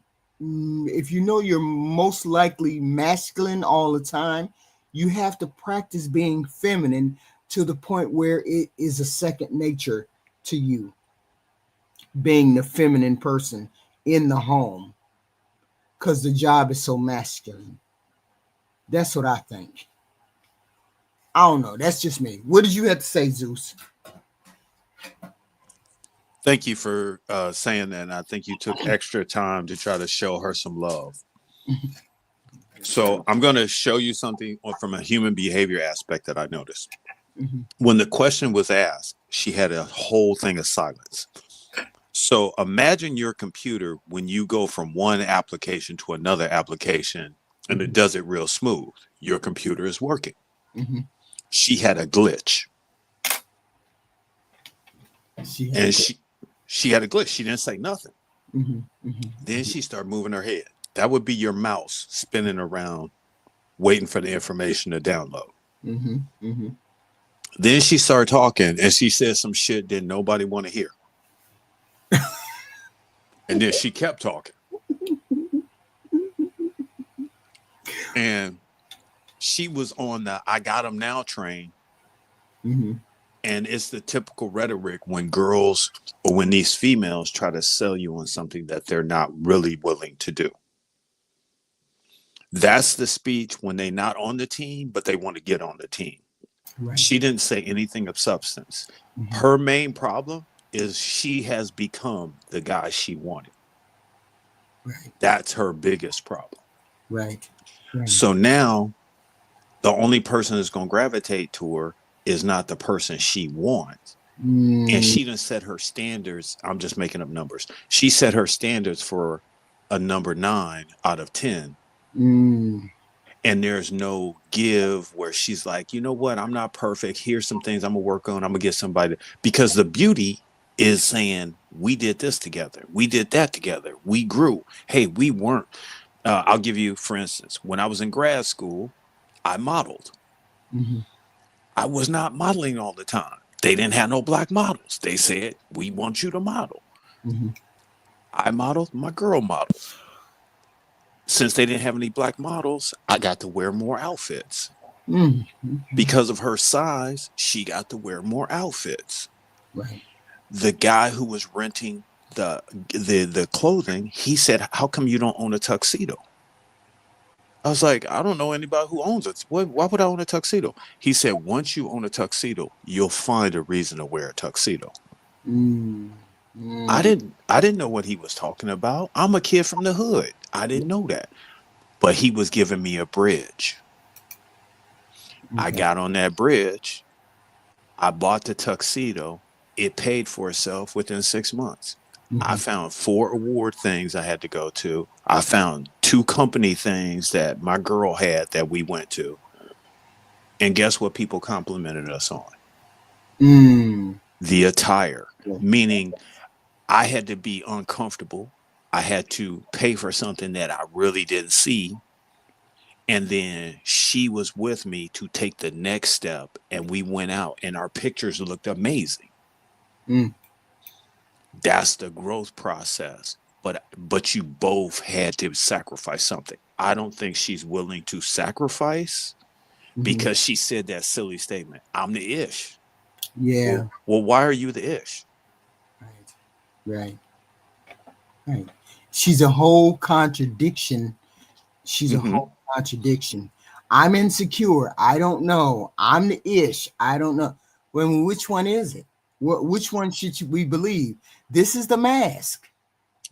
most likely masculine all the time, you have to practice being feminine to the point where it is a second nature to you, being the feminine person in the home, because the job is so masculine. That's what I think. I don't know. That's just me. What did you have to say, Zeus? Thank you for saying that. And I think you took extra time to try to show her some love. So I'm going to show you something from a human behavior aspect that I noticed. Mm-hmm. When the question was asked, she had a whole thing of silence. So imagine your computer when you go from one application to another application and it does it real smooth. Your computer is working. Mm-hmm. She had a glitch. She had a glitch. She didn't say nothing. Mm-hmm. Mm-hmm. Then she started moving her head. That would be your mouse spinning around, waiting for the information to download. Mm-hmm. Mm-hmm. Then she started talking and she said some shit that nobody want to hear. And then she kept talking. And she was on the I got him now train. Mm-hmm. And it's the typical rhetoric when girls or when these females try to sell you on something that they're not really willing to do. That's the speech when they're not on the team, but they want to get on the team. Right. She didn't say anything of substance. Mm-hmm. Her main problem is she has become the guy she wanted. Right. That's her biggest problem. Right. Right. So now the only person that's going to gravitate to her is not the person she wants. And she didn't set her standards. I'm just making up numbers. She set her standards for a number 9 out of 10. And there's no give where she's like, you know what? I'm not perfect. Here's some things I'm going to work on. I'm going to get somebody. Because the beauty is saying, we did this together. We did that together. We grew. Hey, we weren't. I'll give you, for instance, when I was in grad school, I modeled. Mm-hmm. I was not modeling all the time. They didn't have no black models. They said, we want you to model. Mm-hmm. I modeled, my girl modeled. Since they didn't have any black models, I got to wear more outfits. Mm-hmm. Because of her size, she got to wear more outfits. Right. The guy who was renting the clothing, he said, how come you don't own a tuxedo? I was like, I don't know anybody who owns it. Why would I own a tuxedo? He said, once you own a tuxedo, you'll find a reason to wear a tuxedo. I didn't know what he was talking about. I'm a kid from the hood. I didn't know that. But he was giving me a bridge. Okay. I got on that bridge. I bought the tuxedo. It paid for itself within 6 months. Mm-hmm. I found 4 award things I had to go to. I found 2 company things that my girl had that we went to. And guess what people complimented us on? The attire. Meaning I had to be uncomfortable. I had to pay for something that I really didn't see. And then she was with me to take the next step, and we went out, and our pictures looked amazing. Mm. That's the growth process. But you both had to sacrifice something. I don't think she's willing to sacrifice because she said that silly statement. I'm the ish. Yeah. Well, why are you the ish? Right. Right. Right. She's a whole contradiction. She's a whole contradiction. I'm insecure. I don't know. I'm the ish. I don't know. Well, which one is it? Which one should we believe? This is the mask.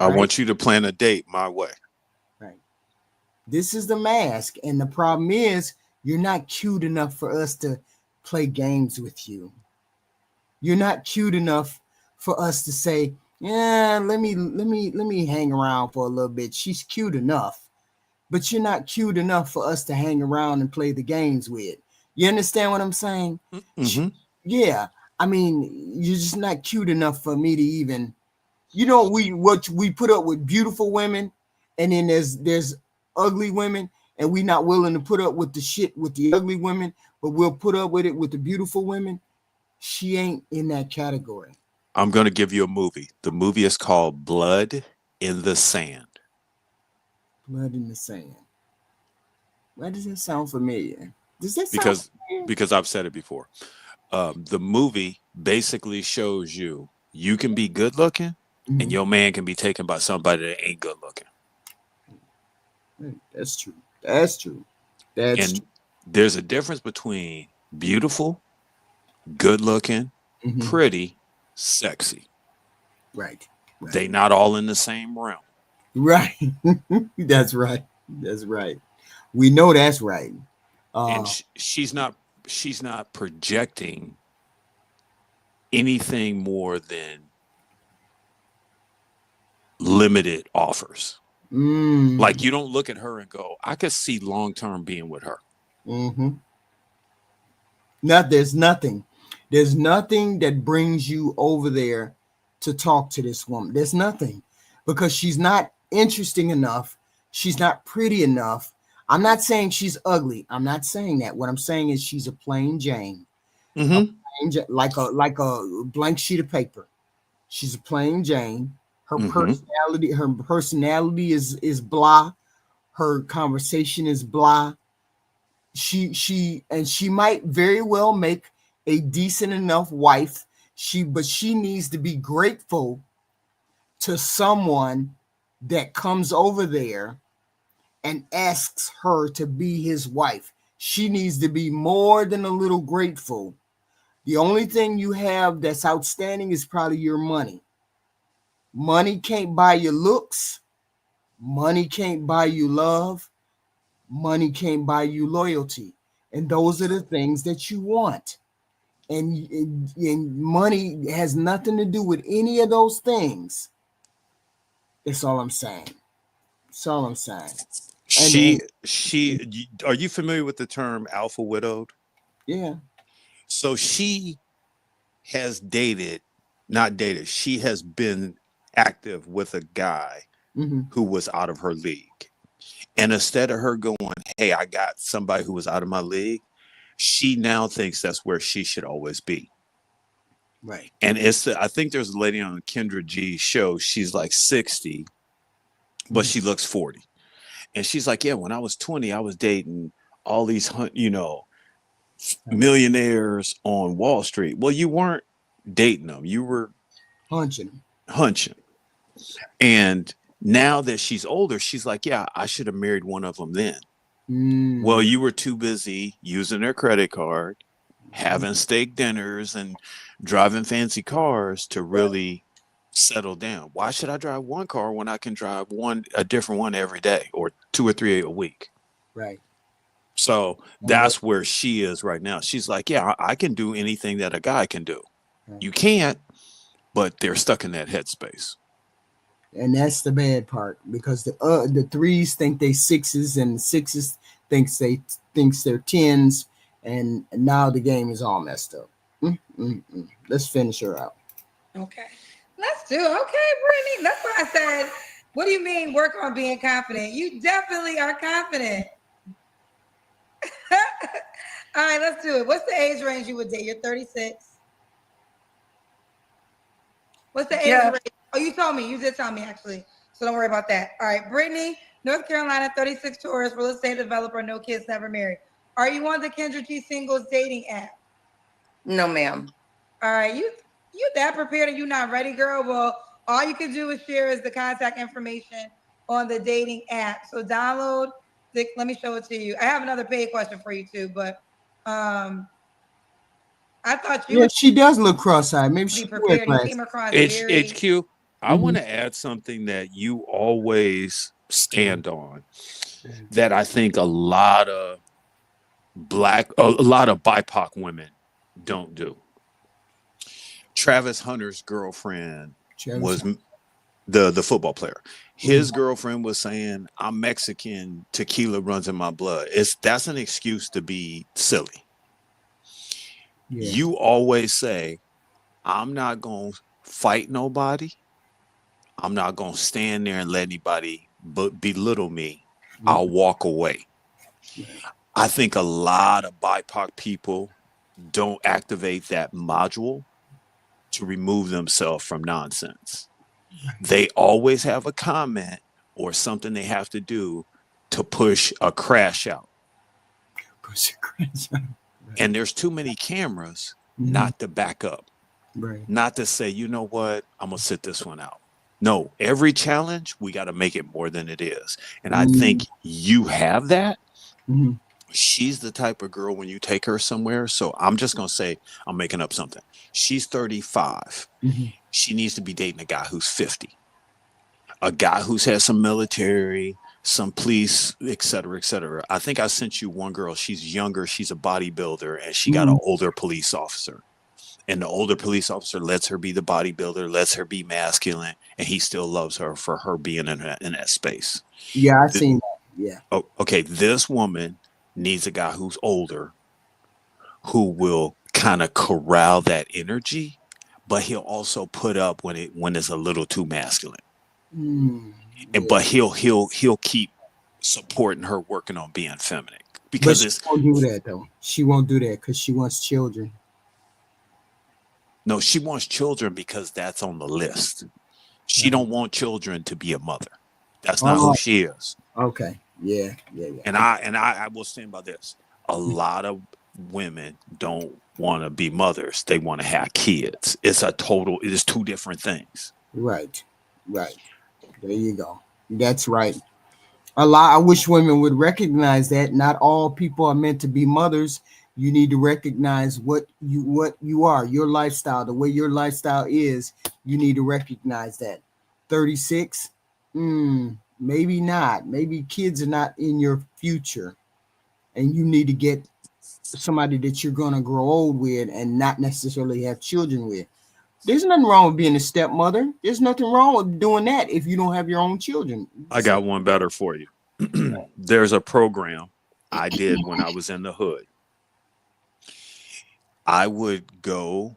I want you to plan a date my way. Right. This is the mask. And the problem is you're not cute enough for us to play games with you. You're not cute enough for us to say, yeah, let me hang around for a little bit. She's cute enough, but you're not cute enough for us to hang around and play the games with. You understand what I'm saying? Yeah. I mean, you're just not cute enough for me to even, what we put up with beautiful women, and then there's ugly women, and we not willing to put up with the shit with the ugly women, but we'll put up with it with the beautiful women. She ain't in that category. I'm going to give you a movie. The movie is called Blood in the Sand. Blood in the Sand. Why does that sound familiar? Does that sound familiar? Because I've said it before. The movie basically shows you can be good looking, and your man can be taken by somebody that ain't good looking. That's true. That's true. That's true. There's a difference between beautiful, good looking, pretty, sexy. Right. They not all in the same realm. Right. That's right. That's right. We know that's right. And she's not projecting anything more than limited offers. Like, you don't look at her and go, I could see long-term being with her. There's nothing that brings you over there to talk to this woman. There's nothing, because she's not interesting enough. She's not pretty enough. I'm not saying she's ugly. I'm not saying that. What I'm saying is she's a plain Jane, like a blank sheet of paper. She's a plain Jane. Her personality is blah. Her conversation is blah. She might very well make a decent enough wife. But she needs to be grateful to someone that comes over there and asks her to be his wife. She needs to be more than a little grateful. The only thing you have that's outstanding is probably your money. Money can't buy you looks. Money can't buy you love. Money can't buy you loyalty. And those are the things that you want. And money has nothing to do with any of those things. That's all I'm saying. That's all I'm saying. Are you familiar with the term alpha widowed? Yeah. So she has she has been active with a guy who was out of her league. And instead of her going, hey, I got somebody who was out of my league, she now thinks that's where she should always be. Right. And I think there's a lady on Kendra G show. She's like 60, but she looks 40. And she's like, yeah, when I was 20, I was dating all these, millionaires on Wall Street. Well, you weren't dating them. You were hunching. And now that she's older, she's like, yeah, I should have married one of them then. Well, you were too busy using their credit card, having steak dinners and driving fancy cars to really settle down. Why should I drive one car when I can drive a different one every day, or 2 or 3 a week? Right. So that's where she is right now. She's like, yeah, I can do anything that a guy can do. Right. You can't, but they're stuck in that headspace. And that's the bad part, because the threes think they sixes, and the sixes thinks they're tens, and now the game is all messed up. Let's finish her out. Okay, let's do it. Okay, Brittany. That's what I said. What do you mean work on being confident? You definitely are confident. All right, let's do it. What's the age range you would date? You're 36. What's the age range? Oh, you told me. You did tell me, actually. So don't worry about that. All right, Brittany, North Carolina, 36 tourist, real estate developer, no kids, never married. Are you on the Kendra G singles dating app? No, ma'am. All right, you that prepared and you not ready, girl? Well, all you can do is share is the contact information on the dating app. So download let me show it to you. I have another paid question for you too, but I thought you Yeah, she does look cross-eyed. Maybe would be she wear prepared. You glasses. came across very HQ, I want to add something that you always stand on, that I think a lot of BIPOC women don't do. Travis Hunter's girlfriend was the football player. His girlfriend was saying, "I'm Mexican, tequila runs in my blood." That's an excuse to be silly. Yeah. You always say, "I'm not gonna fight nobody. I'm not gonna stand there and let anybody belittle me. I'll walk away." I think a lot of BIPOC people don't activate that module to remove themselves from nonsense. They always have a comment or something they have to do to push a crash out. And there's too many cameras not to back up. Right. Not to say, you know what, I'm going to sit this one out. No, every challenge, we got to make it more than it is. And I think you have that. She's the type of girl when you take her somewhere. So I'm just going to say, I'm making up something. She's 35. She needs to be dating a guy who's 50. A guy who's had some military, some police, et cetera, et cetera. I think I sent you one girl. She's younger. She's a bodybuilder, and she got an older police officer. And the older police officer lets her be the bodybuilder, lets her be masculine, and he still loves her for her being in that space. Yeah, I've seen that. Yeah. Oh, okay. This woman needs a guy who's older, who will kind of corral that energy, but he'll also put up when it's a little too masculine. But he'll keep supporting her working on being feminine, because she won't do that though. She won't do that because she wants children. No, she wants children because that's on the list. She don't want children to be a mother. That's not who she is. Okay. Yeah. And I will stand by this. A lot of women don't want to be mothers. They want to have kids. It is two different things. Right. There you go. That's right. I wish women would recognize that not all people are meant to be mothers. You need to recognize what you are, your lifestyle, the way your lifestyle is. You need to recognize that. 36, maybe not. Maybe kids are not in your future, and you need to get somebody that you're gonna grow old with and not necessarily have children with. There's nothing wrong with being a stepmother. There's nothing wrong with doing that if you don't have your own children. I got one better for you. There's a program I did when I was in the hood. I would go,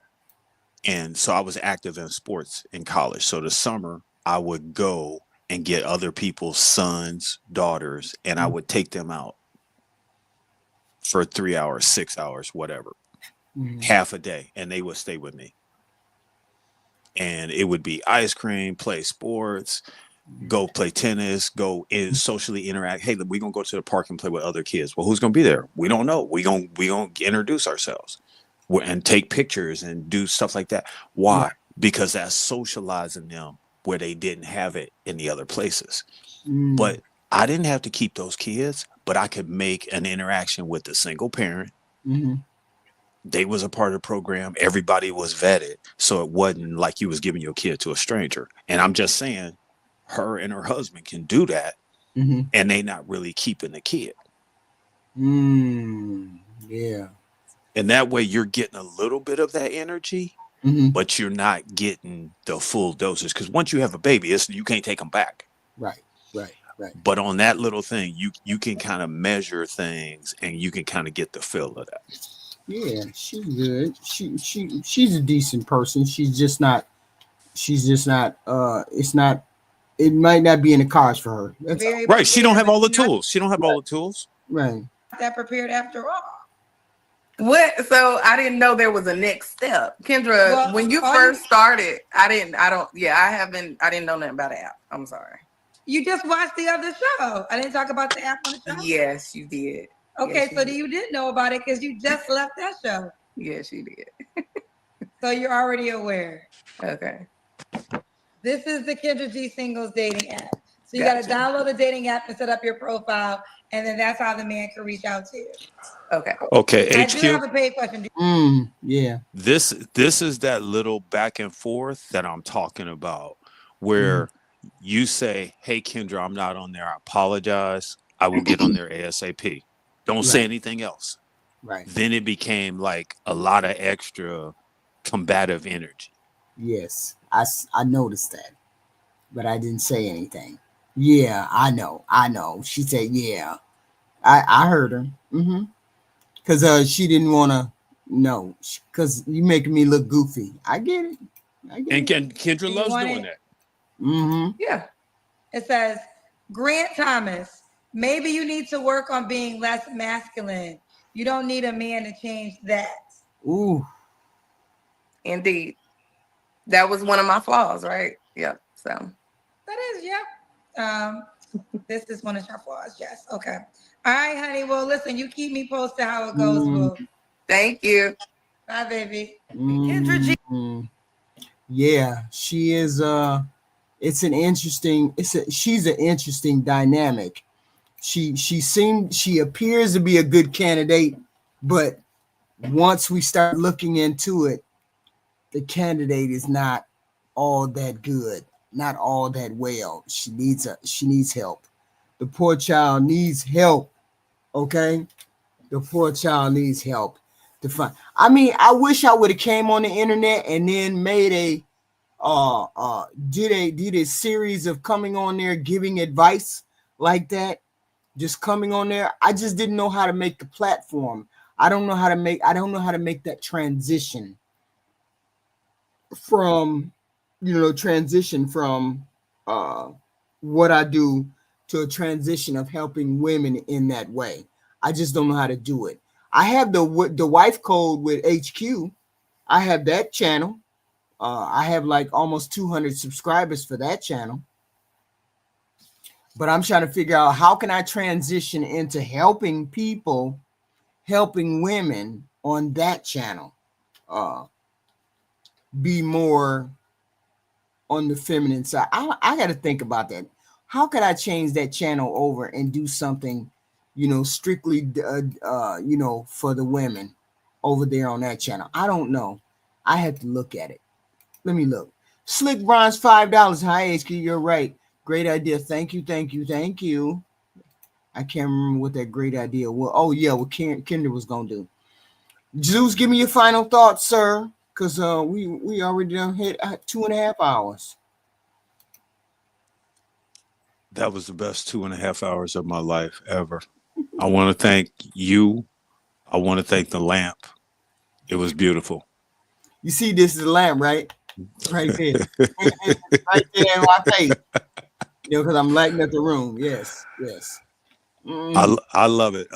and so I was active in sports in college. So the summer, I would go and get other people's sons, daughters, and I would take them out for 3 hours, 6 hours, whatever, half a day, and they would stay with me. And it would be ice cream, play sports, go play tennis, go in socially interact. Hey, we're going to go to the park and play with other kids. Well, who's going to be there? We don't know. We're going to introduce ourselves and take pictures and do stuff like that. Why? Because that's socializing them where they didn't have it in the other places. But I didn't have to keep those kids, but I could make an interaction with the single parent. They was a part of the program. Everybody was vetted. So it wasn't like you was giving your kid to a stranger. And I'm just saying, her and her husband can do that, and they not really keeping the kid. Yeah. And that way you're getting a little bit of that energy, but you're not getting the full dosage. Because once you have a baby, you can't take them back. Right. But on that little thing, you can kind of measure things, and you can kind of get the feel of that. Yeah, she's good. She's a decent person. She's just not. It might not be in the cards for her. Right. She don't have all the tools. Right. that prepared after all. What? So I didn't know there was a next step. Kendra, Well, when you first started, I didn't know nothing about the app. I'm sorry. You just watched the other show. I didn't talk about the app on the show. Yes, you did. Okay, yes, so you did know about it because you just left that show. Yes, you did. So you're already aware. Okay. This is the Kendra G Singles dating app. So you got to download the dating app and set up your profile, and then that's how the man can reach out to you. Okay. Okay. I do have a paid question. Yeah. This is that little back and forth that I'm talking about, where you say, "Hey, Kendra, I'm not on there. I apologize. I will get on there ASAP. Don't say anything else." Right. Then it became like a lot of extra combative energy. Yes, I noticed that, but I didn't say anything. Yeah, I know. She said, "Yeah." I heard her. Because she didn't want to. No, because you making me look goofy. I get it. And Kendra loves doing that. Yeah. It says, Grant Thomas, maybe you need to work on being less masculine. You don't need a man to change that. Ooh. Indeed. That was one of my flaws, right? Yep. So that is, yep. This is one of your flaws, yes. Okay. All right, honey. Well, listen, you keep me posted how it goes, boo. Thank you. Bye, baby. Kendra G. Yeah, she is she's an interesting dynamic. She appears to be a good candidate, but once we start looking into it, the candidate is not all that good, not all that well. She needs help. The poor child needs help. Okay, the poor child needs help to find. I mean, I wish I would have came on the internet and then made a did a series of coming on there giving advice like that. Just coming on there, I just didn't know how to make the platform. I don't know how to make that transition from what I do to a transition of helping women in that way. I just don't know how to do it. I have the wife code with HQ. I have that channel. I have like almost 200 subscribers for that channel. But I'm trying to figure out how can I transition into helping people, helping women on that channel. Be more on the feminine side. I got to think about that. How could I change that channel over and do something, strictly, for the women over there on that channel? I don't know. I have to look at it. Let me look. Slick Bronze, $5. Hi, HQ. You're right. Great idea. Thank you. I can't remember what that great idea was. Oh yeah, what Kendra was gonna do. Zeus, give me your final thoughts, sir. Because we already done hit 2.5 hours. That was the best 2.5 hours of my life ever. I want to thank you. I want to thank the lamp. It was beautiful. You see, this is the lamp, right? Right there. Right there in my face. Because I'm lighting up the room. Yes. I love it.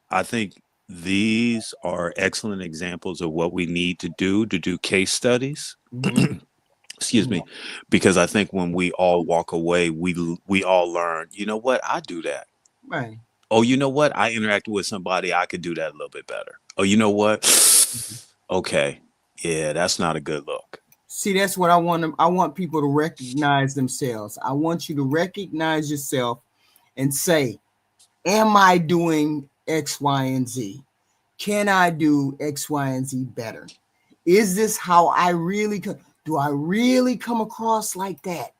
I think these are excellent examples of what we need to do case studies. Excuse me, because I think when we all walk away, we all learn. You know what? I do that. Right. Oh, you know what? I interacted with somebody. I could do that a little bit better. Oh, you know what? Okay, yeah, that's not a good look. See, that's what I want. I want people to recognize themselves. I want you to recognize yourself and say, am I doing X, Y, and Z? Can I do X, Y, and Z better? Is this how I really do? I really come across like that?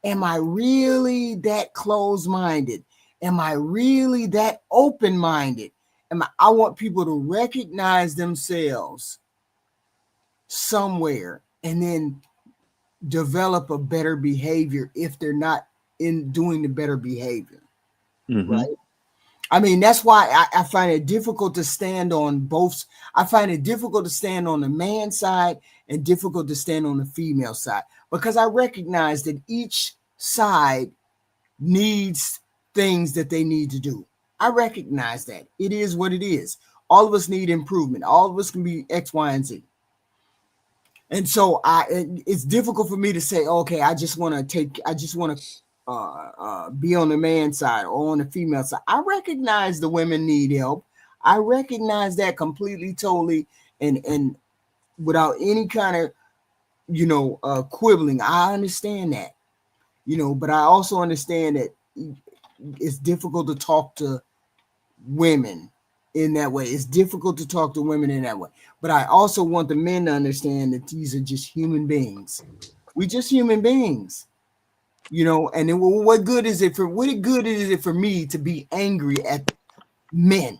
Am I really that closed-minded? Am I really that open-minded? I want people to recognize themselves somewhere and then develop a better behavior if they're not in doing the better behavior. Right? I mean, that's why I find it difficult to stand on both. I find it difficult to stand on the man side and difficult to stand on the female side because I recognize that each side needs things that they need to do. I recognize that. It is what it is. All of us need improvement. All of us can be X, Y, and Z. And so it's difficult for me to say, okay, I just want to be on the man side or on the female side. I recognize the women need help. I recognize that completely, totally, and without any kind of, quibbling. I understand that, but I also understand that it's difficult to talk to women in that way. It's difficult to talk to women in that way. But I also want the men to understand that these are just human beings. We just human beings, and then what good is it for me to be angry at men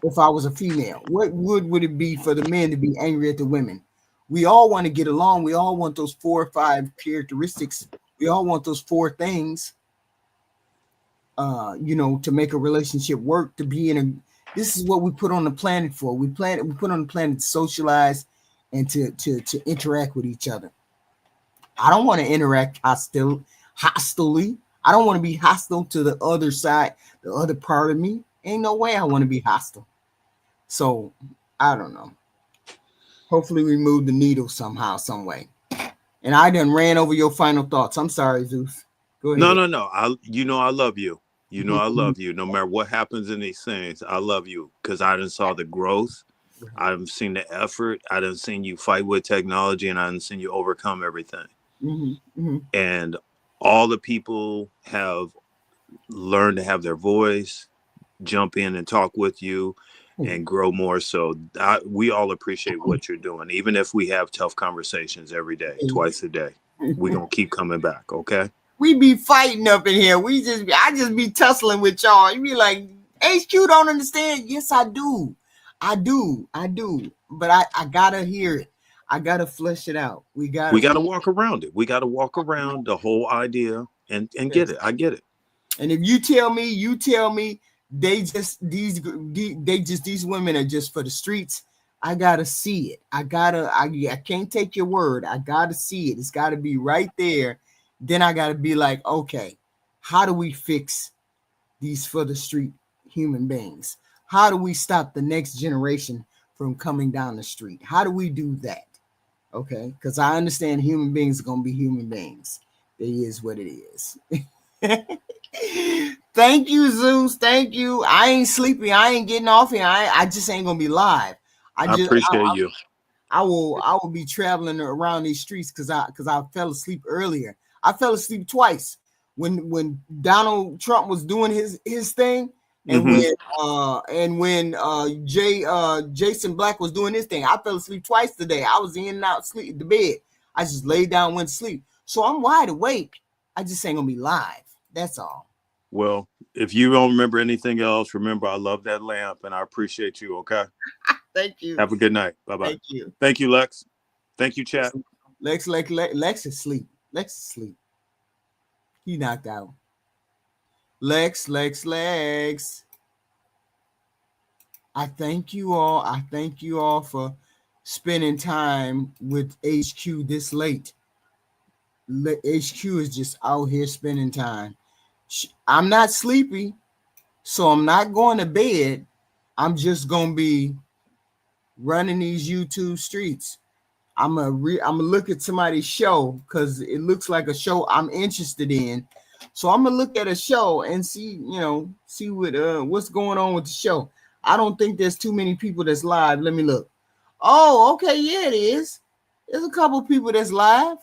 if I was a female? What would it be for the men to be angry at the women? We all want to get along. We all want those 4 or 5 characteristics. We all want those 4 things, to make a relationship work, to be in a, this is what we put on the planet for. We put on the planet to socialize and to interact with each other. I don't want to interact hostilely. I don't want to be hostile to the other side, the other part of me. Ain't no way I want to be hostile. So I don't know. Hopefully we move the needle somehow, some way. And I done ran over your final thoughts. I'm sorry, Zeus. Go ahead. No. I love you. I love you. No matter what happens in these things, I love you because I done saw the growth. I've seen the effort. I done seen you fight with technology, and I done seen you overcome everything. And all the people have learned to have their voice, jump in and talk with you, and grow more. So we all appreciate what you're doing, even if we have tough conversations every day, twice a day. We're gonna keep coming back, okay? We be fighting up in here. I just be tussling with y'all. You be like, HQ don't understand. Yes, I do. I do. But I gotta hear it. I gotta flesh it out. We gotta walk around it. We gotta walk around the whole idea and get it. I get it. And if you tell me these women are just for the streets, I gotta see it. I can't take your word. I gotta see it. It's gotta be right there. Then I gotta be like, okay, how do we fix these for the street human beings? How do we stop the next generation from coming down the street? How do we do that? Okay, because I understand human beings are gonna be human beings. It is what it is. Thank you, Zeus. Thank you. I ain't sleepy. I ain't getting off here. I just ain't gonna be live. I appreciate you. I will be traveling around these streets because I fell asleep earlier. I fell asleep twice when Donald Trump was doing his thing, and when Jason Black was doing his thing. I fell asleep twice today. I was in and out sleep the bed. I just laid down, went to sleep. So I'm wide awake. I just ain't gonna be live. That's all. Well, if you don't remember anything else, remember I love that lamp and I appreciate you. Okay. Thank you. Have a good night. Bye bye. Thank you. Thank you, Lex. Thank you, chat. Lex is asleep. Lex is asleep. He knocked out. Lex. I thank you all. I thank you all for spending time with HQ this late. HQ is just out here spending time. I'm not sleepy, so I'm not going to bed. I'm just gonna be running these YouTube streets. I'm gonna look at somebody's show because it looks like a show I'm interested in. So I'm gonna look at a show and see what's going on with the show. I don't think there's too many people that's live. Let me look. Oh, okay, yeah, it is. There's a couple people that's live.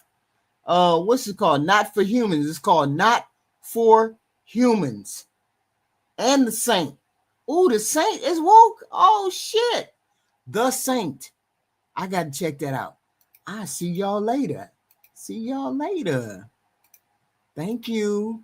What's it called? Not for Humans. It's called Not for Humans. And the Saint. Oh, the Saint is woke. Oh shit. The Saint. I gotta check that out. I'll see y'all later. Thank you.